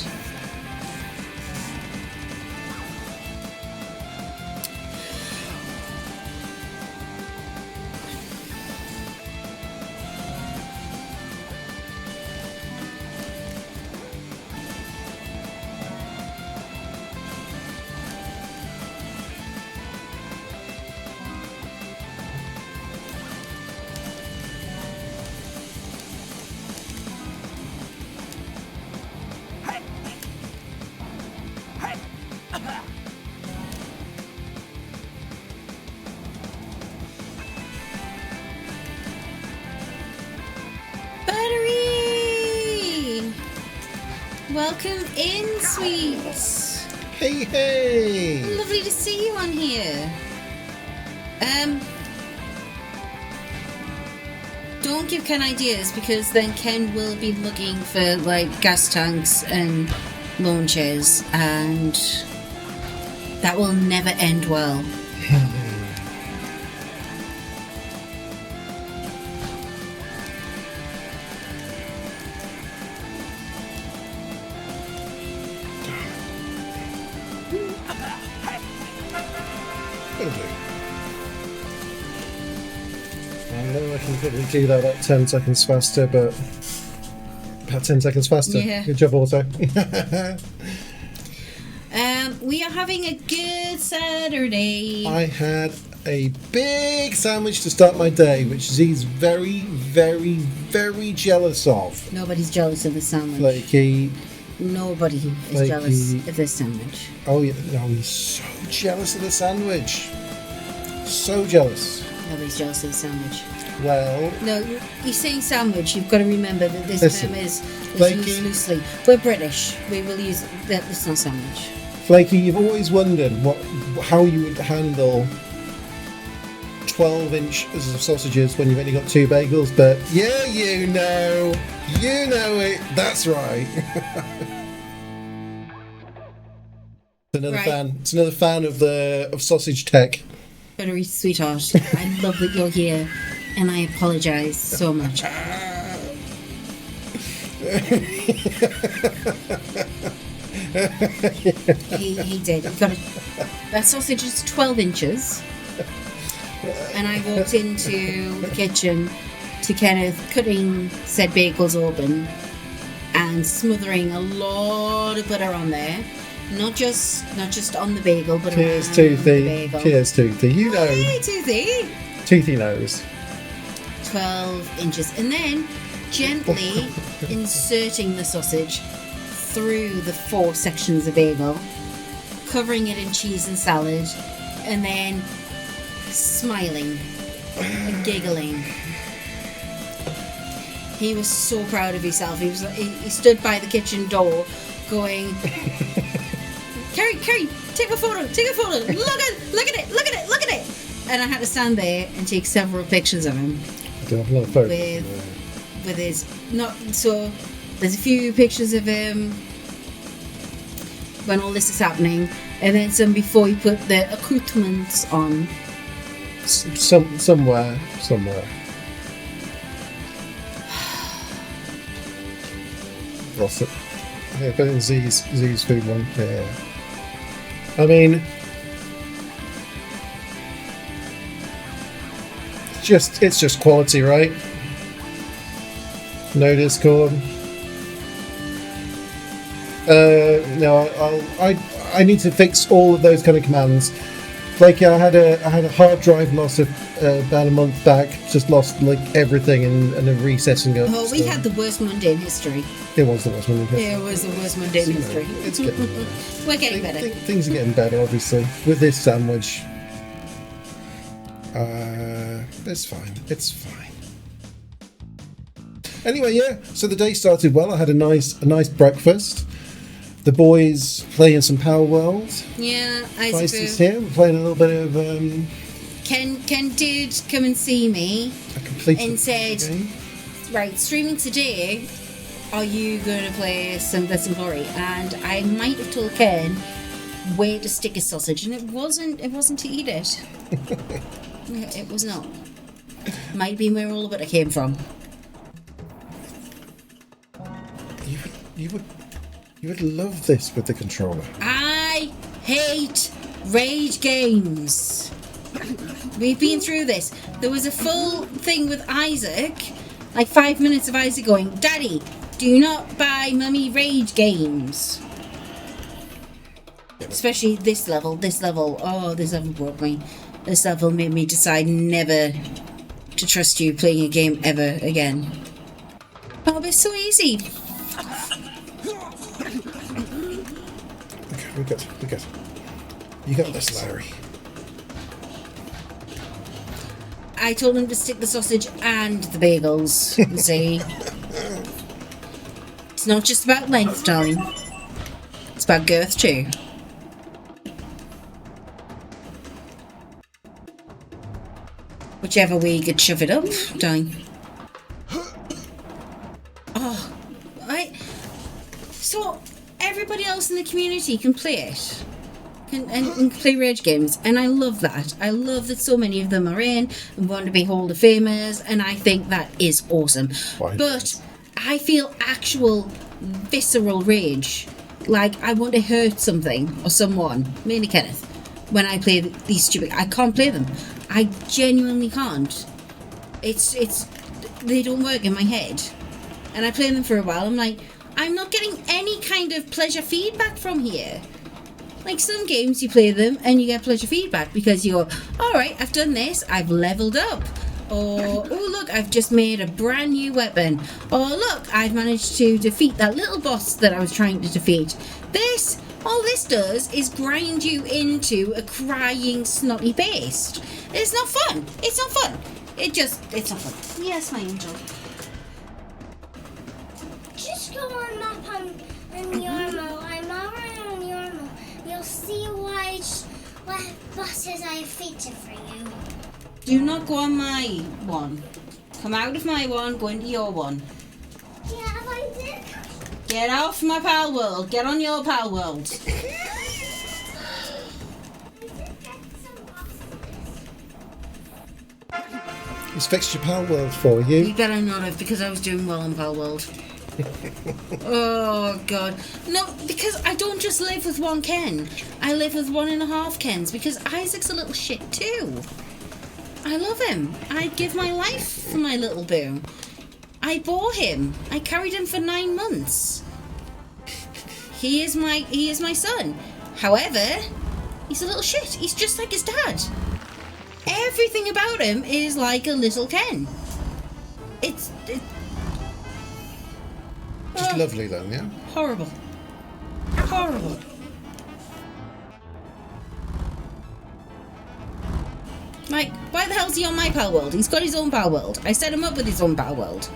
Buttery! Welcome in, sweets. Hey! Lovely to see you on here. Don't give Ken ideas because then Ken will be looking for like gas tanks and launchers, and that will never end well. Will do. I know I can probably do that about 10 seconds faster, but... About 10 seconds faster. Yeah. Good job, Auto. We are having a good Saturday. I had a big sandwich to start my day, which he's very, very, very jealous of. Nobody's jealous of the sandwich. Flaky. Nobody is Flaky. jealous of this sandwich. Oh, yeah. No, he's so jealous of the sandwich. So jealous. Nobody's jealous of the sandwich. Well, No, you're saying sandwich. You've got to remember that this Listen, term is Flaky. used loosely. We're British. We will use that. It's not sandwich. Flaky, you've always wondered how you would handle 12 inches of sausages when you've only got 2 bagels, but yeah, you know it. That's right. It's another Right. fan. It's another fan of sausage tech. Buttery sweetheart, I love that you're here, and I apologise so much. he did. He got that sausage is 12 inches, and I walked into the kitchen to Kenneth cutting said bagels open and smothering a lot of butter on there. Not just on the bagel, but Cheers, around Toothy. the bagel. Cheers, Toothy. You know, Hey, Toothy. Toothy knows. 12 inches, and then gently inserting the sausage through the 4 sections of bagel, covering it in cheese and salad, and then smiling and giggling. He was so proud of himself. He stood by the kitchen door going, Kerry, Carrie, take a photo, look at it. And I had to stand there and take several pictures of him I don't have a lot of photos. with his, not, so there's a few pictures of him when all this is happening, and then some before he put the accoutrements on. Somewhere. Lost it. Yeah, but in Z's food one. Yeah. I mean, it's just quality, right? No Discord. No, I need to fix all of those kind of commands. Like I had a hard drive loss of about a month back. Just lost like everything and then resetting up. Oh, we had the worst Monday in history. It was the worst one. Yeah, it was the worst Monday in history. It's getting better. We're getting better. Things are getting better, obviously. With this sandwich, it's fine. It's fine. Anyway, yeah. So the day started well. I had a nice breakfast. The boys playing some Power World. Yeah, Isis Isaac. here. We're playing a little bit of. Ken did come and see me I completed and said, the game. right, streaming today, are you going to play some Blitz and Glory? And I might have told Ken where to stick his sausage, and it wasn't to eat it. Yeah, it was not. Might be where all the butter came from. You would love this with the controller. I hate rage games. We've been through this. There was a full thing with Isaac, like 5 minutes of Isaac going, Daddy, do not buy Mummy rage games. Especially this level. Oh, this level broke me. This level made me decide never to trust you playing a game ever again. Oh, it's so easy. Okay, we got. You got this, Larry. I told him to stick the sausage and the bagels, you see. It's not just about length, darling. It's about girth too. Whichever way you could shove it up, darling. Oh, so everybody else in the community can play it. And play rage games, and I love that. I love that so many of them are in and want to be Hall of Famers, and I think that is awesome. Why? But I feel actual visceral rage, like I want to hurt something or someone, mainly Kenneth, when I play these stupid. I can't play them. I genuinely can't. It's they don't work in my head, and I play them for a while. I'm like, I'm not getting any kind of pleasure feedback from here. Like some games, you play them and you get pleasure feedback because you go, alright, I've done this, I've leveled up. Or, oh look, I've just made a brand new weapon. Or look, I've managed to defeat that little boss that I was trying to defeat. All this does is grind you into a crying, snotty paste. It's not fun. It's not fun. It's not fun. Yes, my angel. Just go on map on Yormo. I'm already on Yormo. You'll see what buses I feature for you. Do not go on my one. Come out of my one, go into your one. Yeah, I did. Get off my pal world. Get on your pal world. He's fixed your Power World for you. You better not have, because I was doing well in pal world. Oh god. No, because I don't just live with one Ken. I live with 1.5 Kens because Isaac's a little shit too. I love him. I'd give my life for my little boo. I bore him. I carried him for 9 months. He is my son. However, he's a little shit. He's just like his dad. Everything about him is like a little Ken. It's Just lovely then, yeah? horrible. Horrible. Like, why the hell's he on my pal world? He's got his own pal world. I set him up with his own pal world.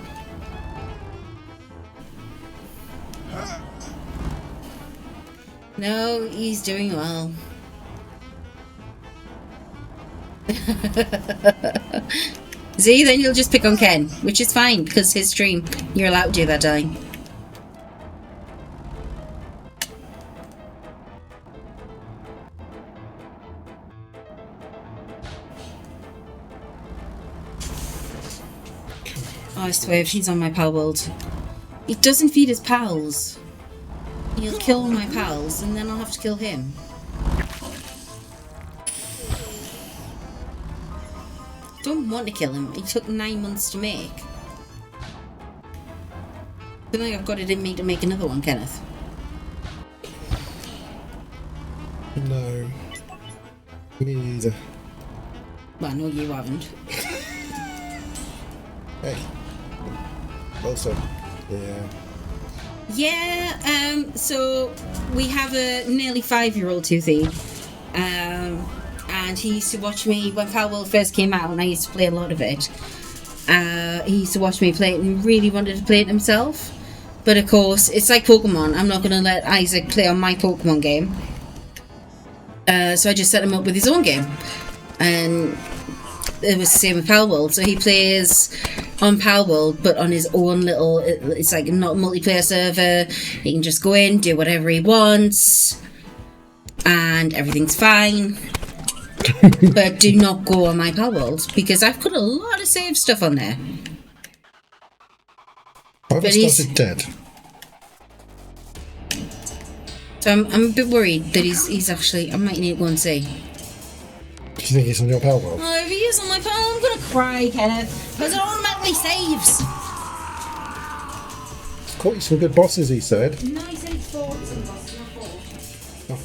No, he's doing well. See, then you'll just pick on Ken, which is fine because his stream. You're allowed to do that, darling. Oh, I swear, if he's on my pal world, he doesn't feed his pals. He'll kill my pals, and then I'll have to kill him. Don't want to kill him. It took 9 months to make. I think I've got it in me to make another one, Kenneth. No. Me either. Well, no, you haven't. Hey. Also, yeah. Yeah, so we have a nearly 5-year-old Toothy. And he used to watch me when Pal World first came out, and I used to play a lot of it. He used to watch me play it and really wanted to play it himself. But of course, it's like Pokemon. I'm not going to let Isaac play on my Pokemon game. So I just set him up with his own game. And it was the same with Pal World. So he plays on Pal World, but on his own little... It's like not a multiplayer server. He can just go in, do whatever he wants. And everything's fine. But do not go on my Pal World, because I've put a lot of save stuff on there. I haven't started dead. So I'm a bit worried that he's actually... I might need to go and see. Do you think he's on your Pal World? Oh, if he is on my Pal, I'm gonna cry, Kenneth, because it automatically saves. He's caught you some good bosses, he said. No, he said it's 4 some bosses, not 4. Oh,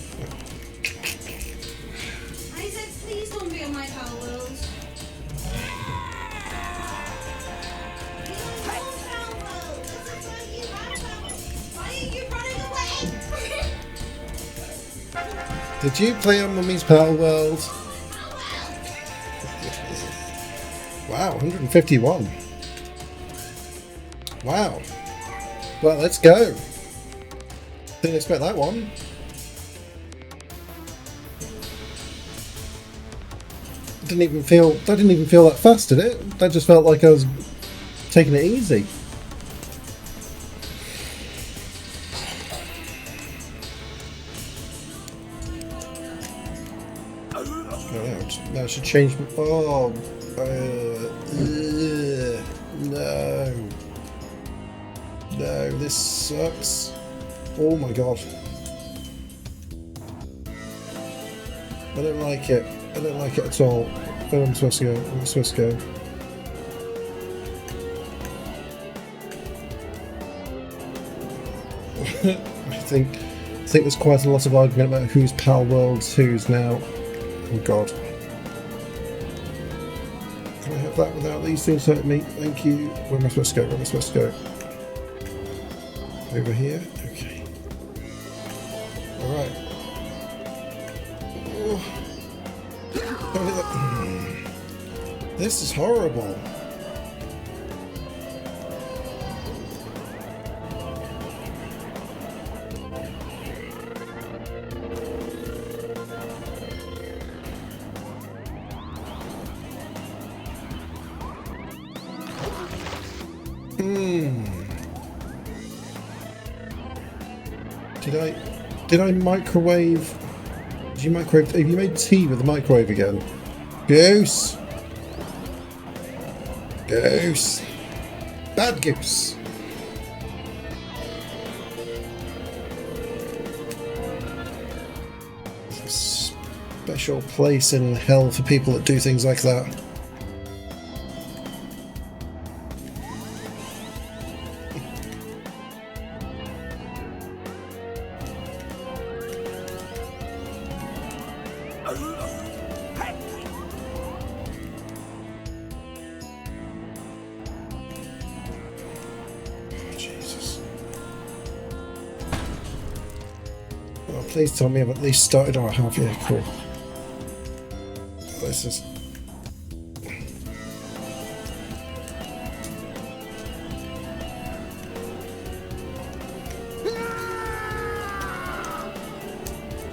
And he said, please don't be on my Pal World. Did you play on Mummy's Pal World? Wow, 151. Wow. Well, let's go. Didn't expect that one. That didn't even feel that fast, did it? That just felt like I was taking it easy. Now I should change. Oh, no, this sucks. Oh my god, I don't like it. I don't like it at all. Where am I supposed to go? Where am I supposed to go? I think there's quite a lot of argument about whose Pal World's whose now. Oh god. Can I have that without these things hurting me? Thank you. Where am I supposed to go? Where am I supposed to go? Over here? Okay. Alright. This is horrible. Did I microwave? Did you microwave? Have you made tea with the microwave again? Goose! Goose! Bad goose! There's a special place in hell for people that do things like that. Please tell me I've at least started. Oh, I have, yeah, cool. This is...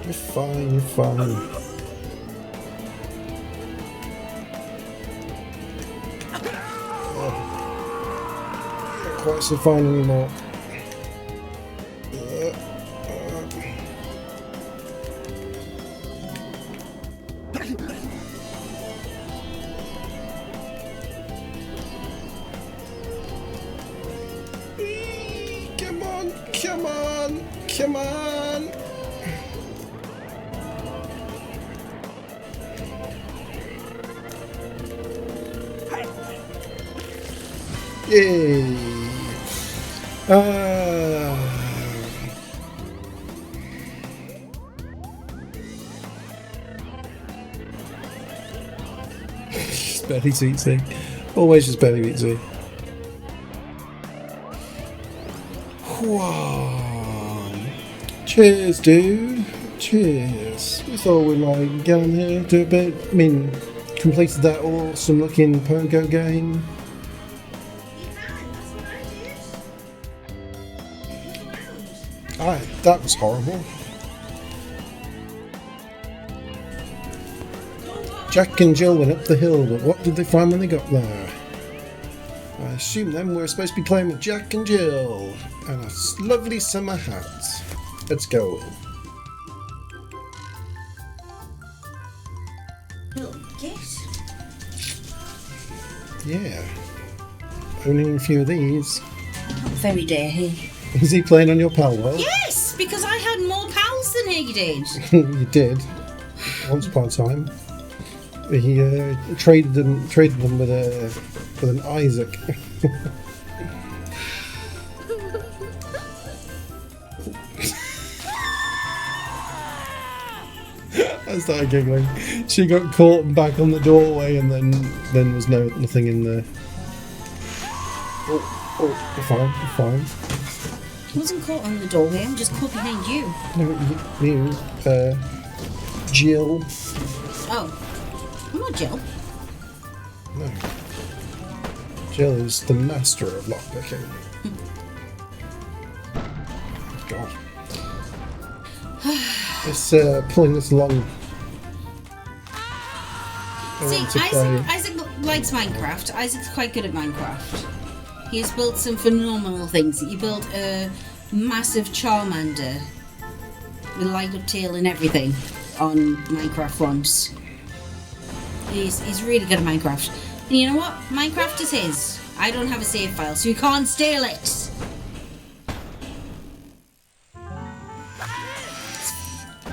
You're fine, you're fine. Not quite so fine anymore. Come on, come on, come on. Yay! Just barely easy. Always just barely easy. Whoa. Cheers, dude. Cheers. We thought we might get on here, do a bit. I mean, completed that awesome looking Pogo game. That was horrible. Jack and Jill went up the hill, but what did they find when they got there? I assume then we're supposed to be playing with Jack and Jill and a lovely summer hat. Let's go. Little gift. Yeah. Owning a few of these. Very dare he. Is he playing on your pal world? Yes, because I had more pals than he did. You did. Once upon a time. He traded them with an Isaac. I started giggling. She got caught back on the doorway, and then was nothing in there. Oh, you're fine. You're fine. I wasn't caught on the doorway. I'm just caught behind you. No, you, Jill. Oh, I'm not Jill. No. Jill is the master of lockpicking. God. It's pulling this along. See, Isaac likes Minecraft. Isaac's quite good at Minecraft. He has built some phenomenal things. He built a massive Charmander with light up tail and everything on Minecraft once. He's really good at Minecraft. And you know what? Minecraft is his. I don't have a save file, so you can't steal it.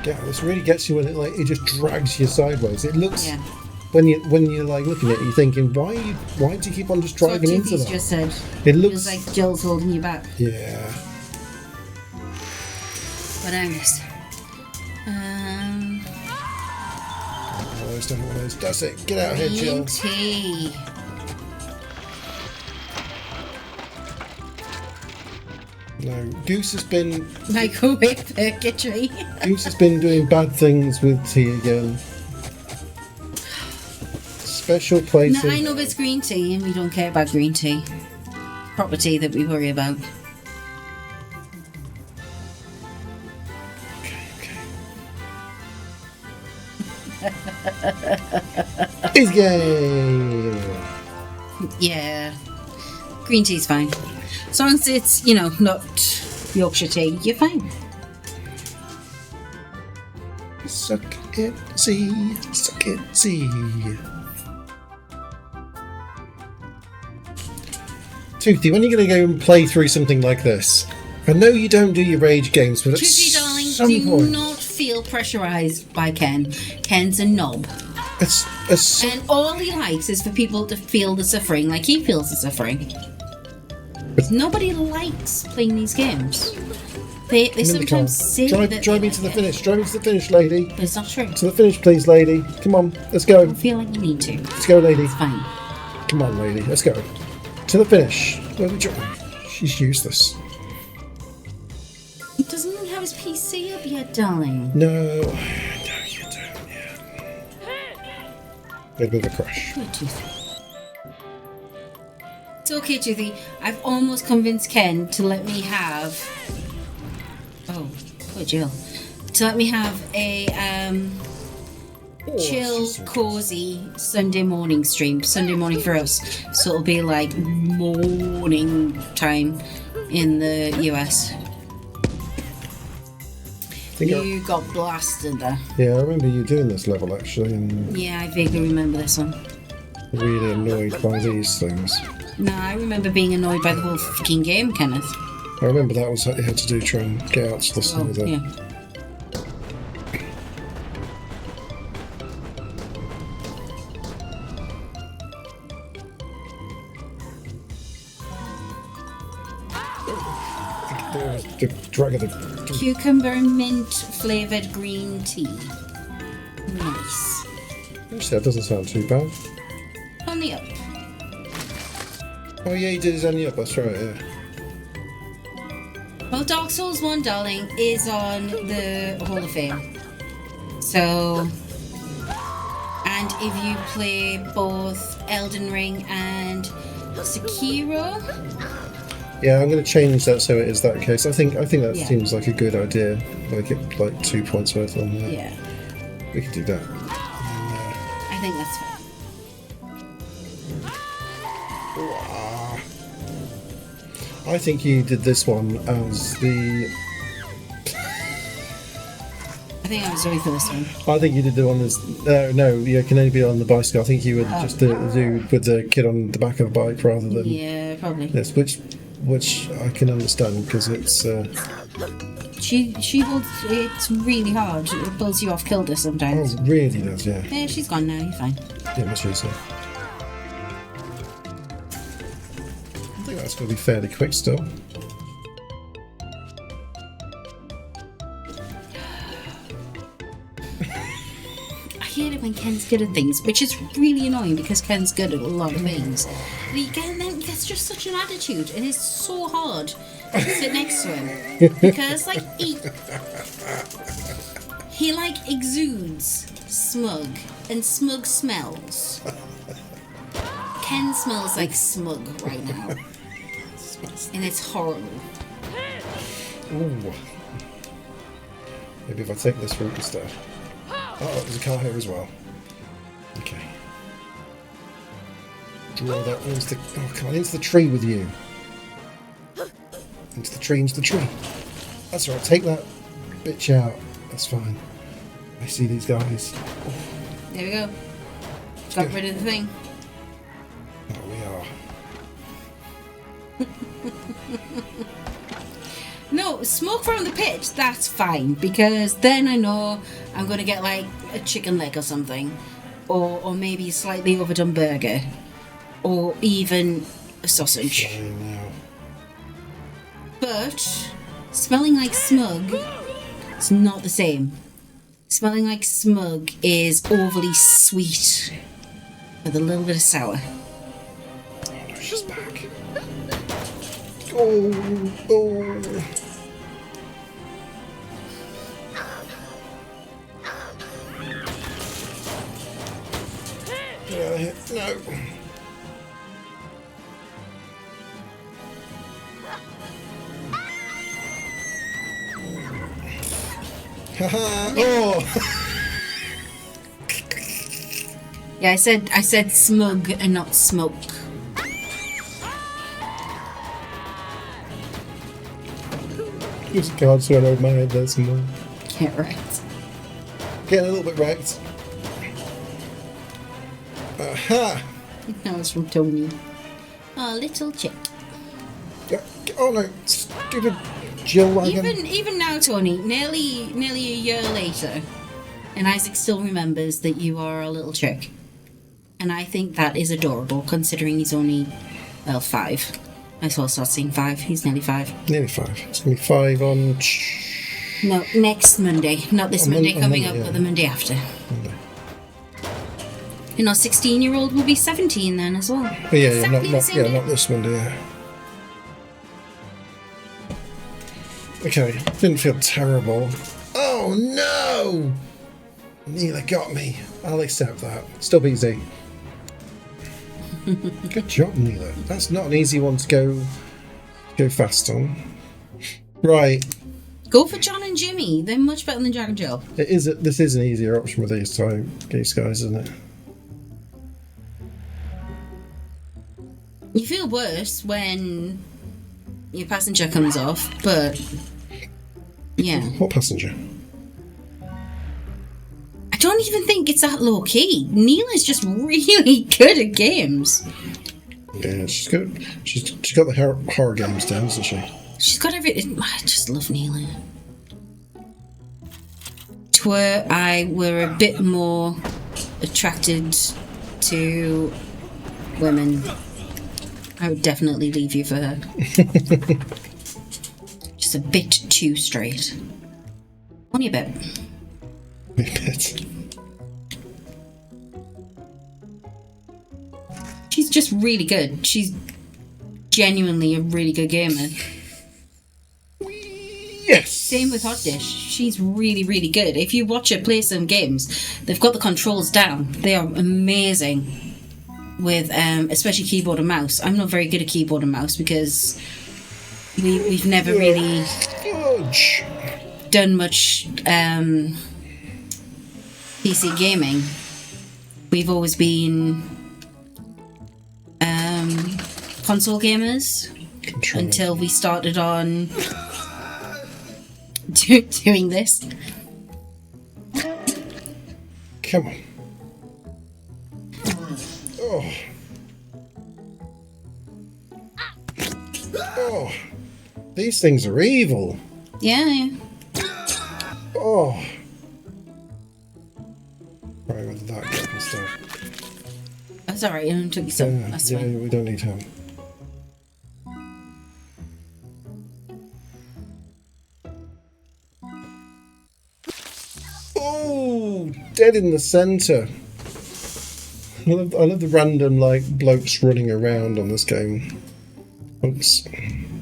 Yeah, this really gets you when it just drags you sideways. It looks Yeah. when you're like looking at it, you're thinking, why do you keep on just That's what driving into Toothy's that? just said. It It looks was like Jill's holding you back. yeah. But anyways. One of those, don't one of those. That's it. Get out of here, Jill. Green tea. No, Goose has been Microwave purgatory. Goose has been doing bad things with tea again. Special No, places. I know it's green tea and we don't care about green tea. Proper tea that we worry about. His game. Yeah. Green tea's fine. As long as it's, not Yorkshire tea, you're fine. Suck it, see. Suck it, see. Toothy, when are you going to go and play through something like this? I know you don't do your rage games, but at Toothy, darling, some do point, not feel pressurised by Ken. Ken's a knob. it's And all he likes is for people to feel the suffering like he feels the suffering. Nobody likes playing these games. They I'm in the car. sometimes say that Drive they me to the like it, finish. Drive me to the finish, lady. but it's not true. To the finish, please, lady. Come on, let's go. I feel like you need to. Let's go, lady. It's fine. Come on, lady. Let's go. To the finish. She's useless. He doesn't even have his PC up yet, darling. No, you don't. Yeah. A bit of a crush. Poor Toothy. It's okay, Toothy. I've almost convinced Ken to let me have... Oh, poor Jill. to let me have a chill, she's so good. cozy Sunday morning stream. Sunday morning for us, so it'll be like morning time in the US. I think You got blasted there. yeah, I remember you doing this level actually, and Yeah, I vaguely remember this one. really annoyed by these things. No, I remember being annoyed by the whole fucking game, Kenneth. I remember that was what you had to do, try and get out to the Well, side there. yeah. The dragon of Cucumber and mint flavoured green tea. Nice. actually, that doesn't sound too bad. On the up. Oh yeah, he did his only up, that's right, yeah. Well, Dark Souls 1, darling, is on the Hall of Fame. So, and if you play both Elden Ring and Sekiro, Yeah, I'm going to change that so it is that case. I think that Yeah. seems like a good idea. Like 2 points worth on there. yeah, We could do that. I think that's fair. I think you did this one as the. I think I was ready for this one. I think you did the one as. No, you can only be on the bicycle. I think you would just the dude with the kid on the back of a bike rather than Yeah, probably. this, which I can understand because it's. She holds. It's really hard. It pulls you off kilter Oh, sometimes. it really does, yeah. Yeah, she's gone now. You're fine. Yeah, much easier. I think that's going to be fairly quick still. I hate it when Ken's good at things, which is really annoying because Ken's good at a lot of things. But he gets just such an attitude. It is so hard to sit next to him because, like, he like exudes smug and smug smells. Ken smells like smug right now, and it's horrible. Ooh. Maybe if I take this route instead. Oh, there's a car here as well. Okay. Draw that into the. Oh, come on, into the tree with you. Into the tree. That's alright, take that bitch out. That's fine. I see these guys. There we go. Got rid of the thing. Oh, we are. No, smoke from the pit, that's fine, because then I know I'm going to get like a chicken leg or something, or maybe a slightly overdone burger, or even a sausage. Fine now. But smelling like smug is not the same. Smelling like smug is overly sweet with a little bit of sour. Oh no, she's back. Oh. Get out of here. No. Haha. Oh. Yeah, I said smug and not smoke. There's a card sword over my head there somewhere. Get right. Getting a little bit wrecked. Aha! That was from Tony. Oh, little chick. Oh no, stupid Jill wagon. Even now, Tony, nearly a year later, and Isaac still remembers that you are a little chick. And I think that is adorable, considering he's only, well, 5. I saw start seeing 5. He's nearly 5. Nearly 5. It's going to be 5 on. No, next Monday. Not this On Monday Mon- on coming Monday, up, yeah. but the Monday after. Monday. And our 16-year-old will be 17 then as well. But yeah, Exactly the same day. not this Monday. Yeah. Okay, didn't feel terrible. Oh no! Neither got me. I'll accept that. Still easy. Good job, Neela. That's not an easy one to go fast on. Right. Go for John and Jimmy. They're much better than Jack and Jill. This is an easier option with these guys, isn't it? You feel worse when your passenger comes off, but yeah. What passenger? I don't even think it's that low key. Neela's just really good at games. Yeah, she's good. She's got the horror games down, hasn't she? She's got everything. I just love Neela. To where I were a bit more attracted to women, I would definitely leave you for her. Just a bit too straight. Only a bit. A bit. She's just really good. She's genuinely a really good gamer. Yes! Same with Hot Dish. She's really, really good. If you watch her play some games, they've got the controls down. They are amazing with, especially keyboard and mouse. I'm not very good at keyboard and mouse because we've never really done much PC gaming. We've always been console gamers until we started on doing this. Come on. Oh. Oh. These things are evil. Yeah. Oh. Right, with that gap and stuff. That's alright, I took you some. That's fine. We don't need him. Oh, dead in the centre. I love the random like blokes running around on this game. Oops. And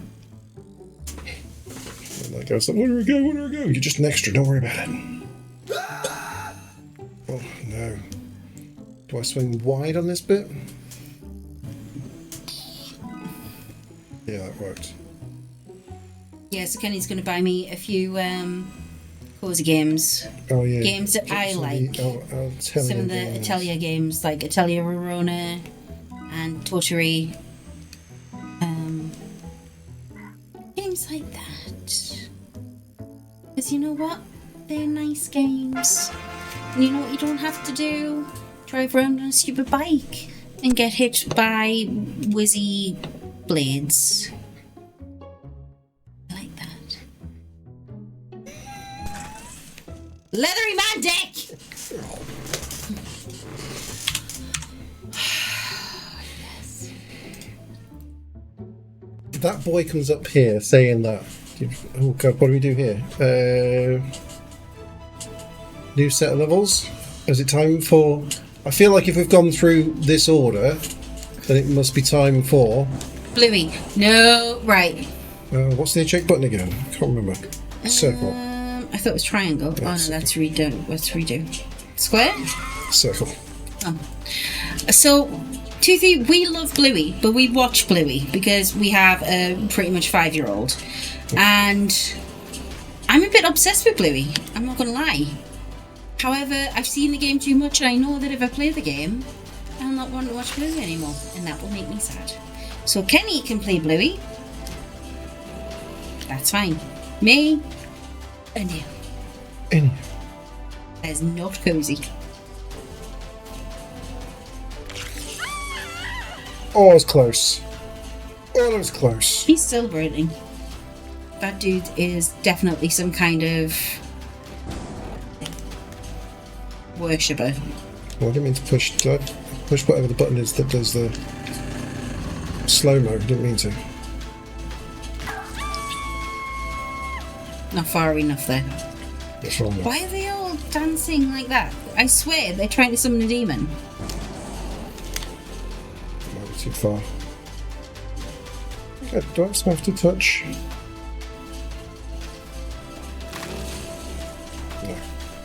that guy's like, where do I go? Where do I go? You're just an extra, don't worry about it. Oh no. Do I swing wide on this bit? Yeah, that worked. Yeah, so Kenny's going to buy me a few cozy games. Oh yeah. Games that I like. Some of the Atelier games, like Atelier Rorona and Tortury. Games like that. Because you know what? They're nice games. And you know what you don't have to do? Drive around on a stupid bike and get hit by whizzy blades. I like that. Leathery man dick! Yes. That boy comes up here saying that. Oh god, what do we do here? New set of levels? Is it time for... I feel like if we've gone through this order, then it must be time for... Bluey. No, right. What's the eject button again? I can't remember. Circle. I thought it was triangle. Oh no, that's redo. Let's redo. Square? Circle. Oh. So, Toothy, we love Bluey, but we watch Bluey because we have a pretty much 5-year-old. And I'm a bit obsessed with Bluey. I'm not going to lie. However, I've seen the game too much and I know that if I play the game, I'll not want to watch Bluey anymore. And that will make me sad. So Kenny can play Bluey. That's fine. Me, and you. In. That is not cozy. Oh, it was close. Oh, that was close. He's celebrating. That dude is definitely some kind of worshipper. Well, I didn't mean to push. Push whatever the button is that does the slow-mo. Didn't mean to. Not far enough there. What's wrong there? Why are they all dancing like that? I swear they're trying to summon a demon. Might be too far. Okay, do I also have to touch? No.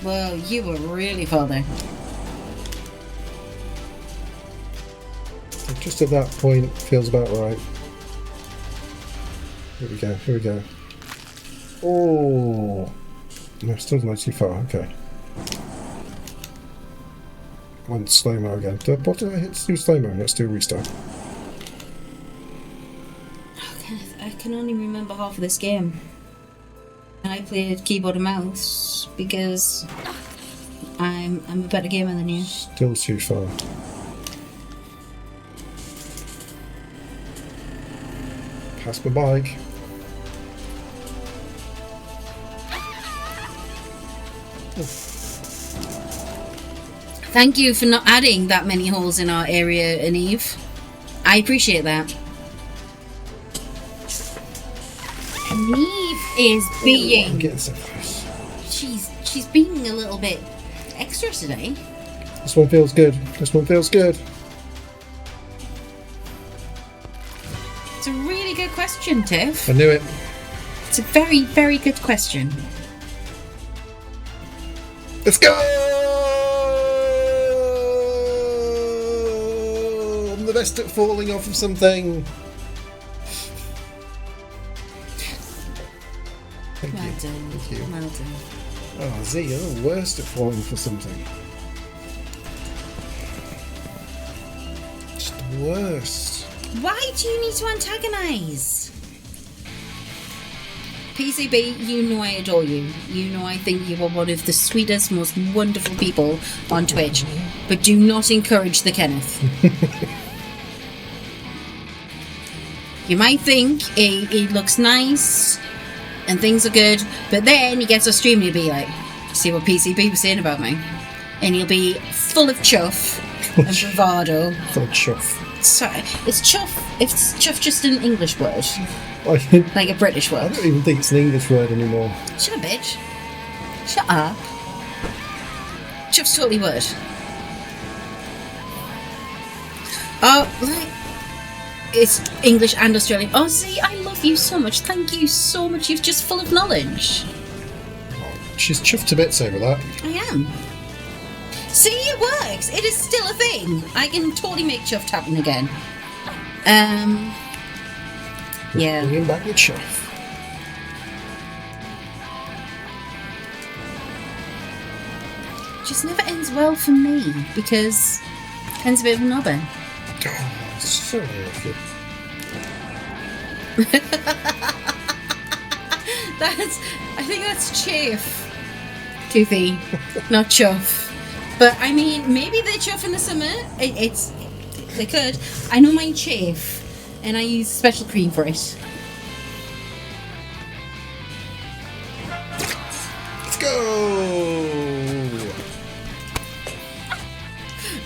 Well, you were really far there. Just at that point, feels about right. Here we go, here we go. Oh. No, still not too far. Okay. Went slow-mo again. What did I hit to do slow-mo? Let's do a restart. I can only remember half of this game. And I played keyboard and mouse because I'm a better gamer than you. Still too far. Pass my bike. Thank you for not adding that many holes in our area, Eve. I appreciate that. Eve is I'm being... getting so close. She's being a little bit extra today. This one feels good. This one feels good. It's a really good question, Tiff. I knew it. It's a very, very good question. Let's go! I'm the best at falling off of something. Thank Well you. done. Thank you. Well done. Oh, Z, you're the worst at falling for something. Just the worst. Why do you need to antagonise? PCB, you know I adore you. You know I think you are one of the sweetest, most wonderful people on Twitch. But do not encourage the Kenneth. You might think he looks nice and things are good, but then he gets a stream and he'll be like, see what PCB was saying about me? And he'll be full of chuff and bravado. Full of chuff. Sorry, is chuff just an English word? I Like a British word? don't even think it's an English word anymore. Shut up, bitch. Shut up. Chuff's totally word. Oh, like, it's English and Australian. Oh, see, I love you so much. Thank you so much. You're just full of knowledge. She's chuffed to bits over that. I am. See, it works. It is still a thing. I can totally make chuffed happen again. Yeah. Bringing back the chuff. Just never ends well for me because it ends a bit of a knobber. Oh, so awful. I think that's chafe. Toothy, not chuff. But I mean, maybe they chuff in the summer. They could. I know mine chafe, and I use special cream for it. Let's go!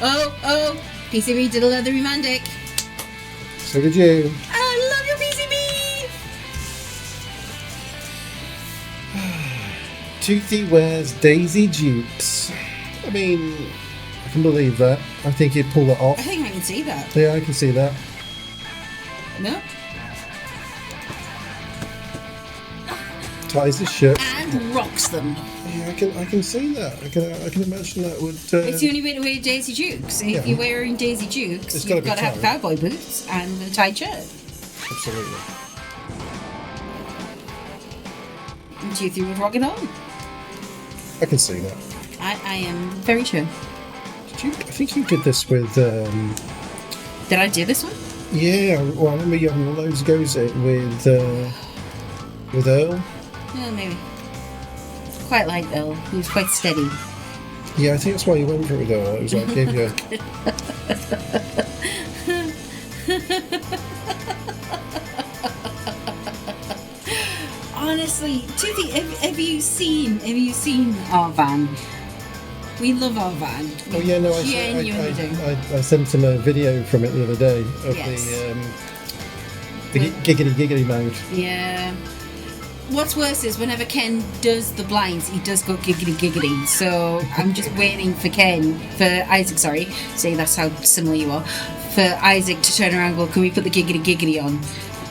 Oh, PCB did a leathery mandic. So did you. I love your PCB. Toothy wears Daisy Dukes. I mean, I can believe that. I think he'd pull that I off. think I can see that. Yeah, I can see that. No. Ties his shirt. And rocks them. Yeah, I can see that. I can imagine that would. It's the only way to wear Daisy Dukes. If Yeah. you're wearing Daisy Dukes, It's gotta you've be got to have tight. cowboy boots and a tight shirt. Absolutely. And Toothy would rock it on. I can see that. I am very sure. I think you did this with. Did I do this one? Yeah, well, I remember you having loads of goes at it with Earl. Yeah, maybe. Quite like Earl. He was quite steady. Yeah, I think that's why you went for it with Earl. It was like, gave you a. Honestly, Toothy, have you seen our van? We love our van. We Oh, yeah, no, genuinely do. I sent him a video from it the other day of Yes. the giggity mode. Yeah. What's worse is whenever Ken does the blinds, he does go giggity. So I'm just waiting for Isaac, see that's how similar you are, for Isaac to turn around and go, can we put the giggity on?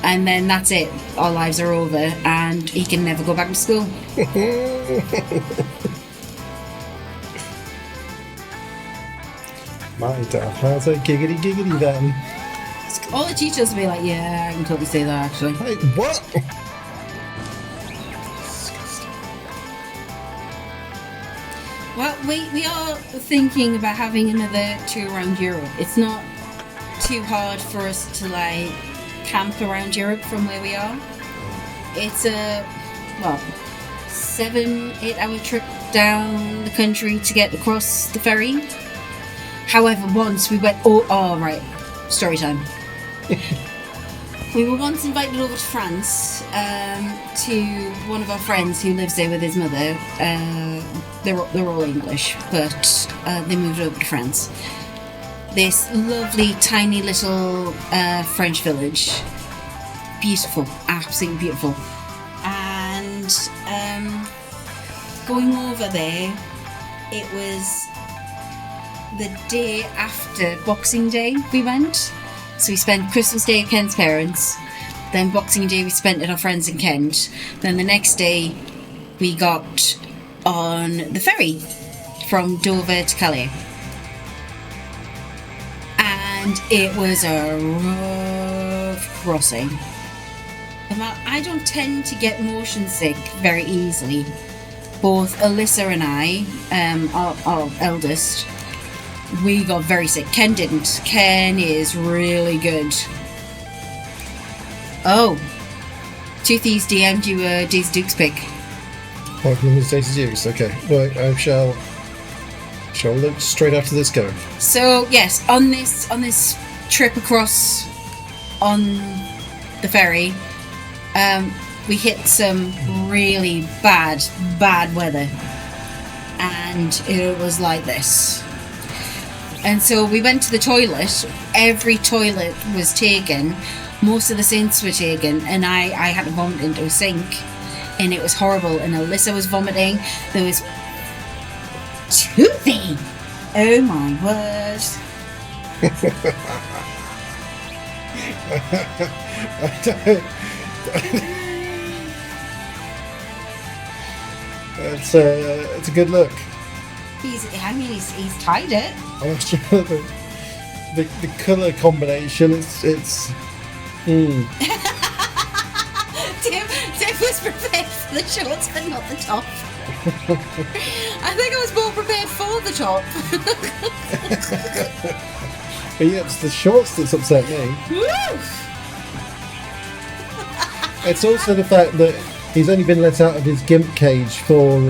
And then that's it. Our lives are over and he can never go back to school. My dad has a giggity then. All the teachers will be like, yeah, I can totally say that actually. Hey, what? Well, we are thinking about having another tour around Europe. It's not too hard for us to like camp around Europe from where we are. It's a 7-8 hour trip down the country to get across the ferry. However, once we went right, story time. We were once invited over to France to one of our friends who lives there with his mother. They're all English, but they moved over to France. This lovely, tiny little French village. Beautiful, absolutely beautiful. And going over there, it was the day after Boxing Day we went. So we spent Christmas Day at Ken's parents, then Boxing Day we spent at our friends in Kent, then the next day we got on the ferry from Dover to Calais. And it was a rough crossing. I don't tend to get motion sick very easily. Both Alyssa and I, our eldest, we got very sick. Ken didn't. Ken is really good. Oh, Toothy's DM'd you a Daisy Dukes pic. Oh, it's Daisy Dukes. Okay. Right, I shall look straight after this go. So yes, on this trip across on the ferry, we hit some really bad weather, and it was like this. And so we went to the toilet. Every toilet was taken. Most of the sinks were taken, and I had to vomit into a sink, and it was horrible. And Alyssa was vomiting. There was Toothy. Oh my word! It's a good look. He's tied it. I'm not sure the colour combination. It's. Tim was prepared for the shorts but not the top. I think I was more prepared for the top. But yeah, it's the shorts that's upset me. Woo! It's also the fact that he's only been let out of his GIMP cage for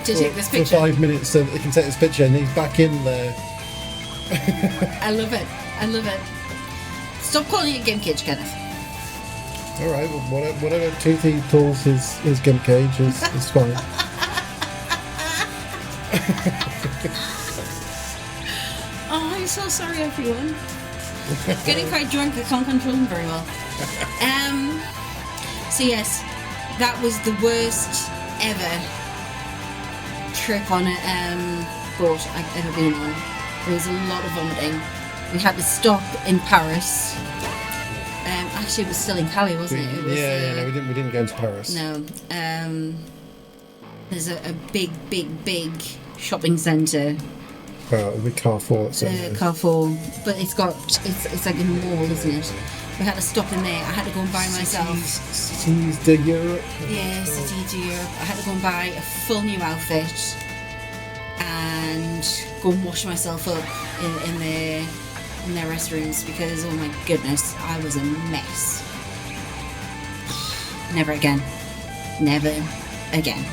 take this for picture. 5 minutes so that he can take this picture, and he's back in there. I love it. Stop calling it Game Cage, Kenneth. All right, well, whatever Toothy calls his GIMP cage is fine. Oh, I'm so sorry, everyone. Getting quite drunk, I can't control them very well. So yes, that was the worst ever trip on a boat I've ever been on. There was a lot of vomiting. We had to stop in Paris. Actually, it was still in Calais, wasn't it? It was, No, we didn't go into Paris. No. There's a big shopping centre. Well, the Carrefour. That's it. Carrefour, but it's like a mall, isn't it? We had to stop in there. I had to go and buy myself. Cities de Europe. Yeah, City to Europe. I had to go and buy a full new outfit and go and wash myself up in their restrooms because, oh my goodness, I was a mess. Never again. Never again.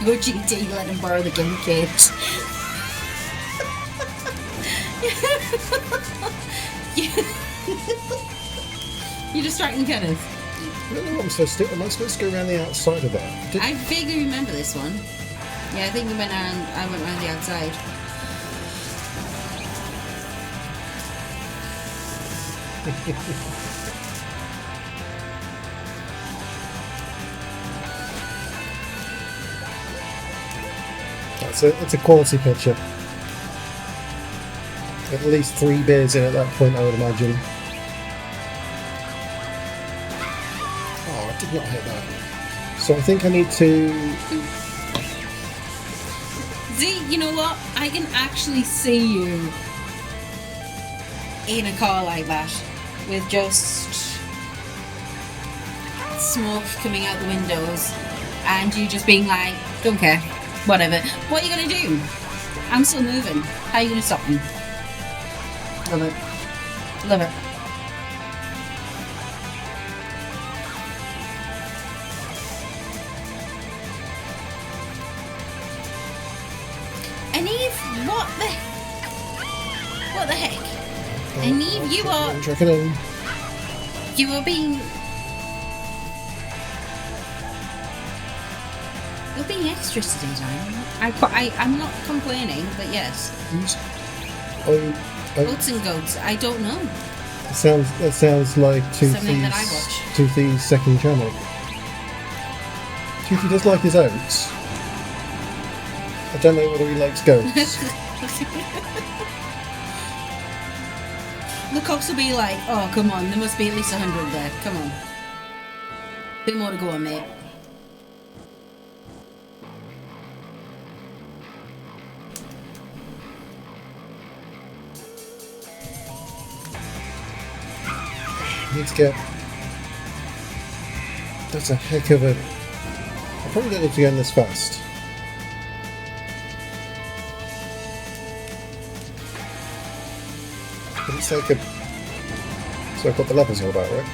Go GT, let him borrow the game cage. You're distracting Kenneth. I don't know what I'm supposed to do. Am I supposed to go around the outside of that? I vaguely remember this one. Yeah, I think I went around the outside. It's a quality picture. At least 3 beers in at that point, I would imagine. Oh, I did not hit that. So I think I need to... See, you know what? I can actually see you in a car like that with just smoke coming out the windows, and you just being like, don't care, whatever. What are you gonna do? I'm still moving. How are you gonna stop me? Love it. Love it. And Eve, what the heck? And Eve, Check it in. you are being, you're being extra today, Diane. I'm not complaining, but yes. Goats and goats. I don't know. That sounds like Something that I watch. Toothy's second channel. Toothy does like his oats. I don't know whether he likes goats. The cops will be like, oh, come on, there must be at least 100 there. Come on. Bit more to go on, mate. Need to get. That's a heck of a. I probably don't need to go in this fast. But it's like a. So I've got the levels all about, right?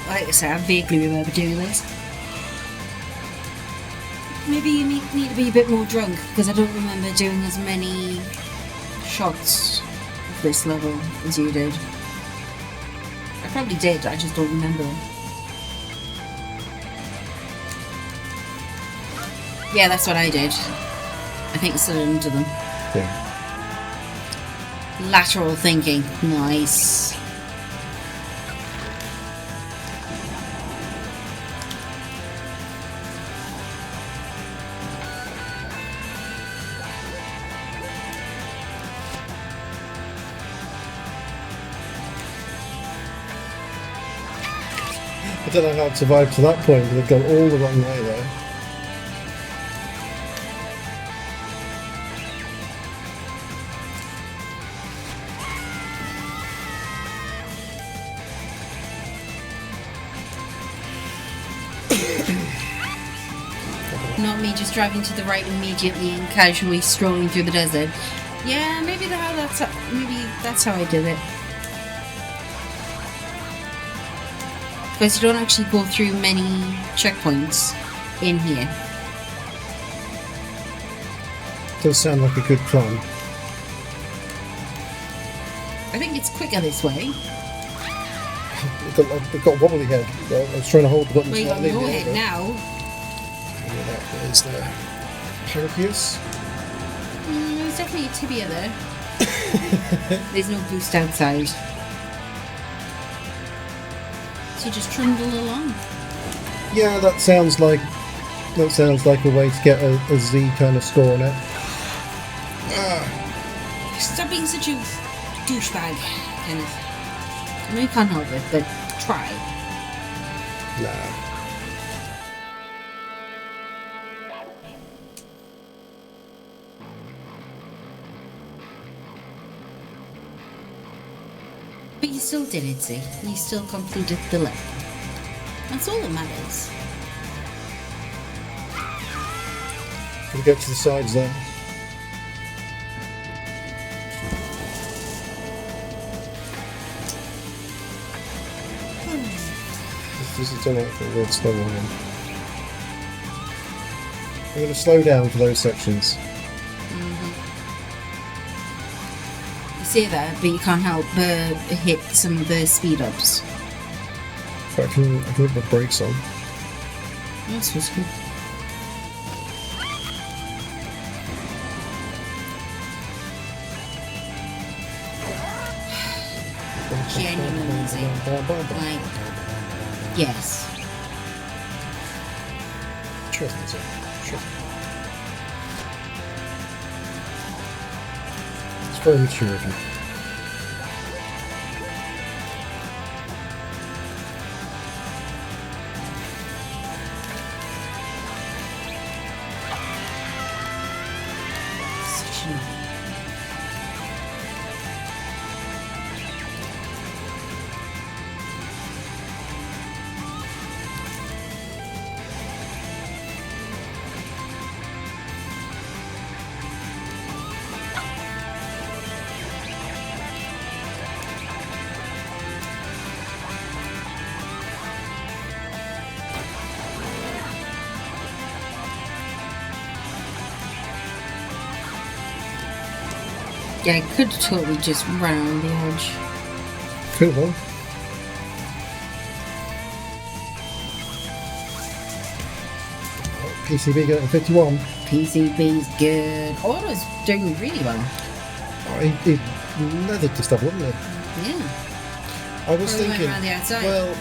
Like I said, I vaguely remember doing this. Maybe you need to be a bit more drunk, because I don't remember doing as many shots of this level as you did. I probably did, I just don't remember them. Yeah, that's what I did. I think I still into them. Yeah. Lateral thinking. Nice. I don't know how I'd survived to that point, but I've gone all the wrong way there. Not me just driving to the right immediately and casually strolling through the desert. Yeah, maybe that's how I did it. Because you don't actually go through many checkpoints in here. Does sound like a good plan. I think it's quicker this way. I've got wobbly head. I was trying to hold the button. Well, you got no head now. That is the pancreas. There's definitely a tibia there. There's no boost outside. So you just trundle along. Yeah, that sounds like a way to get a Z kind of score on it. Stop being such a douchebag, Kenneth. I know you can't help it, but try. Nah. But you still did it, see? You still completed the level. That's all that matters. Can we go to the sides then? This is turning out for a weird slow one. I'm going to slow down for those sections. You say that, but you can't help but hit some of the speed ups. So I can put my brakes on. That's what's good. Genuinely easy. Like, yes. Sure, sure. It's very mature of you. Such an Yeah, I could totally just run around the edge. Cool one. PCB getting 51. PCB's good. Auto's doing really well. Oh, he leathered the stuff, wouldn't he? Yeah. I was Probably went thinking, around the outside. well,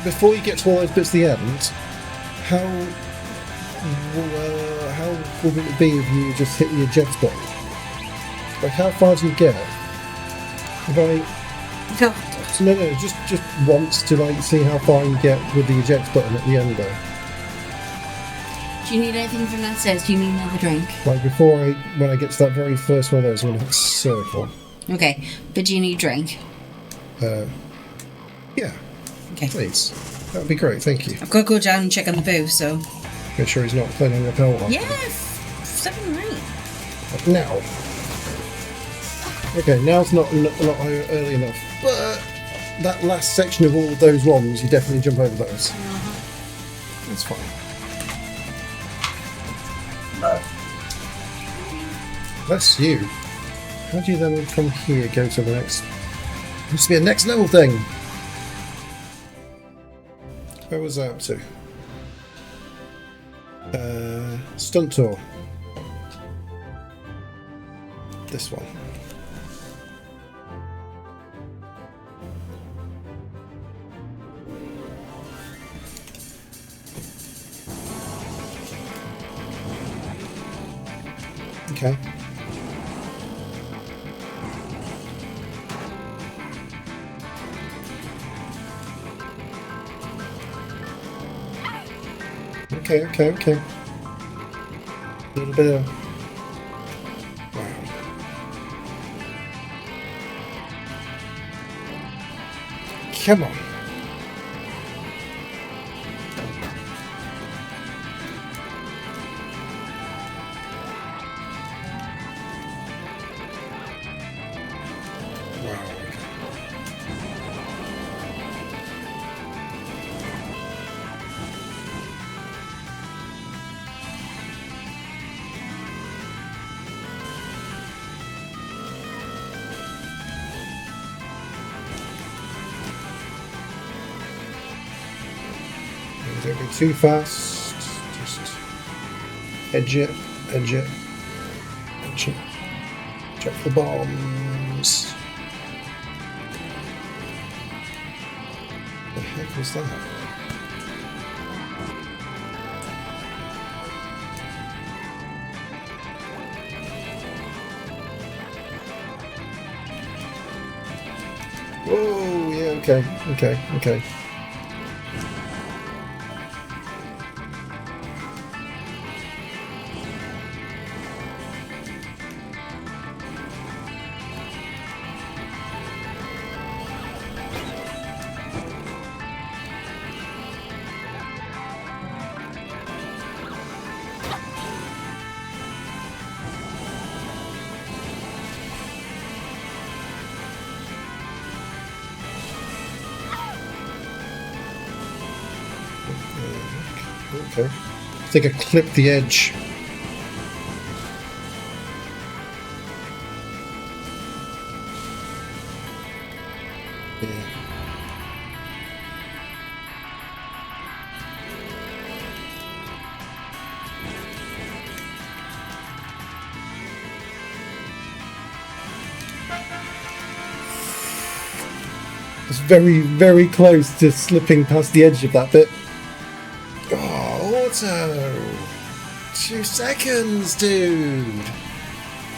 before you get to all those bits at the end, how would it be if you just hit the eject button? Like, how far do you get? If I God. no, just once to like see how far you get with the eject button at the end there. Do you need anything from that says? Do you need another drink? Like when I get to that very first one of those, I'm gonna hit circle. Okay, but do you need a drink? Yeah, Okay. please. That would be great, thank you. I've got to go down and check on the booth, so. Make sure he's not playing on the power one. Yeah, 7 right. Now. Okay, now's not early enough, but that last section of all of those ones, you definitely jump over those. That's fine. Bless you. How do you then from here go to the next? There used to be a next level thing. Where was that up to? Stunt tour. This one. Okay. Okay. A little bit of... Wow. Come on. Wow. Don't be too fast. Just edge it. Check the bombs. The heck was that? Whoa, yeah, okay. Okay. I think I clipped the edge. Yeah. It's very, very close to slipping past the edge of that bit. Oh, auto! 2 seconds, dude!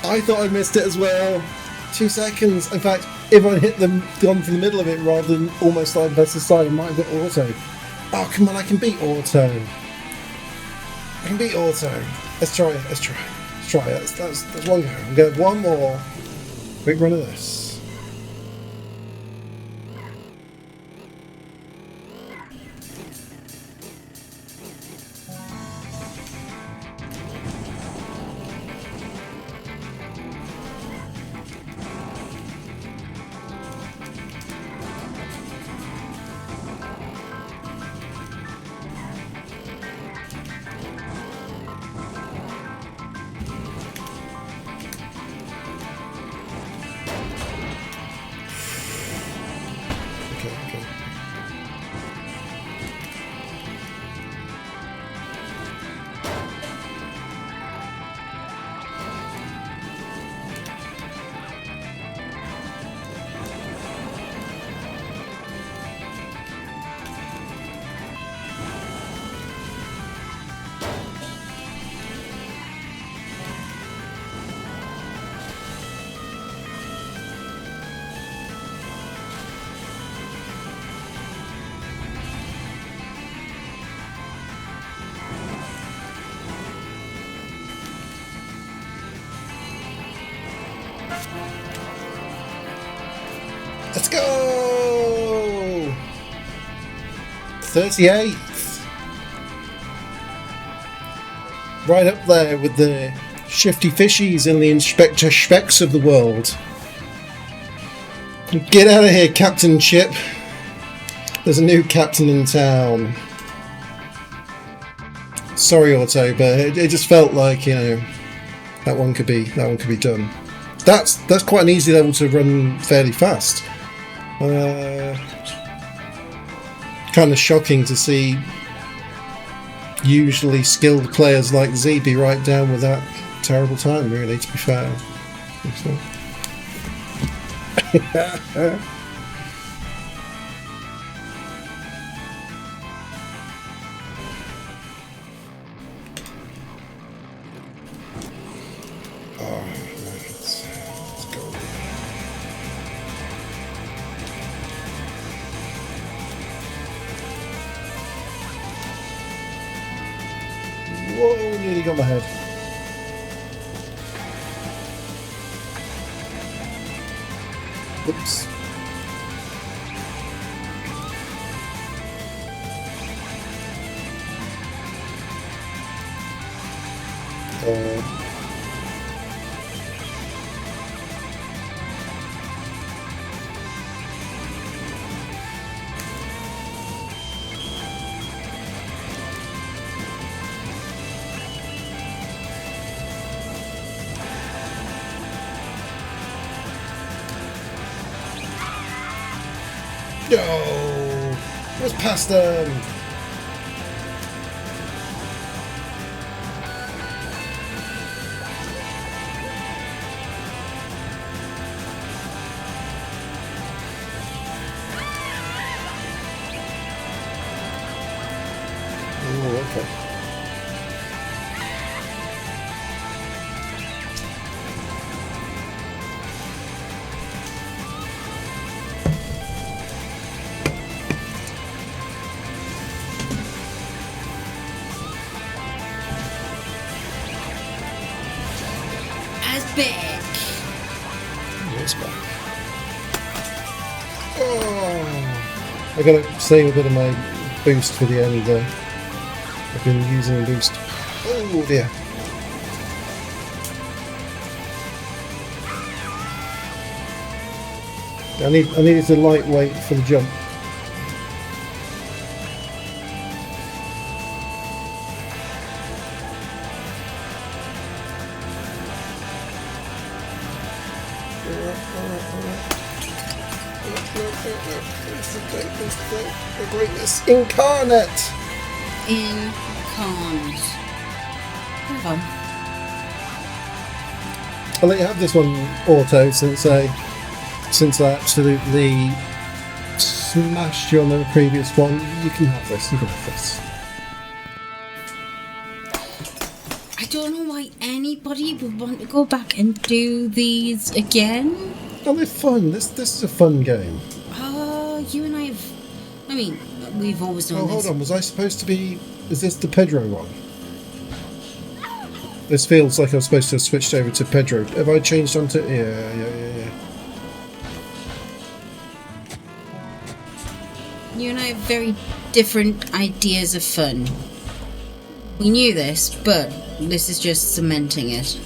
I thought I missed it as well. 2 seconds. In fact, if I'd hit them, gone for the middle of it rather than almost sliding past the side, I might have hit auto. Oh, come on, I can beat auto. I can beat auto. Let's try it. Let's try it. That's one go. I'm going to have one more quick run of this. okay. Let's go! 38th. Right up there with the Shifty Fishies and the Inspector Specks of the world. Get out of here, Captain Chip. There's a new captain in town. Sorry, Auto, but it just felt like, you know, that one could be done. That's quite an easy level to run fairly fast. Kind of shocking to see usually skilled players like Z be right down with that terrible time, really, to be fair. Let's go. Whoa, nearly got my head. Oops. No! What's past them? Oh, okay. Back. It's back. Oh, I gotta save a bit of my boost for the end though. I've been using a boost. Oh dear. I needed to lightweight for the jump. The greatness incarnate. Incarnate. Have fun. I'll let you have this one, Auto, since I absolutely smashed you on the previous one. You can have this. You can have this. I don't know why anybody would want to go back and do these again. Oh, they're fun. This is a fun game. You and I have. I mean, we've always done Oh, this. hold on. Was I supposed to be? Is this the Pedro one? This feels like I was supposed to have switched over to Pedro. Have I changed onto? Yeah. You and I have very different ideas of fun. We knew this, but this is just cementing it.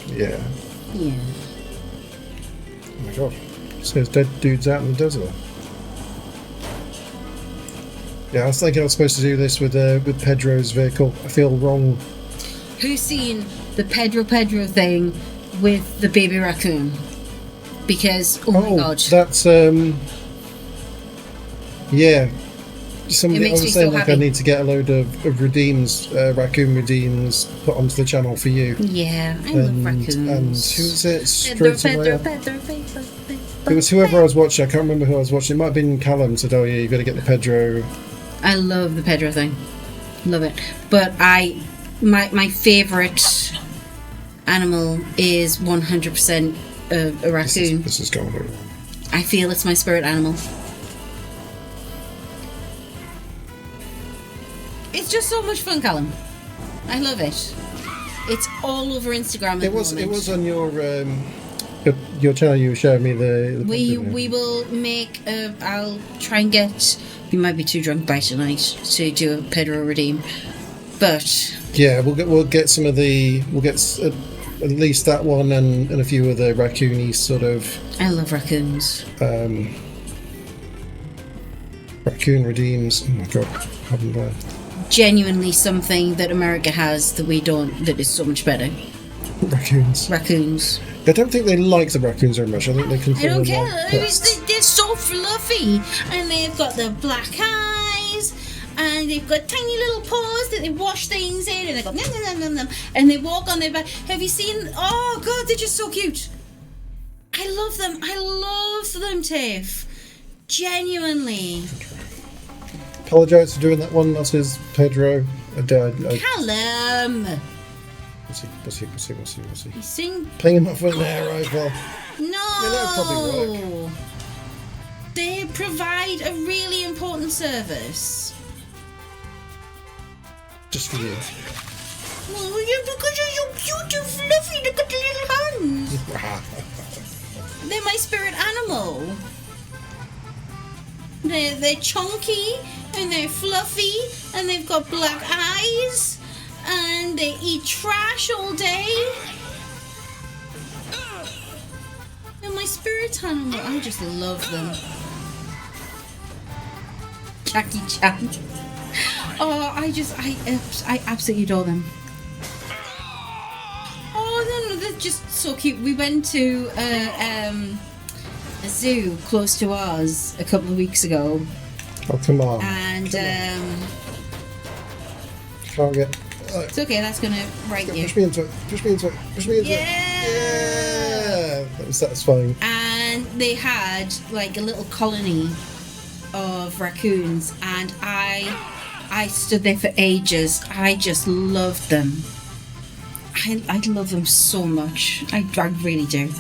Yeah. Yeah. Oh my god. So there's dead dudes out in the desert. Yeah, I was thinking I was supposed to do this with Pedro's vehicle. I feel wrong. Who's seen the Pedro thing with the baby raccoon? because oh my god, that's yeah. Somebody It makes I me was saying so like I happy. need to get a load of redeems, raccoon redeems put onto the channel for you. yeah, I love And raccoons. who was it? Pedro, Straight away. Pedro. It was whoever I was watching. I can't remember who I was watching. It might have been Callum said, "Oh yeah, you got to get the Pedro." I love the Pedro thing, love it. But my favorite animal is 100% a raccoon. This is going on. I feel it's my spirit animal. It's just so much fun, Callum. I love it. It's all over Instagram. At It was. the It moment. was on your channel. You were showing me the We will make. I'll try and get. We might be too drunk by tonight to do a Pedro redeem, but Yeah, we'll get some of the at least that one and a few of the raccoony sort of I love raccoons. raccoon redeems. Oh my god, haven't Genuinely something that America has that we don't. That is so much better. raccoons. Raccoons. I don't think they like the raccoons very much. I think they I consider don't them care. like They're pests. so fluffy, and they've got the black eyes, and they've got tiny little paws that they wash things in, and they go nom, nom, nom, nom, nom, and they walk on their back. Have you seen? Oh God, they're just so cute. I love them. I love them, Tiff. Genuinely, Apologise for doing that one. That says Pedro. Callum. What's he? You sing. Ping him off with an air rifle. No. that'd probably They provide a really important service. Just for you. Oh, yeah, because you're so cute and fluffy. Look at the little hands. They're my spirit animal. They're chunky and they're fluffy and they've got black eyes and they eat trash all day. They're my spirit animal. I just love them. Jackie Chan. Oh, I absolutely adore them. Oh no, they're just so cute. We went to a zoo close to ours a couple of weeks ago, Oh come on! and Can't get. it's okay. That's gonna right you. Push me into it. Push me into it. Push me into it. Yeah, that was satisfying. And they had like a little colony of raccoons, and I stood there for ages. I just loved them. I love them so much. I really do.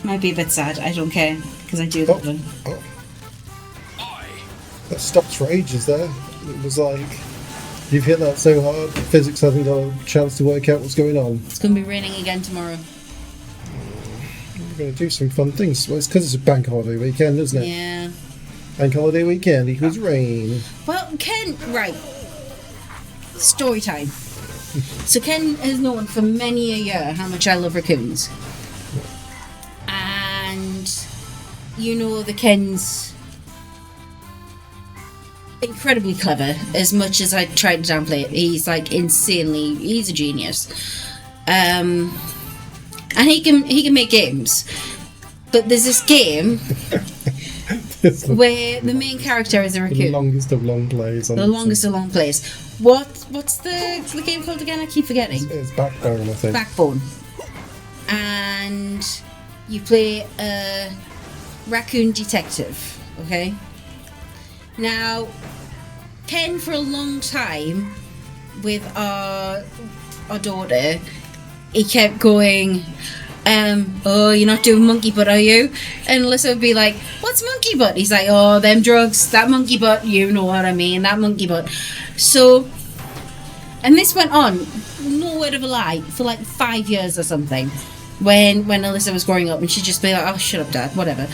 Might be a bit sad. I don't care because I do love them. Oh. That stops for ages there. It was like you've hit that so hard, physics hasn't got a chance to work out what's going on. It's gonna be raining again tomorrow. We're going to do some fun things. Well, it's because it's a bank holiday weekend, isn't it? Yeah. Bank holiday weekend equals rain. Well, Ken, right. Story time. So Ken has known for many a year how much I love raccoons. And you know the Ken's incredibly clever, as much as I try to downplay it. He's like he's a genius. And he can make games. But there's this game It's where the main character is a the raccoon. longest of long plays. The longest of long plays. What's the game called again? I keep forgetting. It's Backbone, I think. Backbone. And you play a raccoon detective, okay? Now, Ken, for a long time, with our daughter, he kept going, oh, you're not doing monkey butt, are you? And Alyssa would be like, what's monkey butt? He's like, oh, them drugs, that monkey butt, you know what I mean, that monkey butt. So, and this went on, no word of a lie, for like 5 years or something, when Alyssa was growing up, and she'd just be like, oh, shut up, Dad, whatever.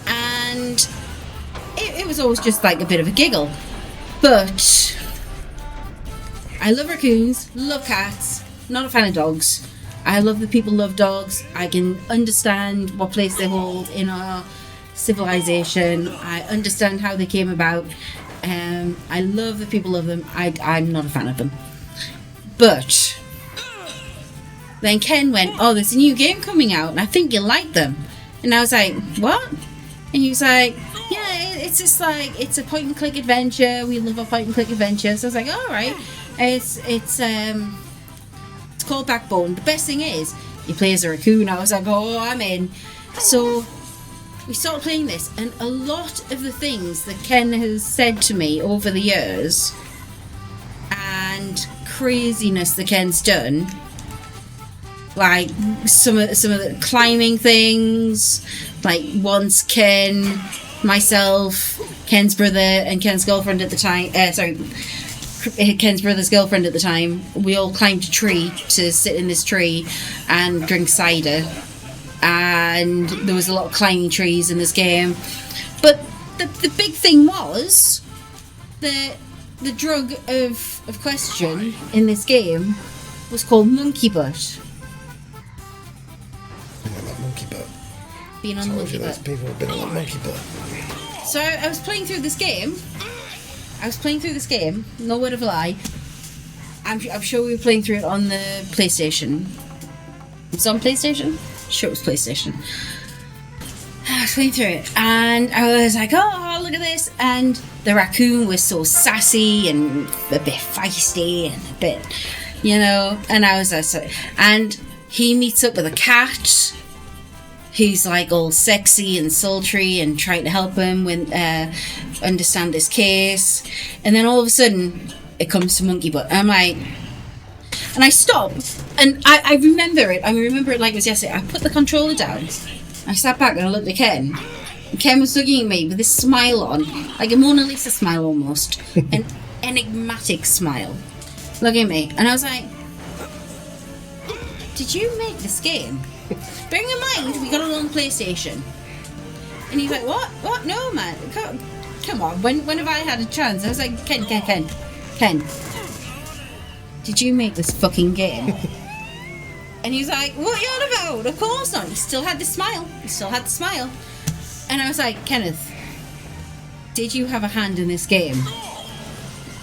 And it was always just like a bit of a giggle. But I love raccoons, love cats, not a fan of dogs. I love that people love dogs. I can understand what place they hold in our civilization. I understand how they came about. I love that people love them. I'm not a fan of them. But then Ken went, oh, there's a new game coming out and I think you'll like them. And I was like, what? And he was like, yeah, it's just like, it's a point and click adventure. We love a point and click adventure. So I was like, all right. It's called Backbone. The best thing is, you play as a raccoon. I was like, oh, I'm in. So we started playing this, and a lot of the things that Ken has said to me over the years and craziness that Ken's done, like some of the climbing things, like once Ken, myself, Ken's brother and Ken's girlfriend at the time, Ken's brother's girlfriend at the time, we all climbed a tree to sit in this tree and drink cider, and there was a lot of climbing trees in this game. But the big thing was the drug of question in this game was called monkey butt. Monkey butt. Being on the monkey butt. People have been on that monkey butt. So I was playing through this game. No word of a lie. I'm sure we were playing through it on the PlayStation. It's on PlayStation? Sure, it was PlayStation. I was playing through it, and I was like, oh, look at this. And the raccoon was so sassy and a bit feisty and a bit, and I was like, and he meets up with a cat who's like all sexy and sultry and trying to help him understand this case. And then all of a sudden, it comes to monkey butt. I'm like, and I stop, and I remember it. I remember it like it was yesterday. I put the controller down. I sat back and I looked at Ken. And Ken was looking at me with this smile on, like a Mona Lisa smile almost, an enigmatic smile, looking at me. And I was like, did you make this game? Bearing in mind, we got it on PlayStation. And he's like, what? What? No, man. Come on. When have I had a chance? I was like, Ken. Did you make this fucking game? And he's like, what are you on about? Of course not. He still had the smile. And I was like, Kenneth, did you have a hand in this game?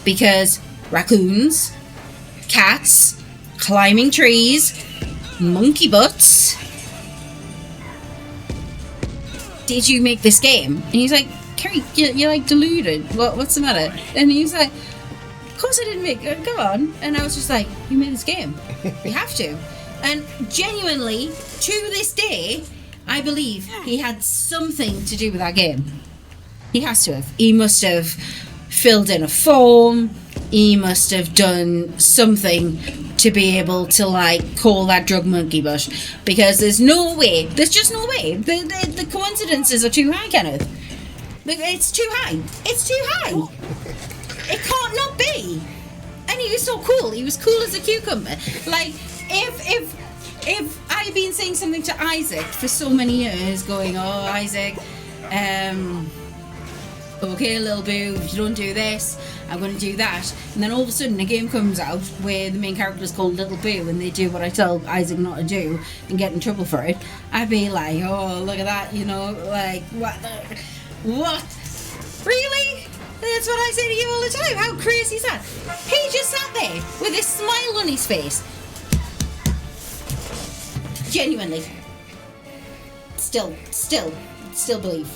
Because raccoons, cats, climbing trees, monkey butts. Did you make this game? And he's like, Kerry, you're like deluded. What's the matter? And he's like, of course I didn't make it. Go on. And I was just like, you made this game. You have to. And genuinely, to this day, I believe he had something to do with that game. He has to have. He must have filled in a form. He must have done something to be able to call that drug monkey butt, because there's just no way. The coincidences are too high, Kenneth. It's too high. It can't not be. And he was so cool. He was cool as a cucumber. Like, if I've been saying something to Isaac for so many years, going, oh, Isaac, okay, little boo, if you don't do this, I'm going to do that. And then all of a sudden a game comes out where the main character is called Little Boo and they do what I tell Isaac not to do and get in trouble for it. I'd be like, oh, look at that, what? Really? That's what I say to you all the time. How crazy is that? He just sat there with a smile on his face. Genuinely. Still believe.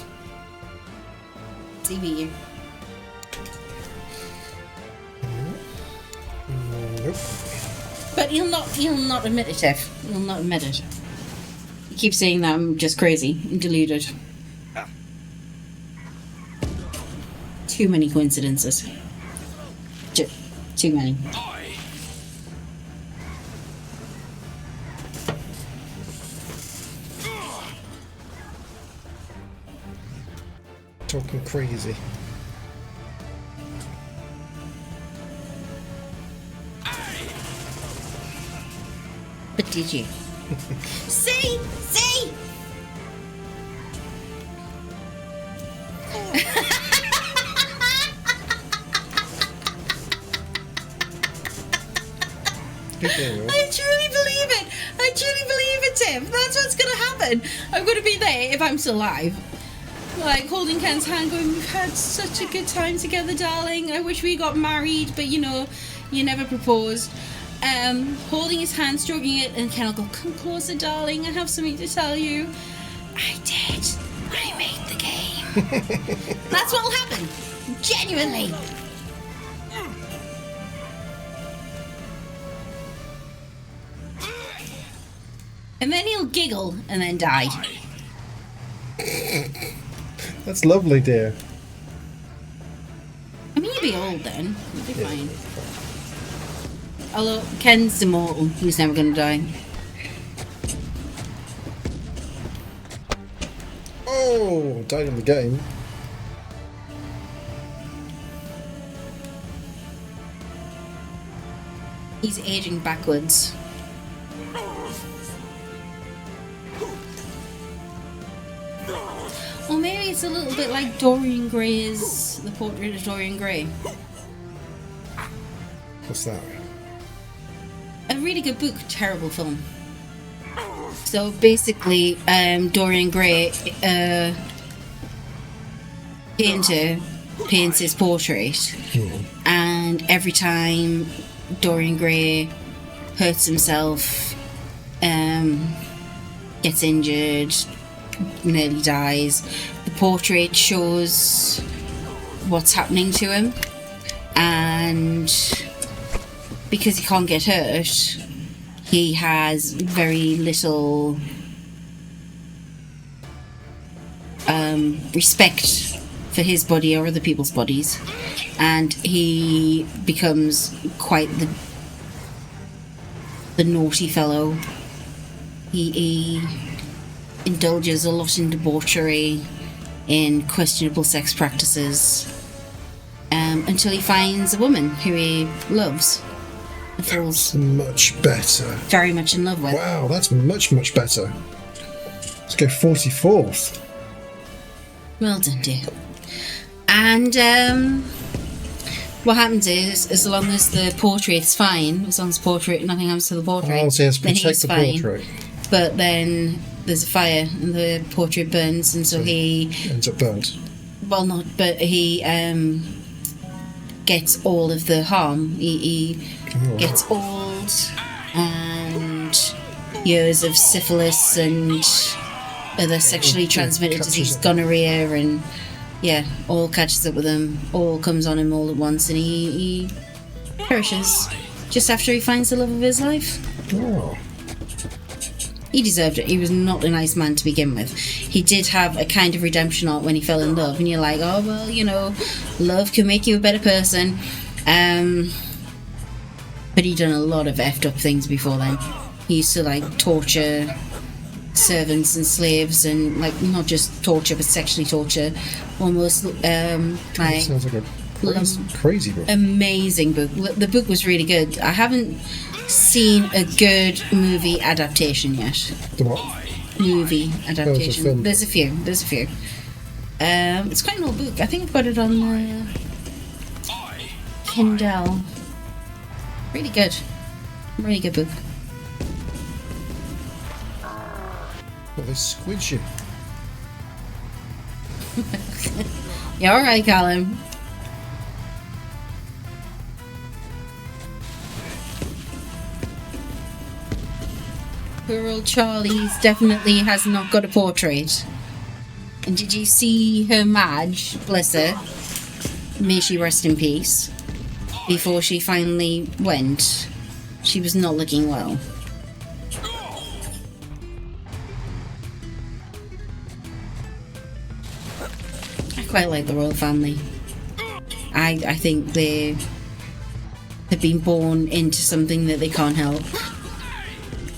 TV. Nope. But he'll not admit it, Tiff. He'll not admit it. He keeps saying that I'm just crazy and deluded. Too many coincidences. Too many. Talking crazy. But did you? See? I truly believe it, Tim. That's what's going to happen. I'm going to be there if I'm still alive. Like, holding Ken's hand going, we've had such a good time together, darling. I wish we got married, but you never proposed. Holding his hand, stroking it, and Ken will go, come closer, darling. I have something to tell you. I did. I made the game. That's what'll happen. Genuinely. And then he'll giggle and then die. That's lovely, dear. I mean, you'd be old then. You'd be fine. Although Ken's immortal. He's never going to die. Oh, died in the game. He's aging backwards. Or maybe it's a little bit like Dorian Gray's The Portrait of Dorian Gray. What's that? A really good book, terrible film. So basically, Dorian Gray, painter, paints his portrait, and every time Dorian Gray hurts himself, gets injured, nearly dies, the portrait shows what's happening to him, and because he can't get hurt, he has very little respect for his body or other people's bodies, and he becomes quite the naughty fellow. He indulges a lot in debauchery, in questionable sex practices, until he finds a woman who he loves and falls Much better. very much in love with. Wow, that's much, much better. Let's go 44th. Well done, dear. And what happens is, as long as the portrait's fine, as long as nothing happens to the portrait, Oh, so he has to then protect he's the fine. portrait. But then there's a fire and the portrait burns, and so he, Ends up burnt. well, not, but he gets all of the harm. He Oh. gets old and years of syphilis and other sexually transmitted catches disease, up. gonorrhea, and yeah, all catches up with him, all comes on him all at once, and he perishes just after he finds the love of his life. Oh. He deserved it. He was not a nice man to begin with. He did have a kind of redemption arc when he fell in love, and you're like, oh well, you know, love can make you a better person. But he'd done a lot of effed up things before then. He used to like torture servants and slaves, and like not just torture but sexually torture, almost like Sounds like a crazy book. amazing book. The book was really good. I haven't seen a good movie adaptation yet. The what? Movie adaptation. film. There's a few. It's quite an old book. I think I've got it on Kindle. Really good. Really good book. Well, they squid you. Yeah, alright, Callum. Poor old Charlie's definitely has not got a portrait. And did you see her Madge, bless her, may she rest in peace, before she finally went? She was not looking well. I quite like the royal family. I think they've been born into something that they can't help,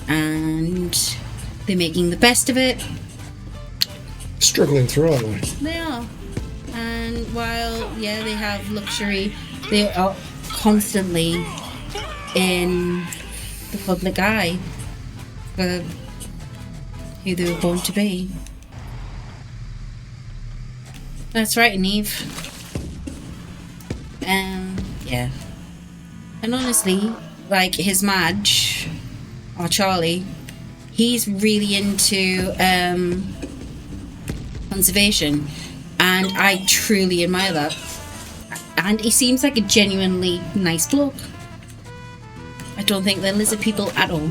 and they're making the best of it. Struggling through, aren't they? They are. And while, yeah, they have luxury, they are constantly in the public eye for who they were born to be. That's right, Neve. Yeah. And honestly, like his Madge, or Charlie, he's really into conservation, and I truly admire that. And he seems like a genuinely nice bloke. I don't think they're lizard people at all.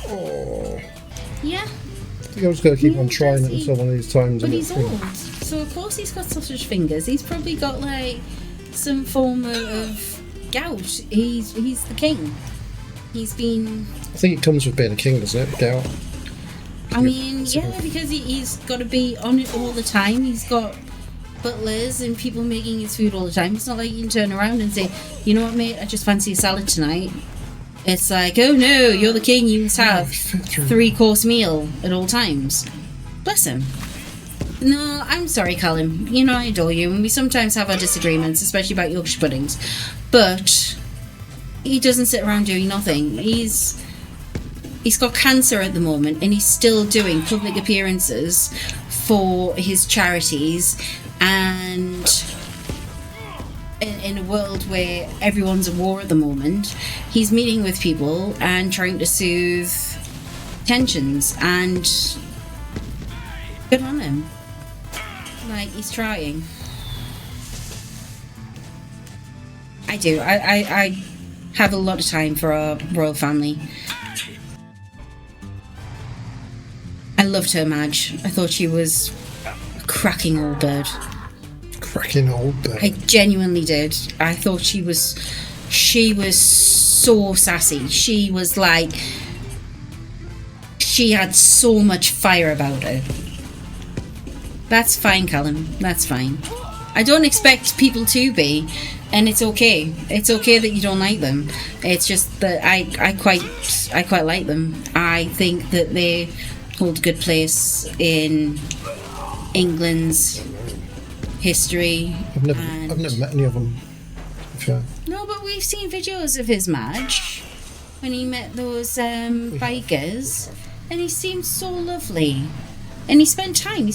Oh. Yeah, I think I'm just going to keep on trying it until one of these times. but I'm he's not free. old. So of course he's got sausage fingers. He's probably got like some form of gout. He's the king. He's been. I think it comes with being a king, doesn't it? Gout. I mean, yeah, because he's got to be on it all the time. He's got butlers and people making his food all the time. It's not like you can turn around and say, you know what, mate, I just fancy a salad tonight. It's like, oh no, you're the king, you must have 3-course meal at all times. Bless him. No, I'm sorry, Callum. You know I adore you, and we sometimes have our disagreements, especially about Yorkshire puddings. But he doesn't sit around doing nothing. He's got cancer at the moment, and he's still doing public appearances for his charities. And in a world where everyone's at war at the moment, he's meeting with people and trying to soothe tensions. And good on him. Like, he's trying. I do. I have a lot of time for our royal family. I loved her, Madge. I thought she was a cracking old bird. Cracking old bird. I genuinely did. I thought she was so sassy. She was like, she had so much fire about her. That's fine, Callum. That's fine. I don't expect people to be, and it's okay. It's okay that you don't like them. It's just that I quite like them. I think that they hold a good place in England's history. I've never met any of them. Sure. No, but we've seen videos of his Madge when he met those bikers, and he seemed so lovely. And he spent time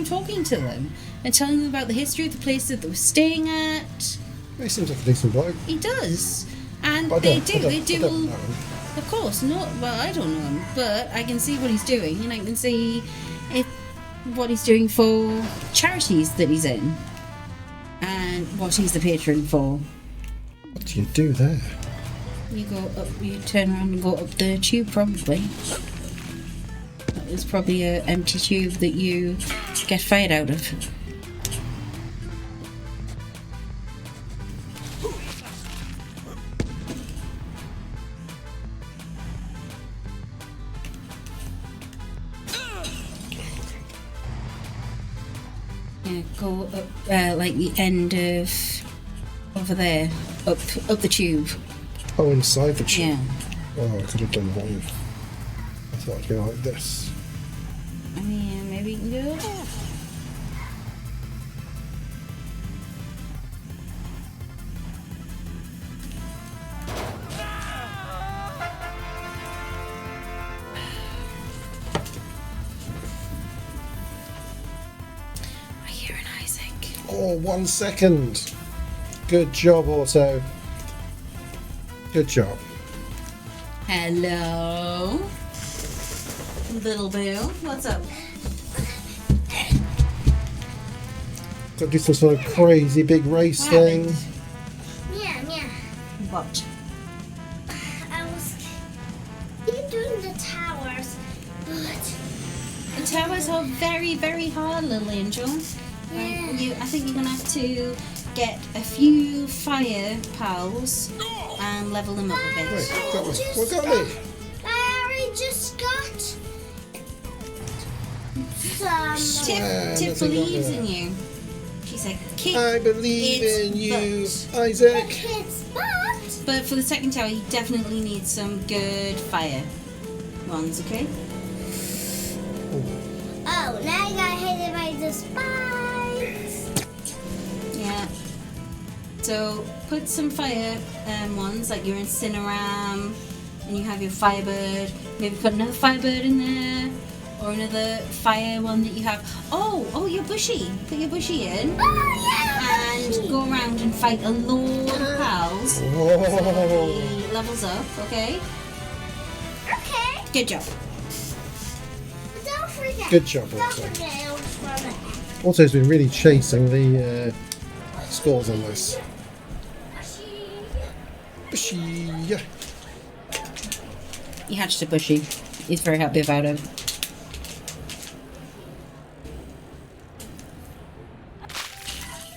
talking to them and telling them about the history of the place that they were staying at. He seems like a decent bloke. He does, and But they I do. don't know him. Of course, not. Well, I don't know him, but I can see what he's doing, and I can see what he's doing for charities that he's in, and what he's the patron for. What do you do there? You go up. You turn around and go up the tube, probably. That was probably an empty tube that you get fired out of. Yeah, go up like the end of over there, up the tube. Oh, inside the tube. Yeah. Oh, I could have done one. I thought it'd be like this. I mean, maybe you can do it. I hear an Isaac. Oh, 1 second. Good job, Auto. Good job. Hello, little boo. What's up? Got to do some sort of crazy big race What thing. happened? Yeah. What? I was keep doing the towers, but The towers are very, very hard, little angel. yeah. I think you're gonna have to get a few fire pals and level them up a bit. Wait, got me. What got me? I already just got some. Tip nothing got believes me in you. She said, kick. I believe its in you, butt. Isaac. Kids, but But for the second tower, you definitely need some good fire ones, okay? oh, now I got hit by the spikes. Yeah. So put some fire ones, like your Incineram, and you have your Firebird. Maybe put another Firebird in there, or another fire one that you have. Oh, your Bushy. Put your Bushy in, Oh yeah. and go around and fight a load of pals. Whoa. He levels up, okay? Okay. Good job. But don't forget. Good job, Don't Auto. forget it was from it. Auto's been really chasing the scores on this. Bushy. He hatched a bushy. He's very happy about it.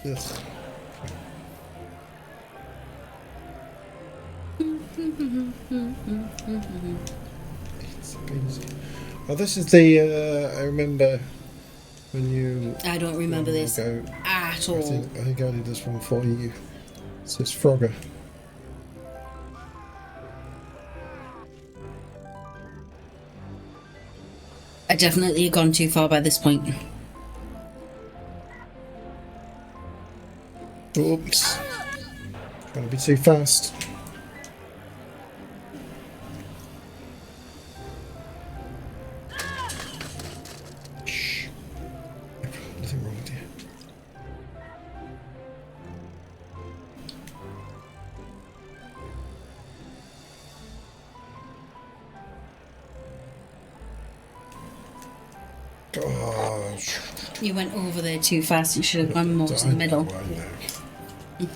Ugh. It's crazy. Oh, this is the. I remember when you. I don't remember this Go, at I all. think I did this one for you. So it's Frogger. I definitely had gone too far by this point. Oops. Trying to be too fast. Shh. Nothing wrong with you. Gosh. You went over there too fast. You should have gone more to the middle. I know.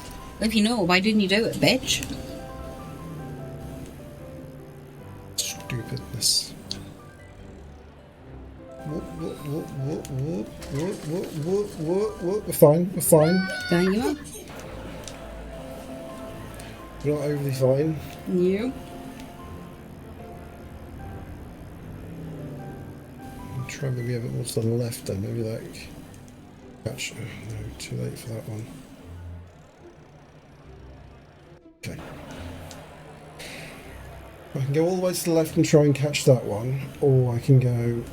If you know, why didn't you do it, bitch? Stupidness. Whoop, whoop, whoop, whoop, whoop, whoop, whoop, whoop, whoop, whoop. We're fine, we're fine. There you are. We're not overly fine. You. Try maybe a bit more to the left then, maybe like... Catch... no, too late for that one. Okay. I can go all the way to the left and try and catch that one, or I can go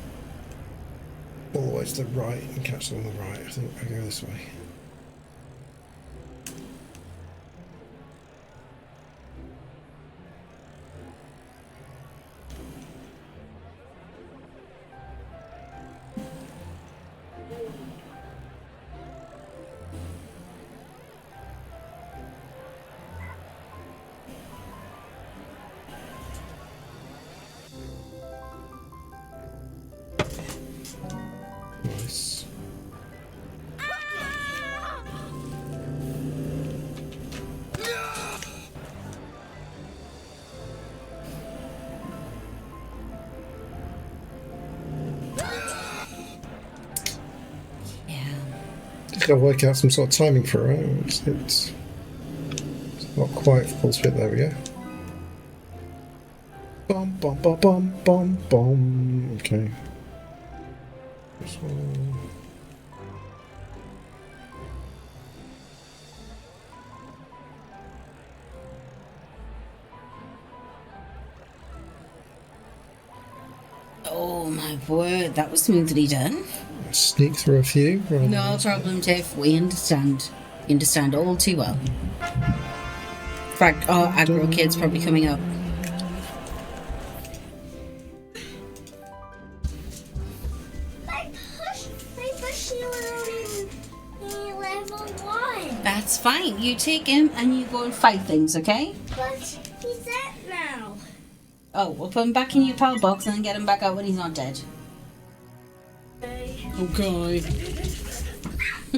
all the way to the right and catch them on the right. I think I go this way. Nice. Yeah. Just gotta work out some sort of timing for it. It's not quite full spit. There we go. Bum bum bum bum bum bum. Okay. This one. Oh my word, that was smoothly done. Sneak through a few. rather No than- problem, Tiff. We understand. You understand all too well. In fact, our aggro kid's probably coming up. I push you in level 1. That's fine. You take him and you go and fight things, okay? But he's dead now. Oh, we'll put him back in your pal box and then get him back out when he's not dead. Okay. I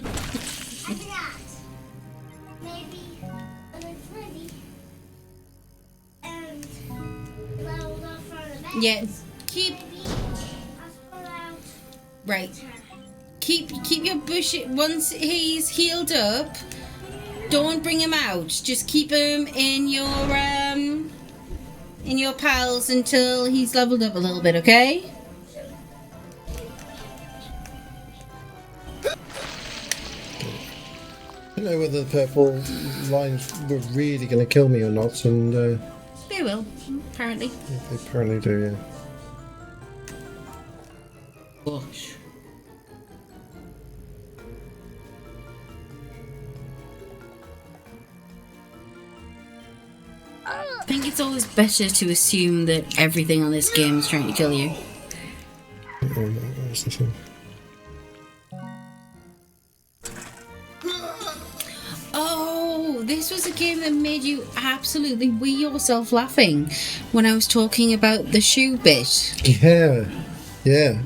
forgot. Maybe when it's ready and leveled up from the back. Yeah, keep Maybe I'll pull out. right. Keep your bush once he's healed up. Don't bring him out. Just keep him in your pals until he's leveled up a little bit, okay? I don't know whether the purple lines were really going to kill me or not, and They will, apparently. they apparently do, yeah. Gosh. I think it's always better to assume that everything on this game is trying to kill you. That's the thing. Oh, this was a game that made you absolutely wee yourself laughing when I was talking about the shoe bit. Yeah, yeah.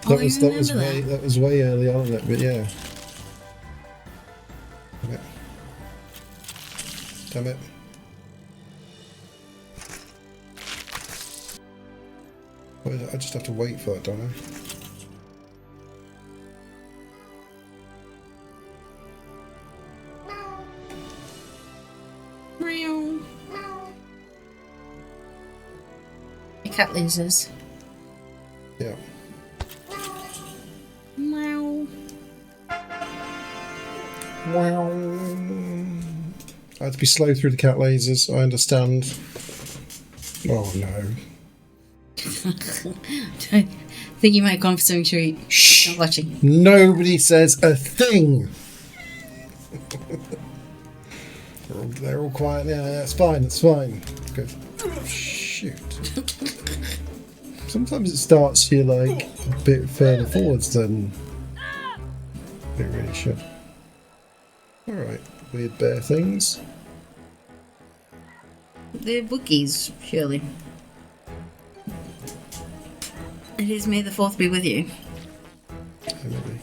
Oh, I remember That was way early on in it, but yeah. Damn it. Damn it. I just have to wait for that, don't I? Meow. The cat losers. Yeah. Meow. Wow. I had to be slow through the cat lasers, I understand. Oh no. I think you might have gone for something to eat. Shh! Not watching. Nobody says a thing! They're all quiet now, that's fine, that's fine. Good. Shoot. Sometimes it starts here like a bit further forwards than it really should. Alright, weird bear things. The bookies, surely. It is May the 4th be with you. Maybe.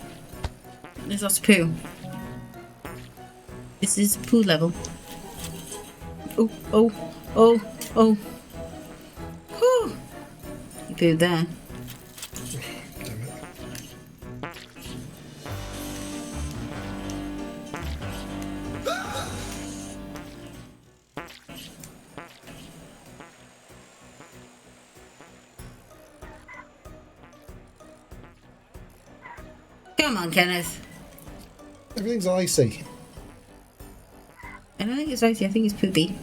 There's lots of poo. This is poo level. Oh, oh, oh, oh. Whew. You pooed there. Damn it. Come on, Kenneth. Everything's icy. I don't think it's icy, I think it's poopy.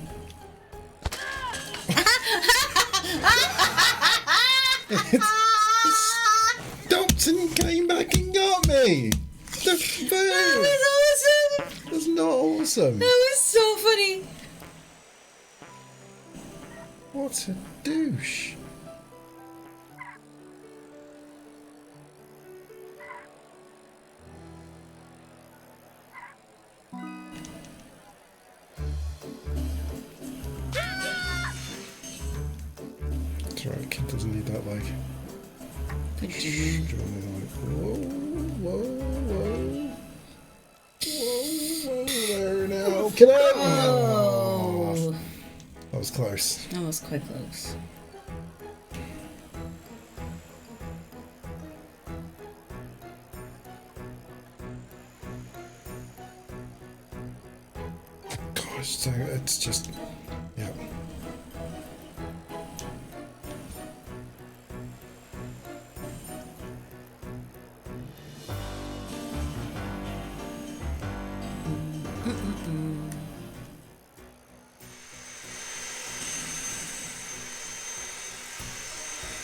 Dobson came back and got me! The food! That was awesome! That's not awesome! That was so funny! What a douche! That's right, kid doesn't need that leg. Whoa, whoa, whoa. Whoa, there now. Get out! Oh, That was close. that was quite close. Gosh, so it's just. Yeah.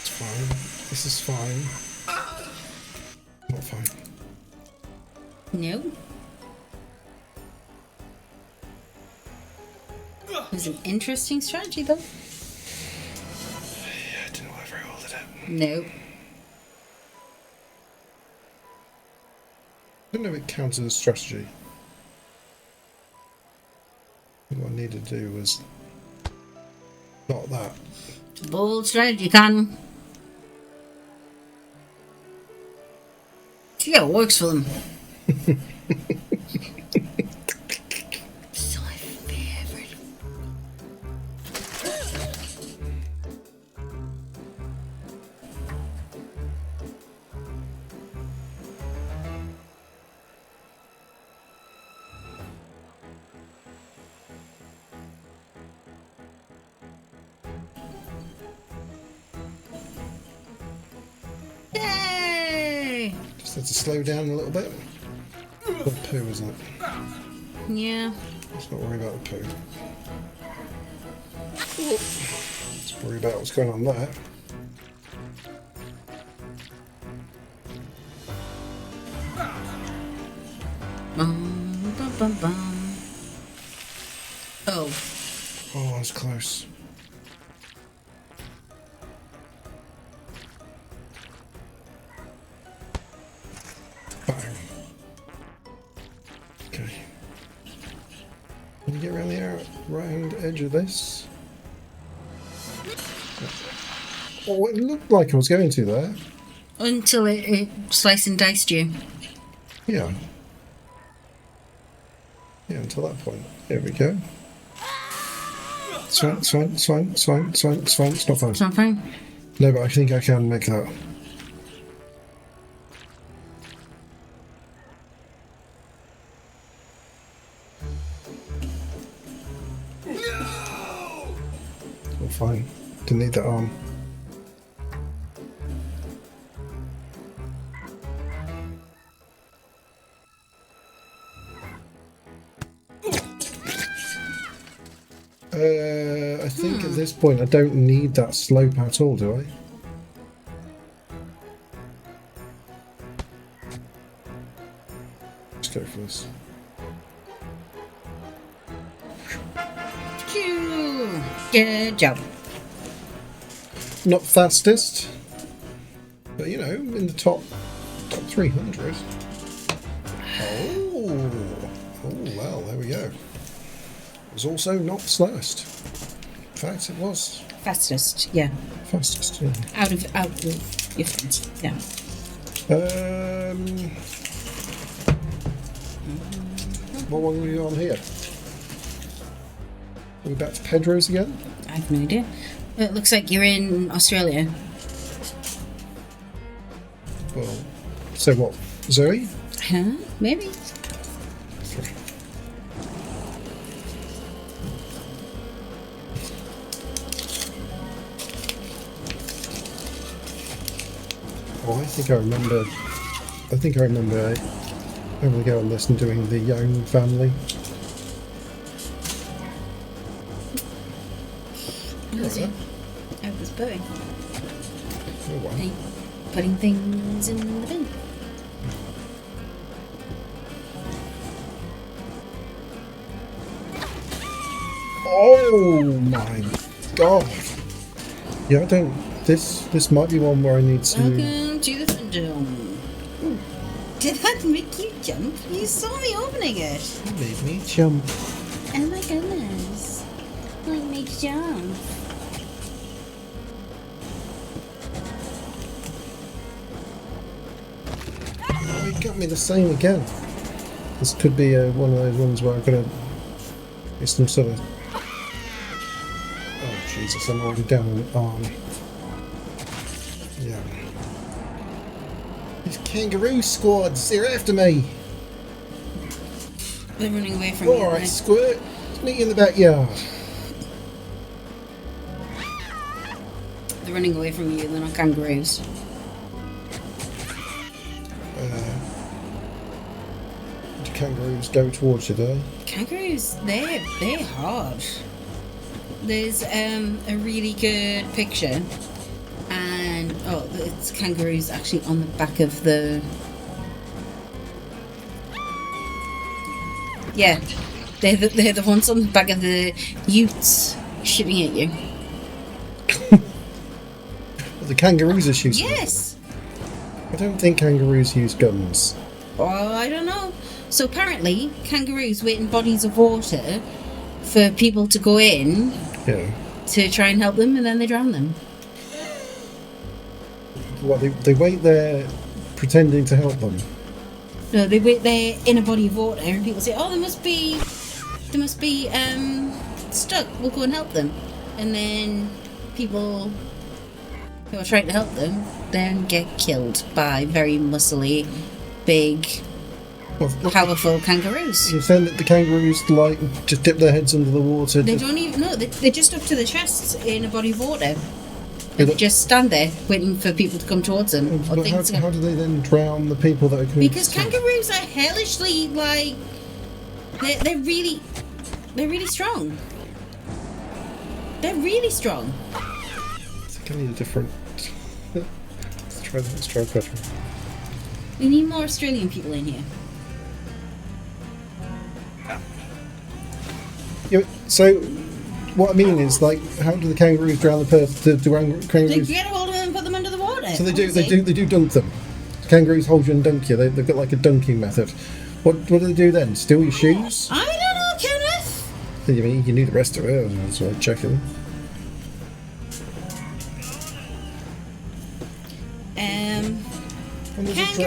It's fine. This is fine. Not fine. No. It was an interesting strategy, though. Yeah, I don't know why I very well did it. No. I don't know if it counts as a strategy. What I needed to do was not that. Bold strategy, Con. Yeah, it works for them. So my favorite. Yay! Just had to slow down a little bit. The poo, isn't it? Yeah. Let's not worry about the poo. Let's worry about what's going on there. Bum, bum, bum, bum. Oh. Oh, that's close. Bang. Okay. Can you get around the round edge of this? Oh, it looked like I was going to there. Until it sliced and diced you. Yeah. Yeah, until that point. Here we go. Swank, swank, swank, swank, swank, swank. It's not fun. It's not fine. No, but I think I can make that. Oh, fine. Didn't need that arm. I think at this point I don't need that slope at all, do I? Let's go for this. Phew. Good job. Not fastest, but you know, in the top 300. Oh, well, there we go. It was also not slowest. In fact, it was Fastest, yeah. fastest. Yeah. Out of your friends, yeah. What one are we on here? Are we back to Pedro's again? I have no idea. It looks like you're in Australia. Well, so what? Zoe? Huh? Maybe. Oh, I think I remember having to go on this and doing the Young family. Was it? I was putting. Oh, wow. Putting things in the bin. Oh my god! Yeah, I don't. This might be one where I need to. Welcome to the fun zone. Did that make you jump? You saw me opening it. Made me jump. Oh my goodness. What made you jump? Oh, it got me the same again. This could be one of those ones where I'm gonna. It's some sort of. Oh Jesus! I'm already down an arm. Yeah. These kangaroo squads, they're after me. They're running away from you. Alright, Squirt. Meet you in the backyard. They're running away from you. They're not kangaroos. Do kangaroos go towards you, do they? Kangaroos, they're hard. There's a really good picture, and it's kangaroos actually on the back of the. Yeah, they're the ones on the back of the utes shooting at you. The kangaroos are shooting. Yes. I don't think kangaroos use guns. Oh, I don't know. So apparently, kangaroos wait in bodies of water for people to go in Yeah. to try and help them, and then they drown them. Well, they wait there pretending to help them. No, they wait there in a body of water, and people say, "Oh, they must be stuck. We'll go and help them." And then people who are trying to help them then get killed by very muscly, big, Well, powerful kangaroos. you're saying that the kangaroos like just dip their heads under the water. They don't even know. They're just up to the chests in a body of water. Yeah, And they but- just stand there waiting for people to come towards them. Or But things to how do they then drown the people that are coming? Because kangaroos are hellishly like they're really strong. They're really strong. I think I need a different. Let's try better. We need more Australian people in here. Yeah, so what I mean is, like, how do the kangaroos drown the They kangaroos? get a hold of them and put them under the water. So they do dunk them. Kangaroos hold you and dunk you. They've got like a dunking method. What do they do then? Steal your shoes? I don't know, Kenneth. You mean you knew the rest of it? I was like checking. And there's a drowning. You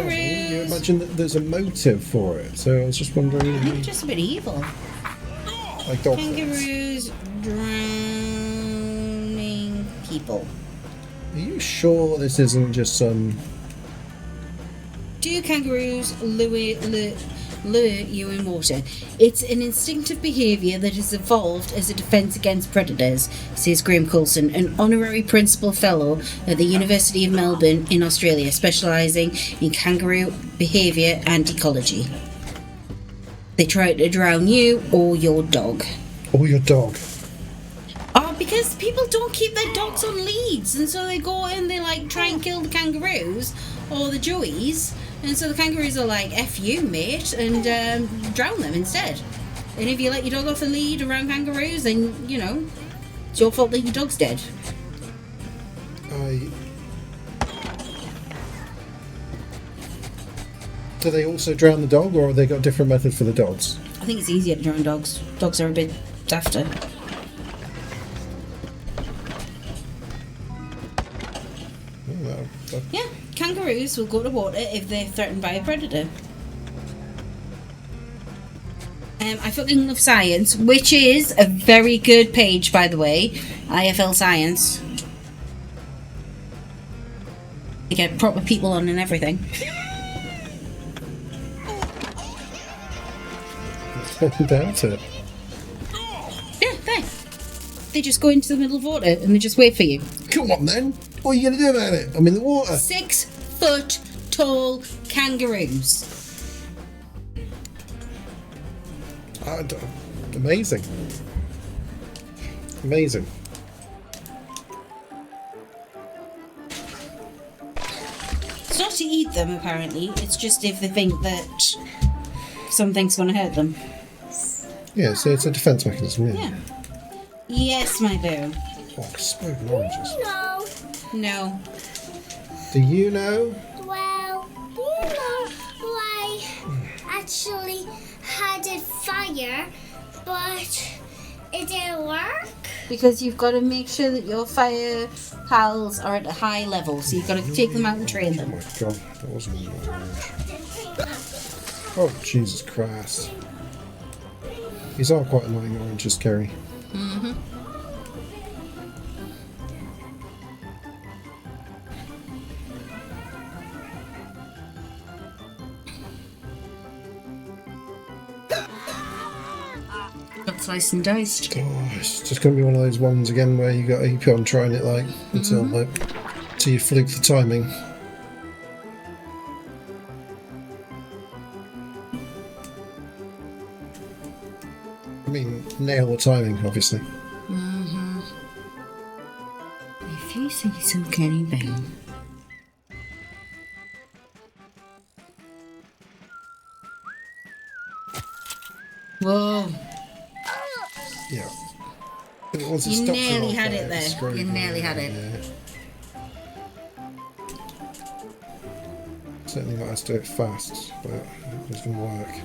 Kangaroos. imagine that there's a motive for it. So I was just wondering, They're just a bit evil. like dolphins. Kangaroos drowning people. Are you sure this isn't just some... Do kangaroos lure you in water? It's an instinctive behaviour that has evolved as a defence against predators, says Graham Coulson, an honorary principal fellow at the University of Melbourne in Australia, specialising in kangaroo behaviour and ecology. They try to drown you or your dog. Or your dog? Oh, because people don't keep their dogs on leads, and so they go and they like try and kill the kangaroos or the joeys, and so the kangaroos are like, F you, mate, and drown them instead. And if you let your dog off a lead around kangaroos, then, you know, it's your fault that your dog's dead. Do they also drown the dog, or have they got a different method for the dogs? I think it's easier to drown dogs. Dogs are a bit dafter. Yeah, kangaroos will go to water if they're threatened by a predator. I fucking love science, which is a very good page, by the way. IFL Science. They get proper people on and everything. Doubt it. Yeah, there. They just go into the middle of water and they just wait for you. Come on then. What are you going to do about it? I'm in the water. 6 foot tall kangaroos. Amazing. Amazing. It's not to eat them, apparently. It's just if they think that something's going to hurt them. Yeah, so it's a defence mechanism, yeah. Yeah. Yes, my boo. Oh, smoking oranges. No. No. Do you know? Well, do you know why I actually had a fire, but it didn't work? Because you've got to make sure that your fire pals are at a high level, so you've got to take them out and train Oh them. my god, that wasn't an orange. Oh, Jesus Christ. These are quite annoying oranges, Kerry. Mm-hmm. Got sliced and diced. Oh, it's just going to be one of those ones again where you got to keep on trying it like until you fluke the timing. I mean, nail the timing, obviously. Mm-hmm. If you say so, Kenny Bang. Whoa. Yeah. But once it You stops nearly like had that, it there. it's screwed. You nearly had it. Yeah. Certainly not has to do it fast, but it's going to work.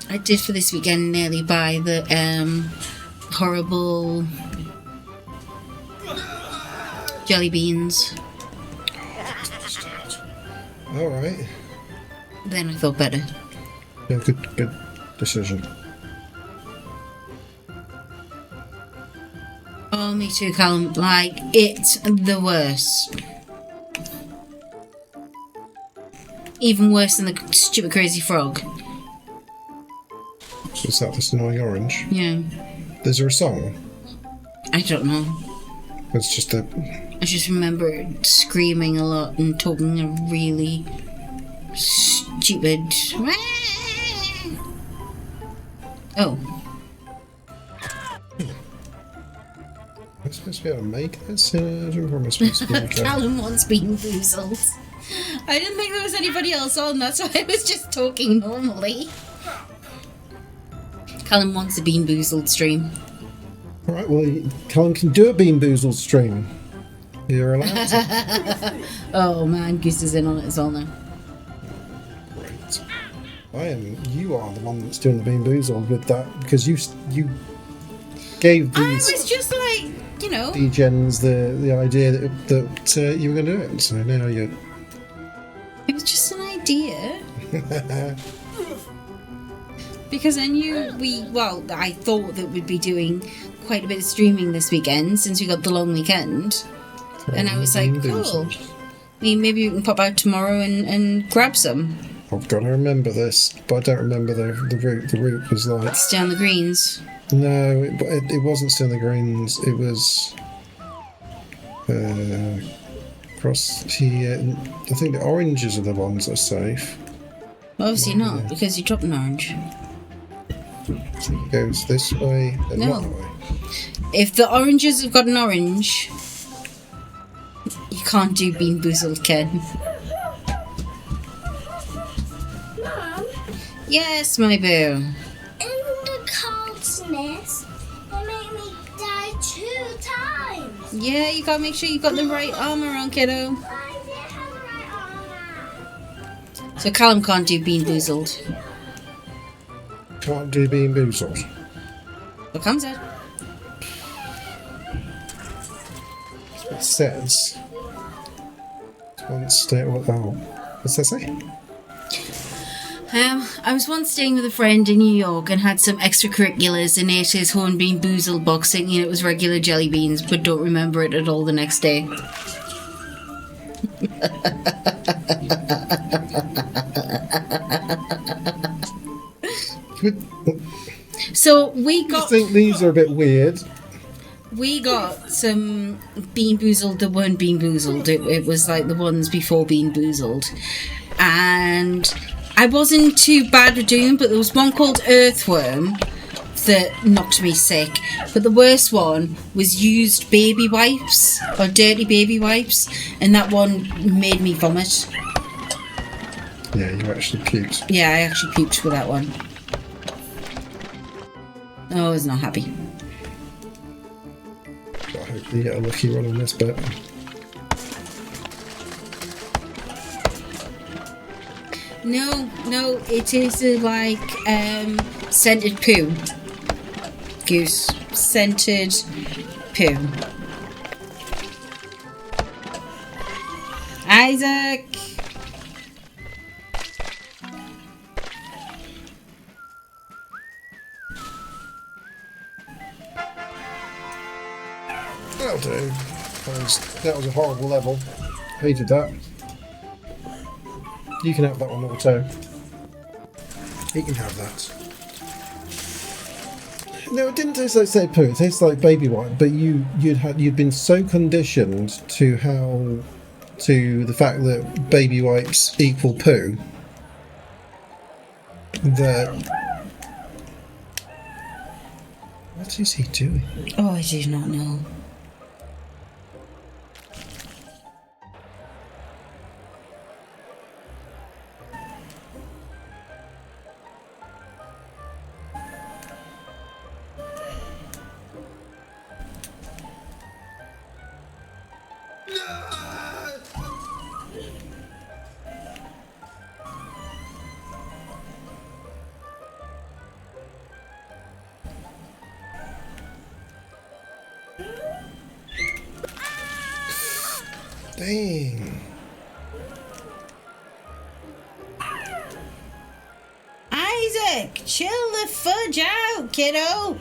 I did for this weekend nearly buy the horrible jelly beans. Alright. Then I felt better. Yeah, good decision. Oh, me too, Callum. Like, it's the worst. Even worse than the stupid crazy frog. Is that this annoying orange? Yeah. Is there a song? I don't know. It's just a... I just remember screaming a lot and talking a really stupid. Oh. I'm supposed to be able to make this? I don't remember I'm supposed to be okay. Callum wants Bean Boozled. I didn't think there was anybody else on, that's why I was just talking normally. Callum wants a Bean Boozled stream. Alright, well, Callum can do a Bean Boozled stream. You're allowed to. Oh man, Goose is in on it as well now. Great. You are the one that's doing the Bean Boozled with that, because you gave I these... was just like you know, degens the idea that you were going to do it. So now you. it was just an idea. Because I knew I thought that we'd be doing quite a bit of streaming this weekend since we got the long weekend. And I was like, cool. I mean, maybe we can pop out tomorrow and grab some. I've got to remember this, but I don't remember the route. The route was like... Stay on the greens. No, it wasn't still the greens. It was... across here. I think the oranges are the ones that are safe. Well, obviously not, because you dropped an orange. So it goes this way and No. that way. If the oranges have got an orange, you can't do Bean Boozled, Ken. Mum, Yes, my boo. in the coldness, it made me die 2 times. Yeah, you gotta make sure you got the right armor on, kiddo. I didn't have the right armor. So Callum can't do Bean Boozled. Can't do Bean Boozled. What comes out? It says. Once stay. Oh, what's that say? I was once staying with a friend in New York and had some extracurriculars and ate his Hornbean Boozled box thinking it was regular jelly beans, but don't remember it at all the next day. So we I got think these are a bit weird. some Bean Boozled that weren't Bean Boozled. It was like the ones before Bean Boozled. And I wasn't too bad with doing, but there was one called Earthworm that knocked me sick. But the worst one was used baby wipes, or dirty baby wipes, and that one made me vomit. Yeah, you actually puked. Yeah, I actually puked with that one. Oh, I was not happy. I hope you get a lucky one on this bit. No, it is scented poo. Goose. Scented poo. Isaac! That'll do. That was a horrible level. Hated that. You can have that one, Auto. He can have that. No, it didn't taste like scented poo. It tastes like baby wine. But you'd been so conditioned to the fact that baby wipes equal poo that. What is he doing? Oh, I do not know. Dang. Isaac, chill the fudge out, kiddo.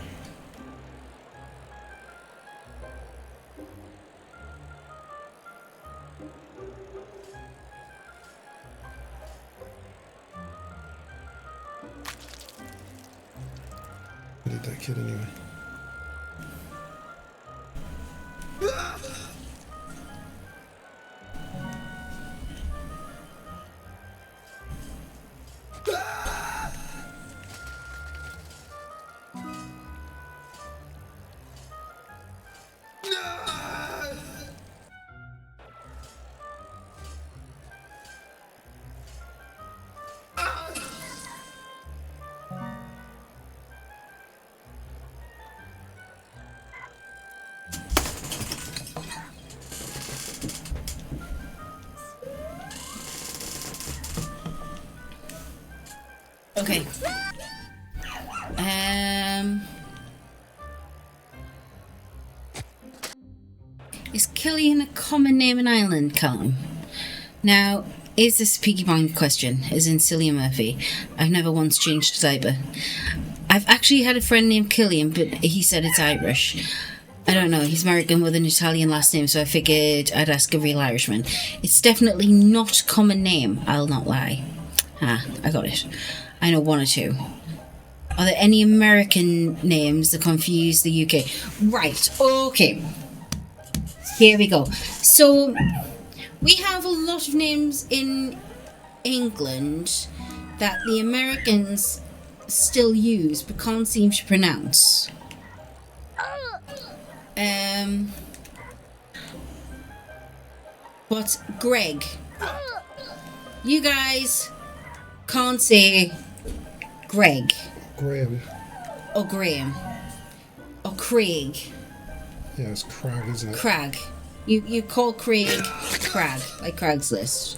I need that kid anyway. Okay. Is Killian a common name in Ireland, Callum? Now, is this a Peaky Blind question, as in Cillian Murphy? I've never once changed a diaper. I've actually had a friend named Killian, but he said it's Irish. I don't know, he's American with an Italian last name, so I figured I'd ask a real Irishman. It's definitely not a common name, I'll not lie. Ah, I got it. I know one or two. Are there any American names that confuse the UK? Right, okay. Here we go. So, we have a lot of names in England that the Americans still use but can't seem to pronounce. But Greg, you guys can't say Greg Graham. or Graham or Craig. Yeah, it's Crag, isn't it? Crag. You call Craig Crag, like Craigslist.